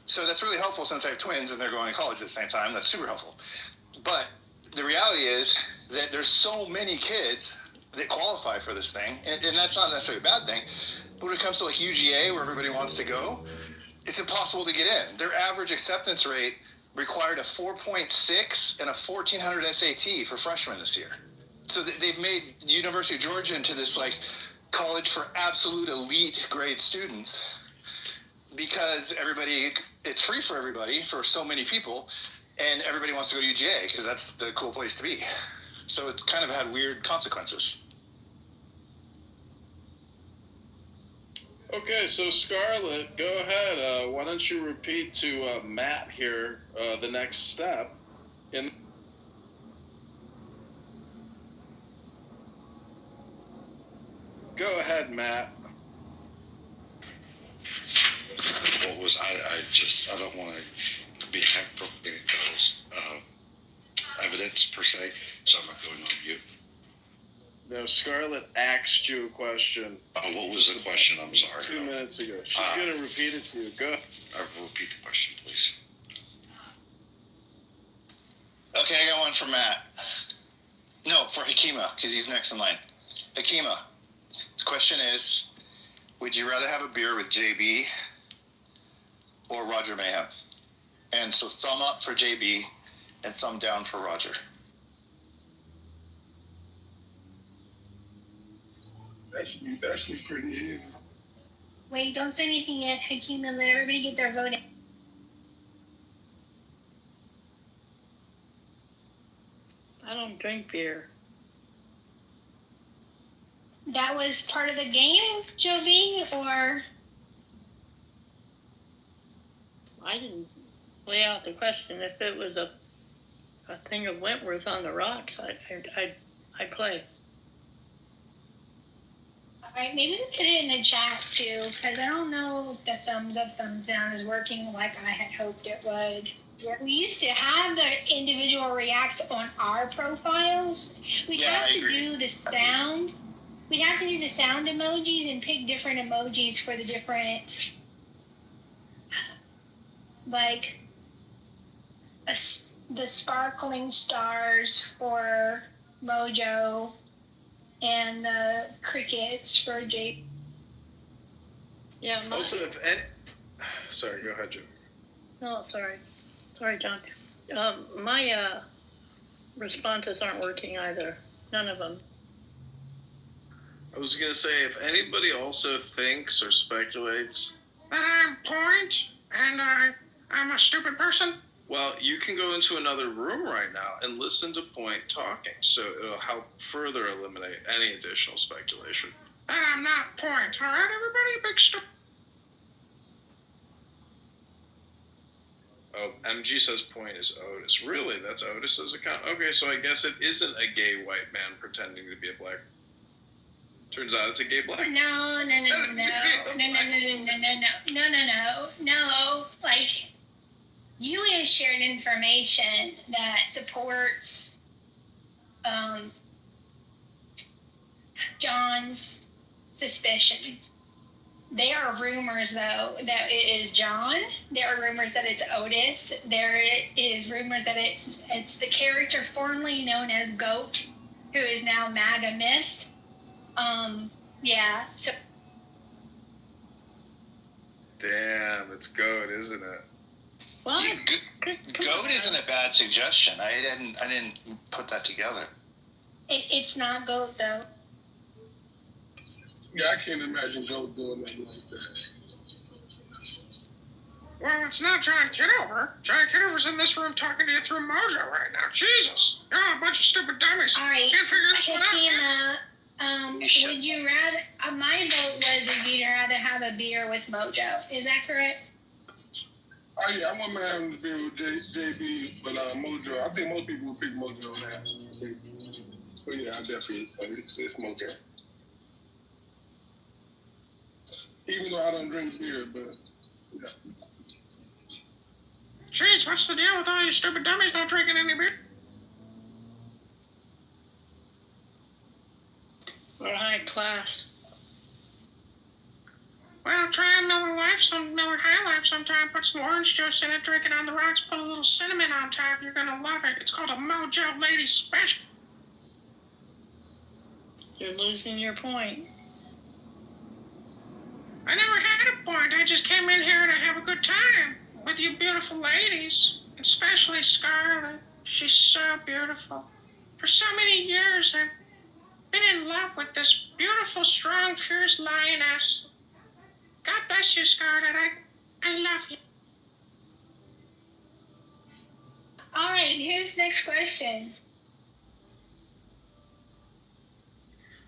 [SPEAKER 24] So that's really helpful since I have twins and they're going to college at the same time. That's super helpful. But the reality is that there's so many kids that qualify for this thing, and that's not necessarily a bad thing. But when it comes to like UGA, where everybody wants to go, it's impossible to get in. Their average acceptance rate required a 4.6 and a 1400 SAT for freshmen this year. So they've made University of Georgia into this like college for absolute elite grade students because it's free for everybody, for so many people, and everybody wants to go to UGA because that's the cool place to be. So it's kind of had weird consequences.
[SPEAKER 21] Okay, so Scarlett, go ahead. Why don't you repeat to Matt here the next step? Go ahead, Matt.
[SPEAKER 23] What was I don't want to be hacked for those evidence per se. So I'm not going on mute.
[SPEAKER 16] No, Scarlett asked you a question.
[SPEAKER 23] Oh, what was the question? I'm sorry.
[SPEAKER 16] 2 minutes ago. She's going to repeat it to you. Go.
[SPEAKER 23] Repeat the question, please.
[SPEAKER 24] Okay, I got one for Matt. No, for Hakima, because he's next in line. Hakima, the question is, would you rather have a beer with JB or Roger Mayhem? And so thumb up for JB and thumb down for Roger.
[SPEAKER 1] That's pretty easy.
[SPEAKER 6] Wait, don't say anything yet, Hakeem, and let everybody get their vote in.
[SPEAKER 12] I don't drink beer.
[SPEAKER 6] That was part of the game, Joby, or?
[SPEAKER 12] I didn't lay out the question. If it was a thing of Wentworth on the rocks, I'd play.
[SPEAKER 6] All right, maybe we put it in the chat too, because I don't know if the thumbs up, thumbs down is working like I had hoped it would. We used to have the individual reacts on our profiles. We'd have to do the sound. We'd have to do the sound emojis and pick different emojis for the different, like, the sparkling stars for Mojo and the crickets for Jake.
[SPEAKER 12] Yeah.
[SPEAKER 16] Also, if any... Sorry, go ahead, Joe.
[SPEAKER 12] No, sorry. Sorry, John. My responses aren't working either. None of them.
[SPEAKER 16] I was going to say, if anybody also thinks or speculates
[SPEAKER 8] that I'm Point and I'm a stupid person,
[SPEAKER 16] well, you can go into another room right now and listen to Point talking, so it'll help further eliminate any additional speculation.
[SPEAKER 8] Then I'm not Point. All right, everybody? Big stupid.
[SPEAKER 16] Oh, MG says Point is Otis. Really? That's Otis's account? Okay, so I guess it isn't a gay white man pretending to be a black. Turns out it's a gay black.
[SPEAKER 6] No. Like, Yulia shared information that supports John's suspicion. There are rumors, though, that it is John. There are rumors that it's Otis. There is rumors that it's the character formerly known as Goat, who is now MAGA Miss. Yeah. So.
[SPEAKER 16] Damn, it's Goat, isn't it?
[SPEAKER 12] What?
[SPEAKER 24] Goat isn't a bad suggestion. I didn't put that together.
[SPEAKER 6] It's not Goat, though.
[SPEAKER 1] Yeah, I can't imagine Goat doing nothing like that.
[SPEAKER 8] Well, it's not John Kitover. John Kitover's in this room talking to you through Mojo right now. Jesus. You're a bunch of stupid dummies.
[SPEAKER 6] All right.
[SPEAKER 8] Can't figure this one out.
[SPEAKER 6] Would you rather... my vote was would you rather have a beer with Mojo. Is that correct?
[SPEAKER 1] Oh, yeah, I want to have a beer with JB, but Mojo, I think most people would pick Mojo on that. But yeah, I definitely, it's Mojo. Even though I don't drink beer, but yeah.
[SPEAKER 8] Jeez, what's the deal with all you stupid dummies not drinking any beer?
[SPEAKER 12] We're high class.
[SPEAKER 8] Well, try a Miller High Life sometime. Put some orange juice in it, drink it on the rocks, put a little cinnamon on top. You're gonna love it. It's called a Mojo Lady Special.
[SPEAKER 12] You're losing your point.
[SPEAKER 8] I never had a point. I just came in here to have a good time with you beautiful ladies, especially Scarlett. She's so beautiful. For so many years, I've been in love with this beautiful, strong, fierce lioness. God bless you, Scarlett. I love you.
[SPEAKER 6] All right, here's the next question.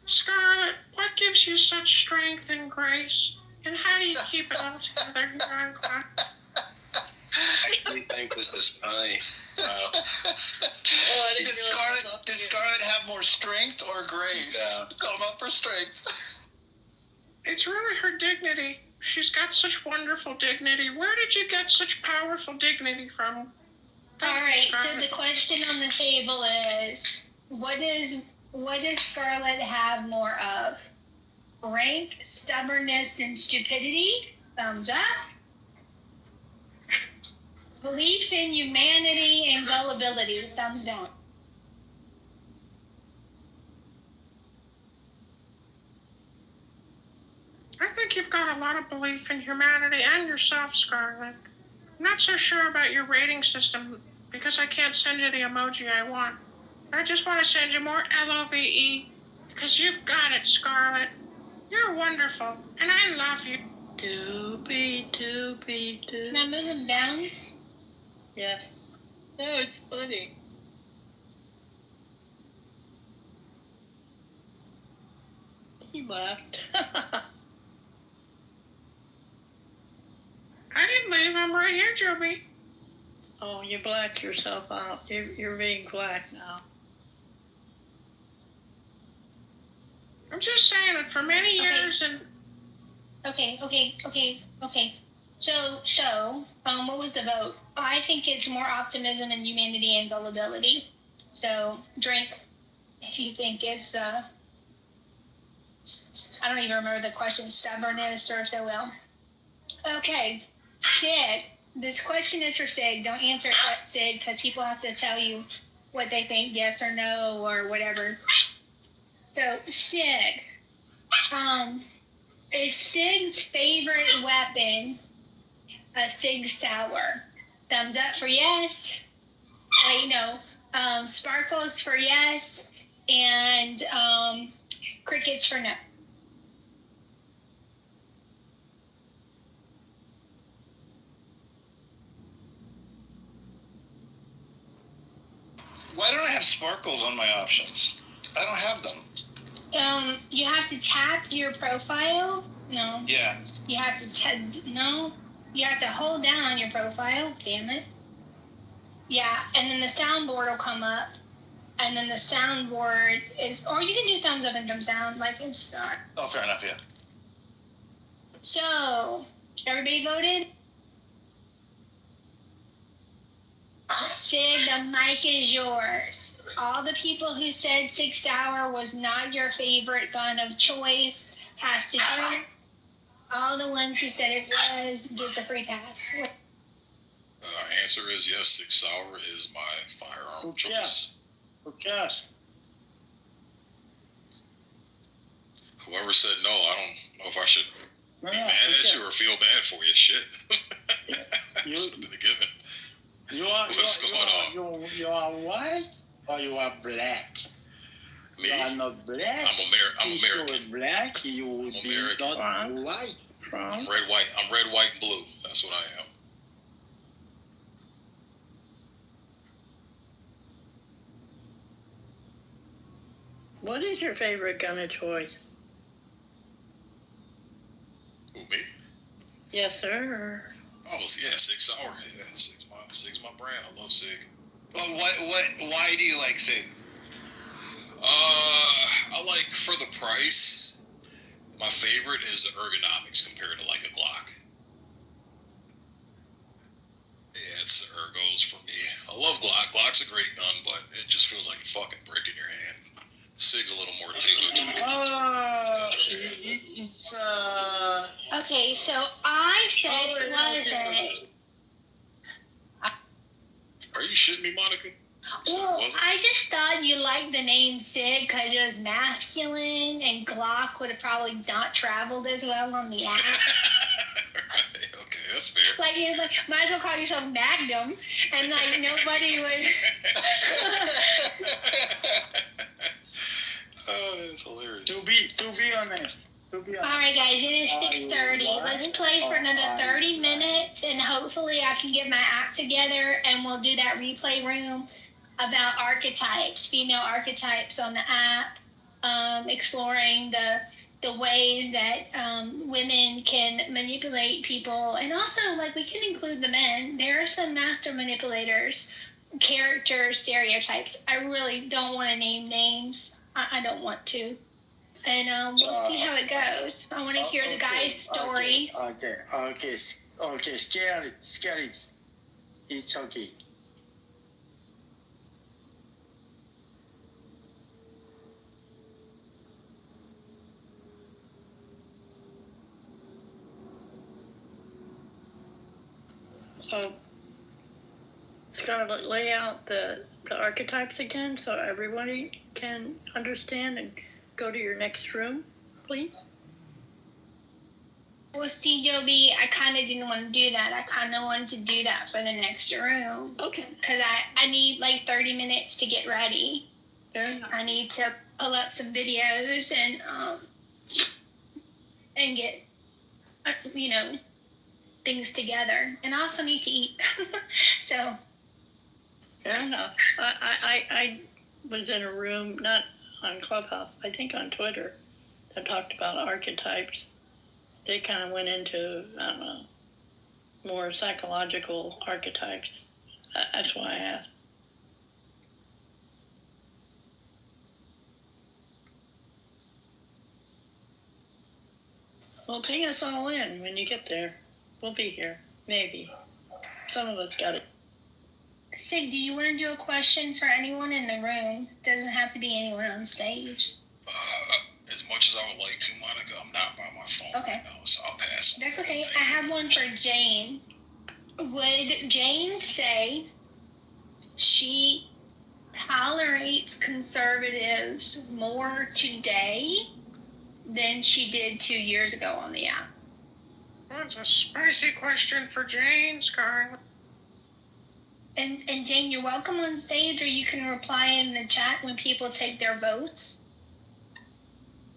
[SPEAKER 8] Scarlett, what gives you such strength and grace? And how do you keep it all together here on Clock?
[SPEAKER 7] I actually think this is funny. Wow.
[SPEAKER 24] Did Scarlett have more strength or grace?
[SPEAKER 7] Yeah.
[SPEAKER 24] Thumb up for strength.
[SPEAKER 8] It's really her dignity. She's got such wonderful dignity. Where did you get such powerful dignity from?
[SPEAKER 6] All right, so the question on the table is, What does Scarlett have more of? Rank, stubbornness, and stupidity? Thumbs up. Belief in humanity and gullibility? Thumbs down.
[SPEAKER 8] I think you've got a lot of belief in humanity and yourself, Scarlett. I'm not so sure about your rating system because I can't send you the emoji I want. I just want to send you more LOVE because you've got it, Scarlett. You're wonderful, and I love you.
[SPEAKER 12] Doobie.
[SPEAKER 6] Can I move him down?
[SPEAKER 12] Yes. No, it's funny. He laughed.
[SPEAKER 8] I didn't leave. I'm right here, Joby.
[SPEAKER 12] Oh, you blacked yourself out. You're being black now.
[SPEAKER 8] I'm just saying that for many years and...
[SPEAKER 6] Okay. So, what was the vote? I think it's more optimism and humanity and gullibility. So, drink if you think it's, I don't even remember the question, stubbornness or so well. Okay, Sig. This question is for Sig. Don't answer it, Sig, because people have to tell you what they think, yes or no, or whatever. So, Sig. Is Sig's favorite weapon a Sig Sauer? Thumbs up for yes. Wait, no. Sparkles for yes, and crickets for no.
[SPEAKER 3] Why don't I have sparkles on my options? I don't have them.
[SPEAKER 6] You have to tap your profile. No.
[SPEAKER 3] Yeah.
[SPEAKER 6] You have to no. You have to hold down on your profile. Damn it. Yeah, and then the soundboard will come up, and then the soundboard is, or you can do thumbs up and thumbs down, like it's not.
[SPEAKER 3] Oh, fair enough. Yeah.
[SPEAKER 6] So, everybody voted. Sig, the mic is yours. All the people who said Sig Sauer was not your favorite gun of choice has to go. All the ones who said it was gets a free pass.
[SPEAKER 1] Answer is yes, Sig Sauer is my firearm choice.
[SPEAKER 2] Okay.
[SPEAKER 1] Whoever said no, I don't know if I should be mad at you or feel bad for you. Shit. Should have been a given. What's going on?
[SPEAKER 19] You are white or you are black?
[SPEAKER 1] Me?
[SPEAKER 19] You are not black.
[SPEAKER 1] I'm American.
[SPEAKER 19] If you were black, you would be not white.
[SPEAKER 1] I'm red, white, and blue. That's what I am.
[SPEAKER 12] What is your favorite gun of choice?
[SPEAKER 1] Who, me?
[SPEAKER 12] Yes, sir.
[SPEAKER 1] Oh, yeah, Sig Sauer. Yeah, Sig's my brand. I love Sig.
[SPEAKER 3] Well, why do you like Sig?
[SPEAKER 1] I like, for the price, my favorite is the ergonomics compared to like a Glock. Yeah, it's the ergos for me. I love Glock. Glock's a great gun, but it just feels like a fucking brick in your hand. Sig's a little more tailored to the
[SPEAKER 6] Okay, so I said it wasn't.
[SPEAKER 1] Are you shitting me, Monica?
[SPEAKER 6] Well, I just thought you liked the name Sig because it was masculine, and Glock would have probably not traveled as well on the app.
[SPEAKER 1] Right, okay, that's fair.
[SPEAKER 6] Like, it's like, might as well call yourself Magnum, and like nobody would.
[SPEAKER 1] Oh, that is hilarious.
[SPEAKER 19] To be honest.
[SPEAKER 6] All right, guys, it is 6:30. Let's play for another 30 minutes, and hopefully I can get my act together, and we'll do that replay room about archetypes, female archetypes on the app, exploring the ways that women can manipulate people, and also, like, we can include the men. There are some master manipulators, character stereotypes. I really don't want to name names. I don't want to. And we'll see how it goes. I want to hear the guys' stories.
[SPEAKER 19] Okay, scary. It's okay.
[SPEAKER 12] So, Scarlett, lay out the archetypes again so everybody can understand and go to your next room, please.
[SPEAKER 6] Well, see, Joby, I kind of didn't want to do that. I kind of wanted to do that for the next room.
[SPEAKER 12] Okay.
[SPEAKER 6] Because I need like 30 minutes to get ready.
[SPEAKER 12] Fair enough.
[SPEAKER 6] I need to pull up some videos and get, things together. And I also need to eat. So.
[SPEAKER 12] Fair enough. I was in a room, not on Clubhouse, I think on Twitter, that talked about archetypes. They kind of went into, I don't know, more psychological archetypes. That's why I asked. Well, ping us all in when you get there. We'll be here. Maybe. Some of us got it.
[SPEAKER 6] Sig, do you want to do a question for anyone in the room? Doesn't have to be anyone on stage.
[SPEAKER 24] As much as I would like to, Monica, I'm not by my phone
[SPEAKER 6] Okay.
[SPEAKER 24] right now, so I'll pass.
[SPEAKER 6] That's okay. I have one for Jane. Would Jane say she tolerates conservatives more today than she did 2 years ago on the app?
[SPEAKER 8] That's a spicy question for Jane, Scarlett.
[SPEAKER 6] And Jane, you're welcome on stage, or you can reply in the chat when people take their votes.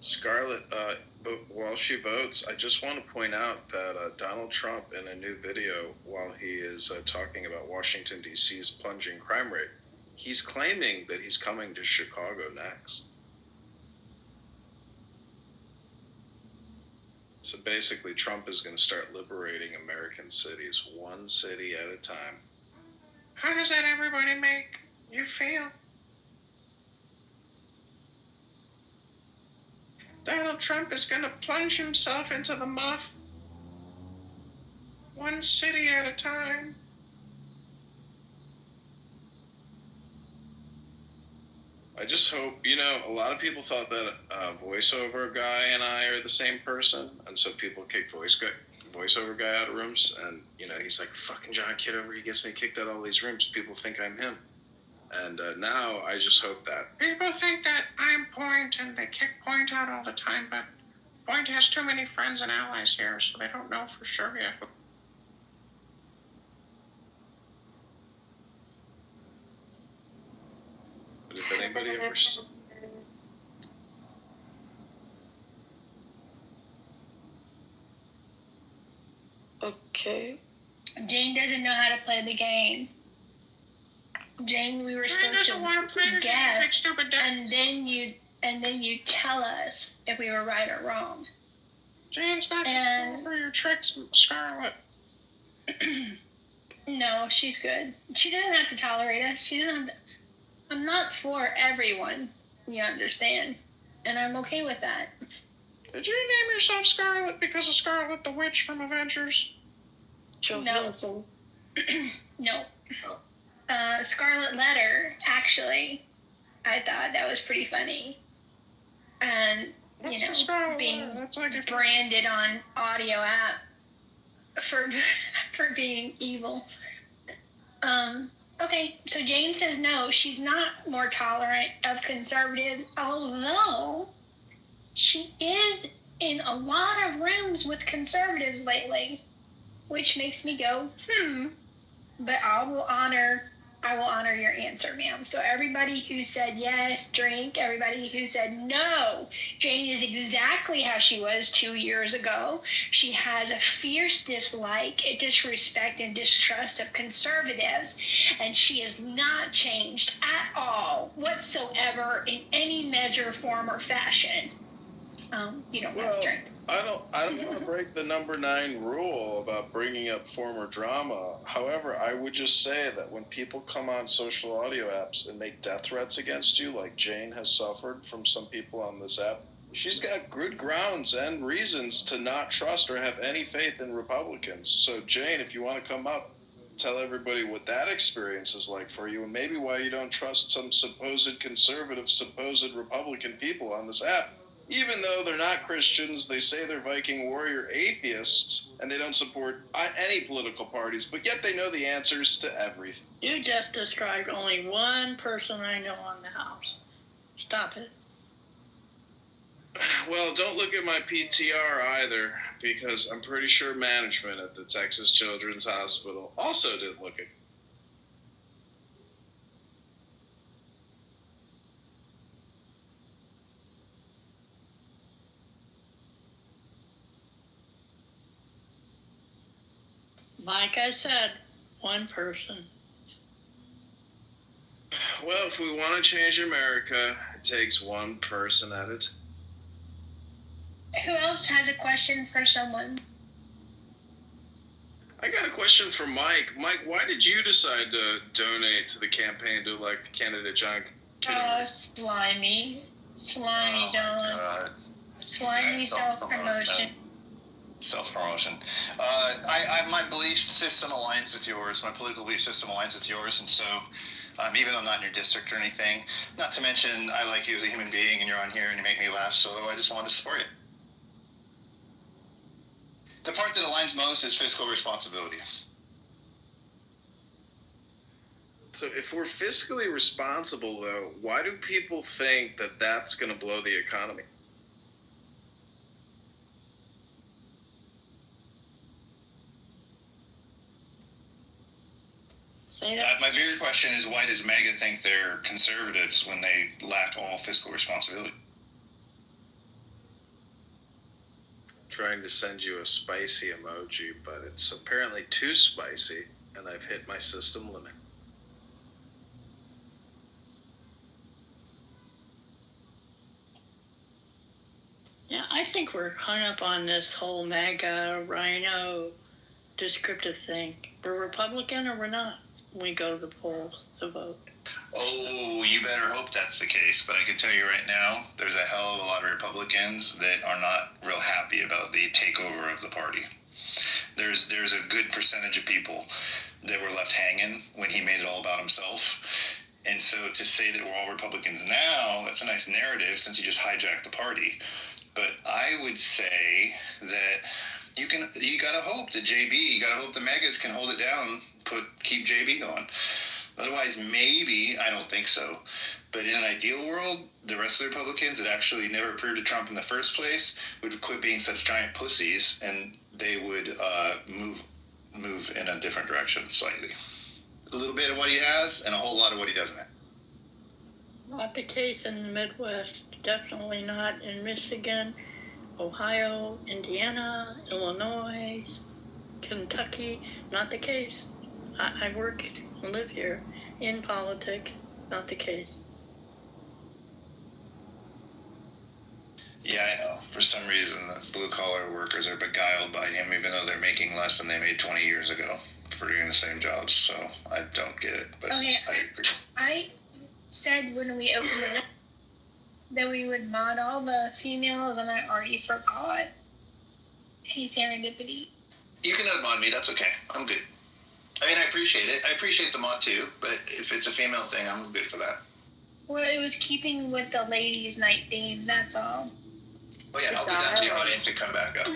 [SPEAKER 16] Scarlett, but while she votes, I just want to point out that Donald Trump, in a new video, while he is talking about Washington, D.C.'s plunging crime rate, he's claiming that he's coming to Chicago next. So basically, Trump is going to start liberating American cities, one city at a time.
[SPEAKER 8] How does that everybody make you feel? Donald Trump is going to plunge himself into the muff, one city at a time.
[SPEAKER 16] I just hope, a lot of people thought that voiceover guy and I are the same person, and so people kick voiceover guy out of rooms, and, he's like, fucking John Kitover, he gets me kicked out of all these rooms, people think I'm him. And now I just hope that.
[SPEAKER 8] People think that I'm Point, and they kick Point out all the time, but Point has too many friends and allies here, so they don't know for sure yet.
[SPEAKER 16] But if anybody ever...
[SPEAKER 12] Okay.
[SPEAKER 6] Jane doesn't know how to play the game. Jane, we were supposed to guess, and then you tell us if we were right or wrong.
[SPEAKER 8] Jane's not going for your tricks, Scarlett.
[SPEAKER 6] No, she's good. She doesn't have to tolerate us. She doesn't have to. I'm not for everyone, you understand, and I'm okay with that.
[SPEAKER 8] Did you name yourself Scarlet because of Scarlet the Witch from Avengers?
[SPEAKER 6] No. No. Scarlet Letter, actually. I thought that was pretty funny. And, being branded on audio app for being evil. Okay, so Jane says no, she's not more tolerant of conservatives, although she is in a lot of rooms with conservatives lately, which makes me go, but I will honor your answer, ma'am. So everybody who said yes, drink, everybody who said no, Jane is exactly how she was 2 years ago. She has a fierce dislike, disrespect, and distrust of conservatives, and she has not changed at all whatsoever in any measure, form, or fashion. You don't have to drink.
[SPEAKER 16] I don't want to break the number 9 rule about bringing up former drama. However, I would just say that when people come on social audio apps and make death threats against you, like Jane has suffered from some people on this app, she's got good grounds and reasons to not trust or have any faith in Republicans. So, Jane, if you want to come up, tell everybody what that experience is like for you, and maybe why you don't trust some supposed conservative, supposed Republican people on this app. Even though they're not Christians, they say they're Viking warrior atheists, and they don't support any political parties, but yet they know the answers to everything.
[SPEAKER 12] You just described only one person I know on the house. Stop it.
[SPEAKER 16] Well, don't look at my PTR either, because I'm pretty sure management at the Texas Children's Hospital also didn't look at.
[SPEAKER 12] Like I said, one person.
[SPEAKER 16] Well, if we want to change America, it takes one person at a time.
[SPEAKER 6] Who else has a question for someone?
[SPEAKER 16] I got a question for Mike. Mike, why did you decide to donate to the campaign to elect candidate John Kitover?
[SPEAKER 6] Slimy. Slimy, John.
[SPEAKER 24] God.
[SPEAKER 6] Slimy self-promotion.
[SPEAKER 24] Self-promotion. My belief system aligns with yours. My political belief system aligns with yours, and so even though I'm not in your district or anything, not to mention I like you as a human being, and you're on here and you make me laugh, so I just wanted to support you. The part that aligns most is fiscal responsibility.
[SPEAKER 16] So if we're fiscally responsible, though, why do people think that that's going to blow the economy?
[SPEAKER 12] Say that.
[SPEAKER 24] My bigger question is, why does MAGA think they're conservatives when they lack all fiscal responsibility?
[SPEAKER 16] Trying to send you a spicy emoji, but it's apparently too spicy, and I've hit my system limit.
[SPEAKER 12] Yeah, I think we're hung up on this whole MAGA, rhino, descriptive thing. We're Republican or we're not when we go to the polls to vote.
[SPEAKER 24] Oh, you better hope that's the case, but I can tell you right now, there's a hell of a lot of Republicans that are not real happy about the takeover of the party. There's a good percentage of people that were left hanging when he made it all about himself. And so to say that we're all Republicans now, that's a nice narrative since you just hijacked the party. But I would say that you gotta hope that you gotta hope the MAGAs can hold it down, keep JB going. Otherwise, maybe, I don't think so. But in an ideal world, the rest of the Republicans that actually never approved of Trump in the first place would quit being such giant pussies, and they would move in a different direction slightly. A little bit of what he has, and a whole lot of what he doesn't have.
[SPEAKER 12] Not the case in the Midwest. Definitely not in Michigan, Ohio, Indiana, Illinois, Kentucky. Not the case. I work and live here in politics. Not the case.
[SPEAKER 24] Yeah, I know. For some reason, the blue-collar workers are beguiled by him, even though they're making less than they made 20 years ago for doing the same jobs. So I don't get it, but
[SPEAKER 6] Okay,
[SPEAKER 24] I agree.
[SPEAKER 6] I said when we opened it up that we would mod all the females, and I already forgot. Hey, serendipity.
[SPEAKER 24] You can unmod me. That's okay. I'm good. I mean, I appreciate it. I appreciate the mod too, but if it's a female thing, I'm good for that.
[SPEAKER 6] Well, it was keeping with the ladies' night theme, that's all.
[SPEAKER 24] Oh yeah, I'll go down to the audience and come back up.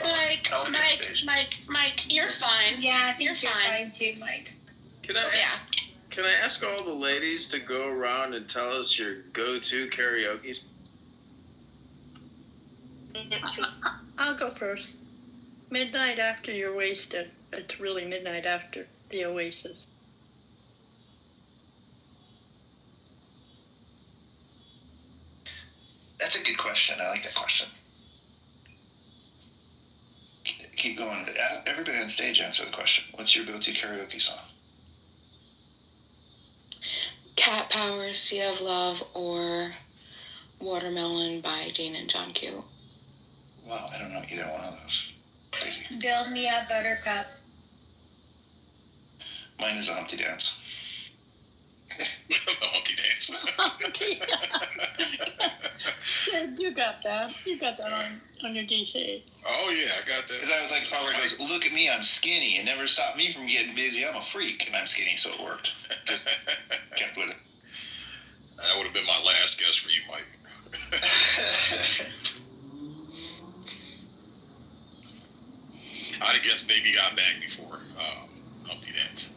[SPEAKER 8] Mike, you're fine.
[SPEAKER 6] Yeah, I think
[SPEAKER 8] you're
[SPEAKER 6] fine too, Mike.
[SPEAKER 16] Can I ask all the ladies to go around and tell us your go-to karaoke?
[SPEAKER 12] I'll go first. Midnight After You're Wasted. It's really midnight after the Oasis.
[SPEAKER 24] That's a good question. I like that question. Keep going. Everybody on stage answer the question. What's your go-to karaoke song?
[SPEAKER 18] Cat Power, Sea of Love, or Watermelon by Jane and John Q.
[SPEAKER 24] Wow, I don't know either one of those. Crazy.
[SPEAKER 6] Build Me Up, Buttercup.
[SPEAKER 24] Mine is a Humpty Dance.
[SPEAKER 1] The Humpty Dance.
[SPEAKER 12] You got that. You got that on your DC.
[SPEAKER 1] Oh yeah, I got that.
[SPEAKER 24] Because I was like, Power goes, look at me, I'm skinny. It never stopped me from getting busy. I'm a freak, and I'm skinny, so it worked. Just kept with it.
[SPEAKER 1] That would have been my last guess for you, Mike. I'd have guessed maybe got back before Humpty Dance.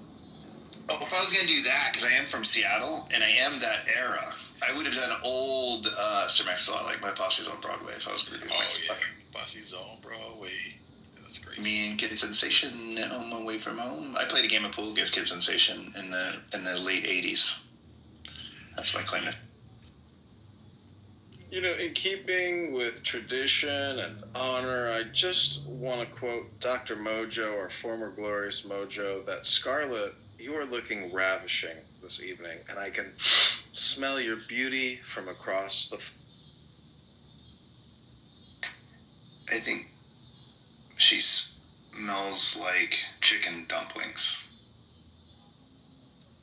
[SPEAKER 24] Oh, if I was going to do that, because I am from Seattle, and I am that era, I would have done old Sir Mix-a-Lot, like My Posse's on Broadway, if I was going to do Mix-a-Lot.
[SPEAKER 1] Posse's on Broadway. That's great.
[SPEAKER 24] Me and Kid Sensation on my way from home. I played a game of pool against Kid Sensation in the late 80s. That's my claim to.
[SPEAKER 16] You know, in keeping with tradition and honor, I just want to quote Dr. Mojo, our former Glorious Mojo, that Scarlett, you are looking ravishing this evening, and I can smell your beauty from across the...
[SPEAKER 24] I think she smells like chicken dumplings.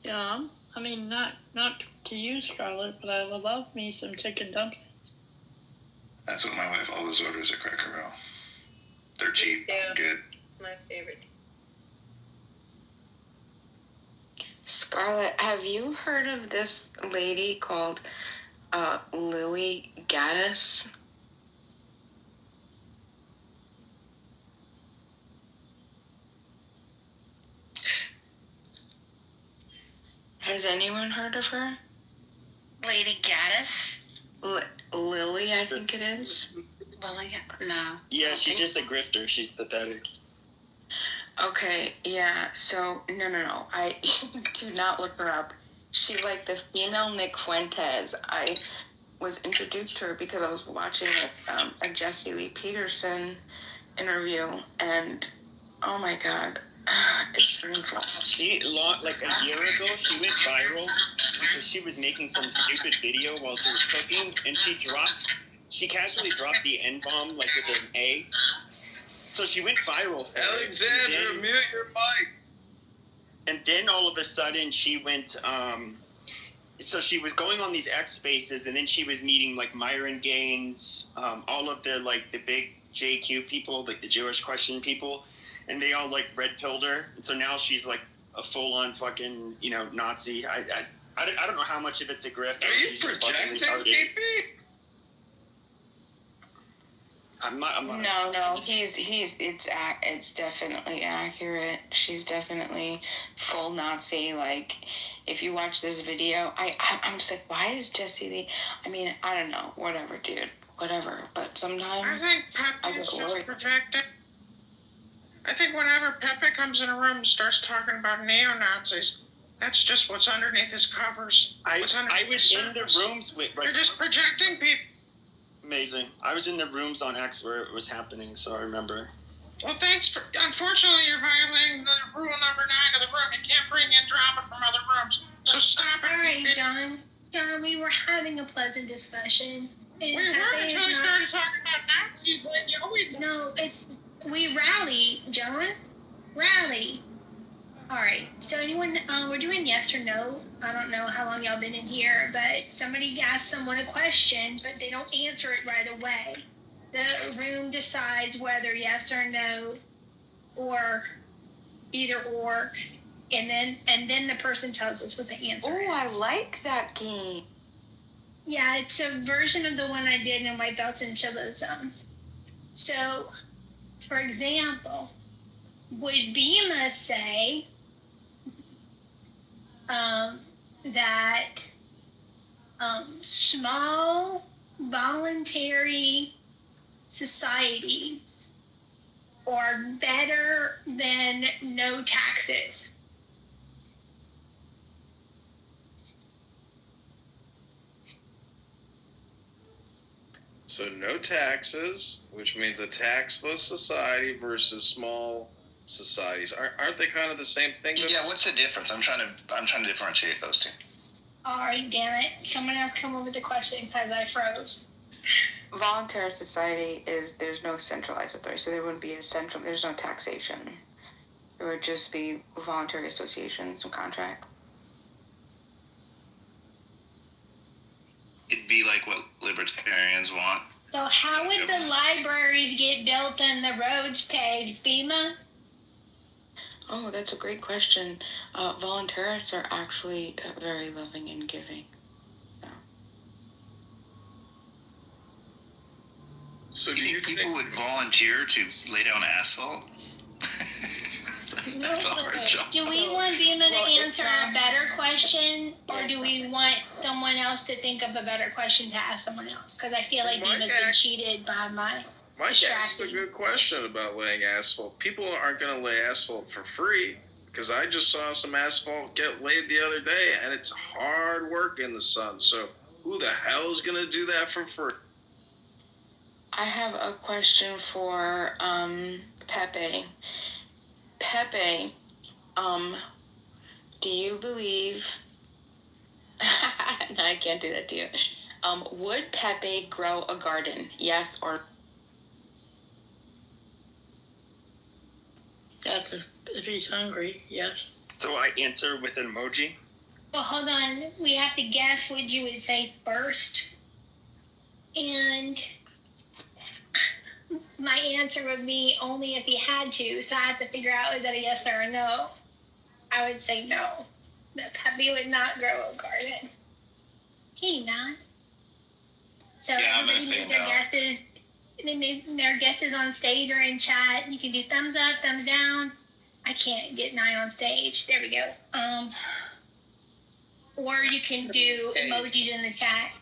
[SPEAKER 12] Yeah, I mean, not to you, Scarlett, but I would love me some chicken dumplings.
[SPEAKER 24] That's what my wife always orders at Cracker Barrel. They're cheap, good.
[SPEAKER 18] My favorite. Scarlett, have you heard of this lady called Lily Gaddis? Has anyone heard of her?
[SPEAKER 4] Lady Gaddis?
[SPEAKER 18] Lily, I think it is.
[SPEAKER 4] Lily? No.
[SPEAKER 10] Yeah, she's just a grifter. She's pathetic.
[SPEAKER 18] Okay, yeah, so, no. I do not look her up. She's like the female Nick Fuentes. I was introduced to her because I was watching a Jesse Lee Peterson interview, and oh my God, it's painful.
[SPEAKER 10] Like a year ago, she went viral because she was making some stupid video while she was cooking, and she casually dropped the N-bomb, like with an A. So she went viral for
[SPEAKER 16] Alexandra, mute your mic.
[SPEAKER 10] And then all of a sudden she went, so she was going on these X Spaces, and then she was meeting like Myron Gaines, all of the big JQ people, like the Jewish Question people, and they all like red pilled her. And so now she's like a full on fucking, Nazi. I don't know how much of it's a grift.
[SPEAKER 21] Are you projecting, PP?
[SPEAKER 10] I'm not.
[SPEAKER 18] No. It's definitely accurate. She's definitely full Nazi. Like, if you watch this video, I'm just like, why is Jesse Lee? I mean, I don't know. Whatever, dude. Whatever. But sometimes
[SPEAKER 8] I think Pepe is just projecting. I think whenever Pepe comes in a room and starts talking about neo-Nazis, that's just what's underneath his covers.
[SPEAKER 10] I was in the rooms with.
[SPEAKER 8] You're just projecting people.
[SPEAKER 10] Amazing. I was in the rooms on X where it was happening, so I remember.
[SPEAKER 8] Well, thanks. Unfortunately, you're violating the rule number 9 of the room. You can't bring in drama from other rooms. So stop it.
[SPEAKER 6] All right, John. John, we were having a pleasant discussion.
[SPEAKER 8] We were until we started talking about Nazis like you always do.
[SPEAKER 6] No, we rally, John. Rally. All right. So anyone, we're doing yes or no. I don't know how long y'all been in here, but somebody asked someone a question, but they don't answer it right away. The room decides whether yes or no, or either or, and then the person tells us what the answer is.
[SPEAKER 18] Oh, I like that game.
[SPEAKER 6] Yeah, it's a version of the one I did in White Belts and Chillism. So, for example, would Bima say that small voluntary societies are better than no taxes?
[SPEAKER 16] So no taxes, which means a taxless society versus small societies. Aren't they kind of the same thing?
[SPEAKER 24] Yeah, what's the difference? I'm trying to differentiate those two.
[SPEAKER 6] All right, damn it. Someone else come up with the question because I froze.
[SPEAKER 18] Voluntary society is there's no centralized authority, so there wouldn't be there's no taxation. It would just be voluntary associations and contract.
[SPEAKER 24] It'd be like what libertarians want.
[SPEAKER 6] So how would the libraries get built and the roads paved, Bima?
[SPEAKER 18] Oh, that's a great question. Voluntarists are actually very loving and giving.
[SPEAKER 24] So do you think people would volunteer to lay down asphalt? That's a hard job.
[SPEAKER 6] Do we want Bima to answer a better question, or do we want someone else to think of a better question to ask someone else? Because I feel like Bima's been cheated by my
[SPEAKER 16] Mike asked a good question about laying asphalt. People aren't going to lay asphalt for free, because I just saw some asphalt get laid the other day, and it's hard work in the sun. So who the hell is going to do that for free?
[SPEAKER 18] I have a question for Pepe. Pepe, do you believe... No, I can't do that to you. Would Pepe grow a garden? Yes or...
[SPEAKER 12] That's if he's hungry, yes.
[SPEAKER 10] So I answer with an emoji?
[SPEAKER 6] Well, hold on. We have to guess what you would say first. And my answer would be only if he had to. So I have to figure out, is that a yes or a no? I would say no. That Pepe would not grow a garden. He not. So
[SPEAKER 24] yeah, I'm going to say
[SPEAKER 6] their
[SPEAKER 24] no.
[SPEAKER 6] guesses, their guesses on stage or in chat. You can do thumbs up, thumbs down. I can't get 9 on stage. There we go. Or you can do emojis in the chat.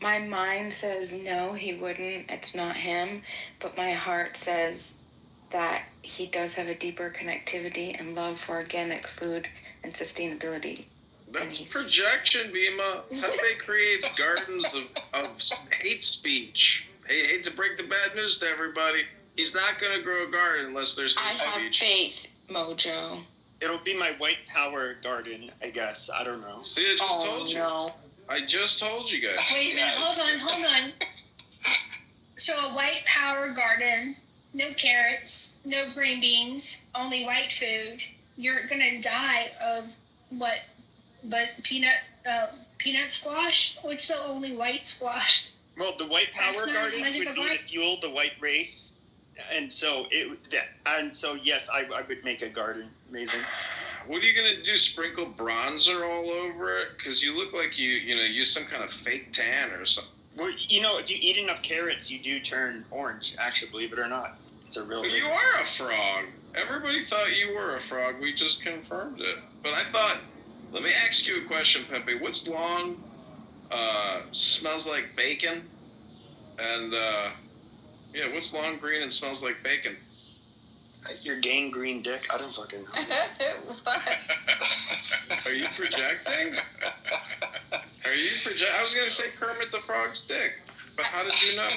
[SPEAKER 18] My mind says no, he wouldn't. It's not him. But my heart says that he does have a deeper connectivity and love for organic food and sustainability.
[SPEAKER 16] That's projection, Bima. Pepe creates gardens of hate speech. Hate to break the bad news to everybody. He's not going to grow a garden unless there's hate speech.
[SPEAKER 18] I have faith, Mojo.
[SPEAKER 10] It'll be my white power garden, I guess. I don't know.
[SPEAKER 16] See, I just told you.
[SPEAKER 18] No.
[SPEAKER 16] I just told you guys.
[SPEAKER 6] Wait a minute. Hold on. So a white power garden, no carrots, no green beans, only white food. You're going to die of what? But peanut squash? What's the only white squash?
[SPEAKER 10] Well, the white power garden would be to fuel the white race. And so yes, I would make a garden. Amazing.
[SPEAKER 16] What are you gonna do? Sprinkle bronzer all over it? Because you look like you use some kind of fake tan or something.
[SPEAKER 10] Well, if you eat enough carrots, you do turn orange. Actually, believe it or not, it's a real.
[SPEAKER 16] But you are a frog. Everybody thought you were a frog. We just confirmed it. But I thought, let me ask you a question, Pepe. What's long? Smells like bacon, and what's long green and smells like bacon?
[SPEAKER 10] You're gangrene dick. I don't fucking know.
[SPEAKER 16] Are you projecting? I was gonna say Kermit the Frog's dick, but how did you know?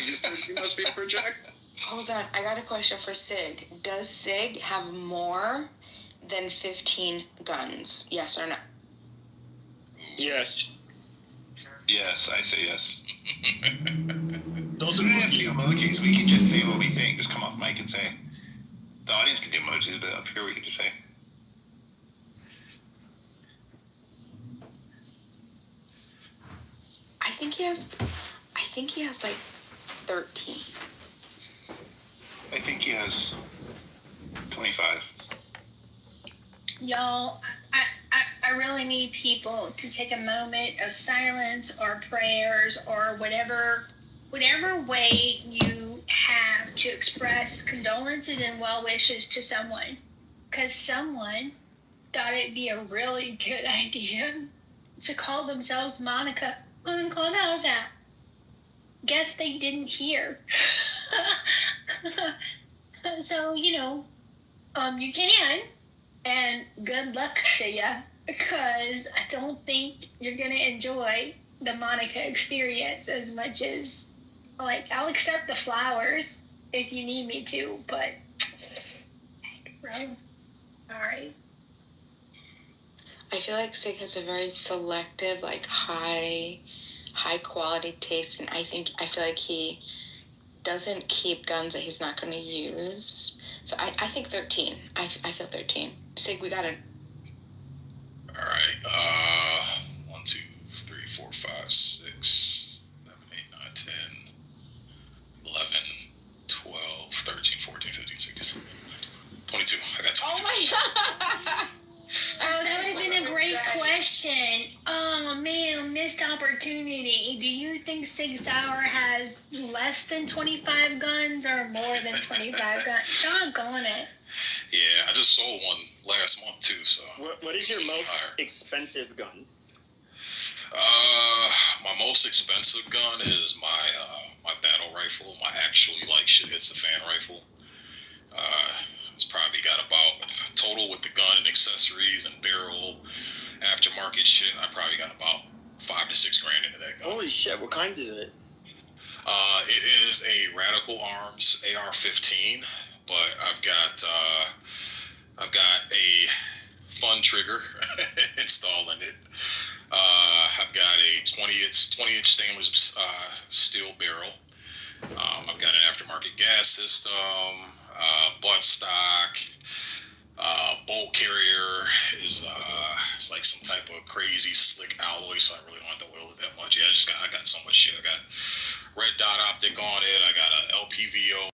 [SPEAKER 16] You must be projecting.
[SPEAKER 18] Hold on, I got a question for Sig. Does Sig have more than 15 guns? Yes or no?
[SPEAKER 10] Yes.
[SPEAKER 24] Yes, I say yes. Those are emojis. We can just say what we think. Just come off mic and say. The audience can do emojis, but up here we can just say.
[SPEAKER 18] I think he has like 13.
[SPEAKER 24] I think he has 25.
[SPEAKER 6] Y'all, I really need people to take a moment of silence or prayers or whatever way you have to express condolences and well wishes to someone. Because someone thought it'd be a really good idea to call themselves Monica on Clubhouse app. Guess they didn't hear. So, you can. And good luck to you, because I don't think you're going to enjoy the Monica experience as much as, I'll accept the flowers if you need me to, but, right? All right.
[SPEAKER 18] I feel like Sig has a very selective, high quality taste, and I feel like he doesn't keep guns that he's not going to use. So I think 13. I feel 13. Sig, we got it.
[SPEAKER 1] All right. 1, 2, 3, 4, 5, 6, 7, 8, 9, 10, 11, 12, 13, 14, 15, 16, 17, 22. I got 22.
[SPEAKER 18] Oh my God!
[SPEAKER 6] Oh, that would have been a great question. Oh man, missed opportunity, do you think Sig Sauer has less than 25 guns or more than 25 guns? Doggone it.
[SPEAKER 1] Yeah, I just sold one last month too. So.
[SPEAKER 10] What is your most expensive gun?
[SPEAKER 1] My most expensive gun is my battle rifle. My actually shit hits the fan rifle. It's probably got about total with the gun and accessories and barrel, aftermarket shit. I probably got about $5 to $6 grand into that gun.
[SPEAKER 10] Holy shit! What kind is it?
[SPEAKER 1] It is a Radical Arms AR-15, but I've got a fun trigger installed in it. I've got a 20-inch stainless steel barrel. I've got an aftermarket gas system, buttstock, bolt carrier is it's like some type of crazy slick alloy, so I really don't have to oil it that much. Yeah, I got so much shit. I got red dot optic on it. I got a LPVO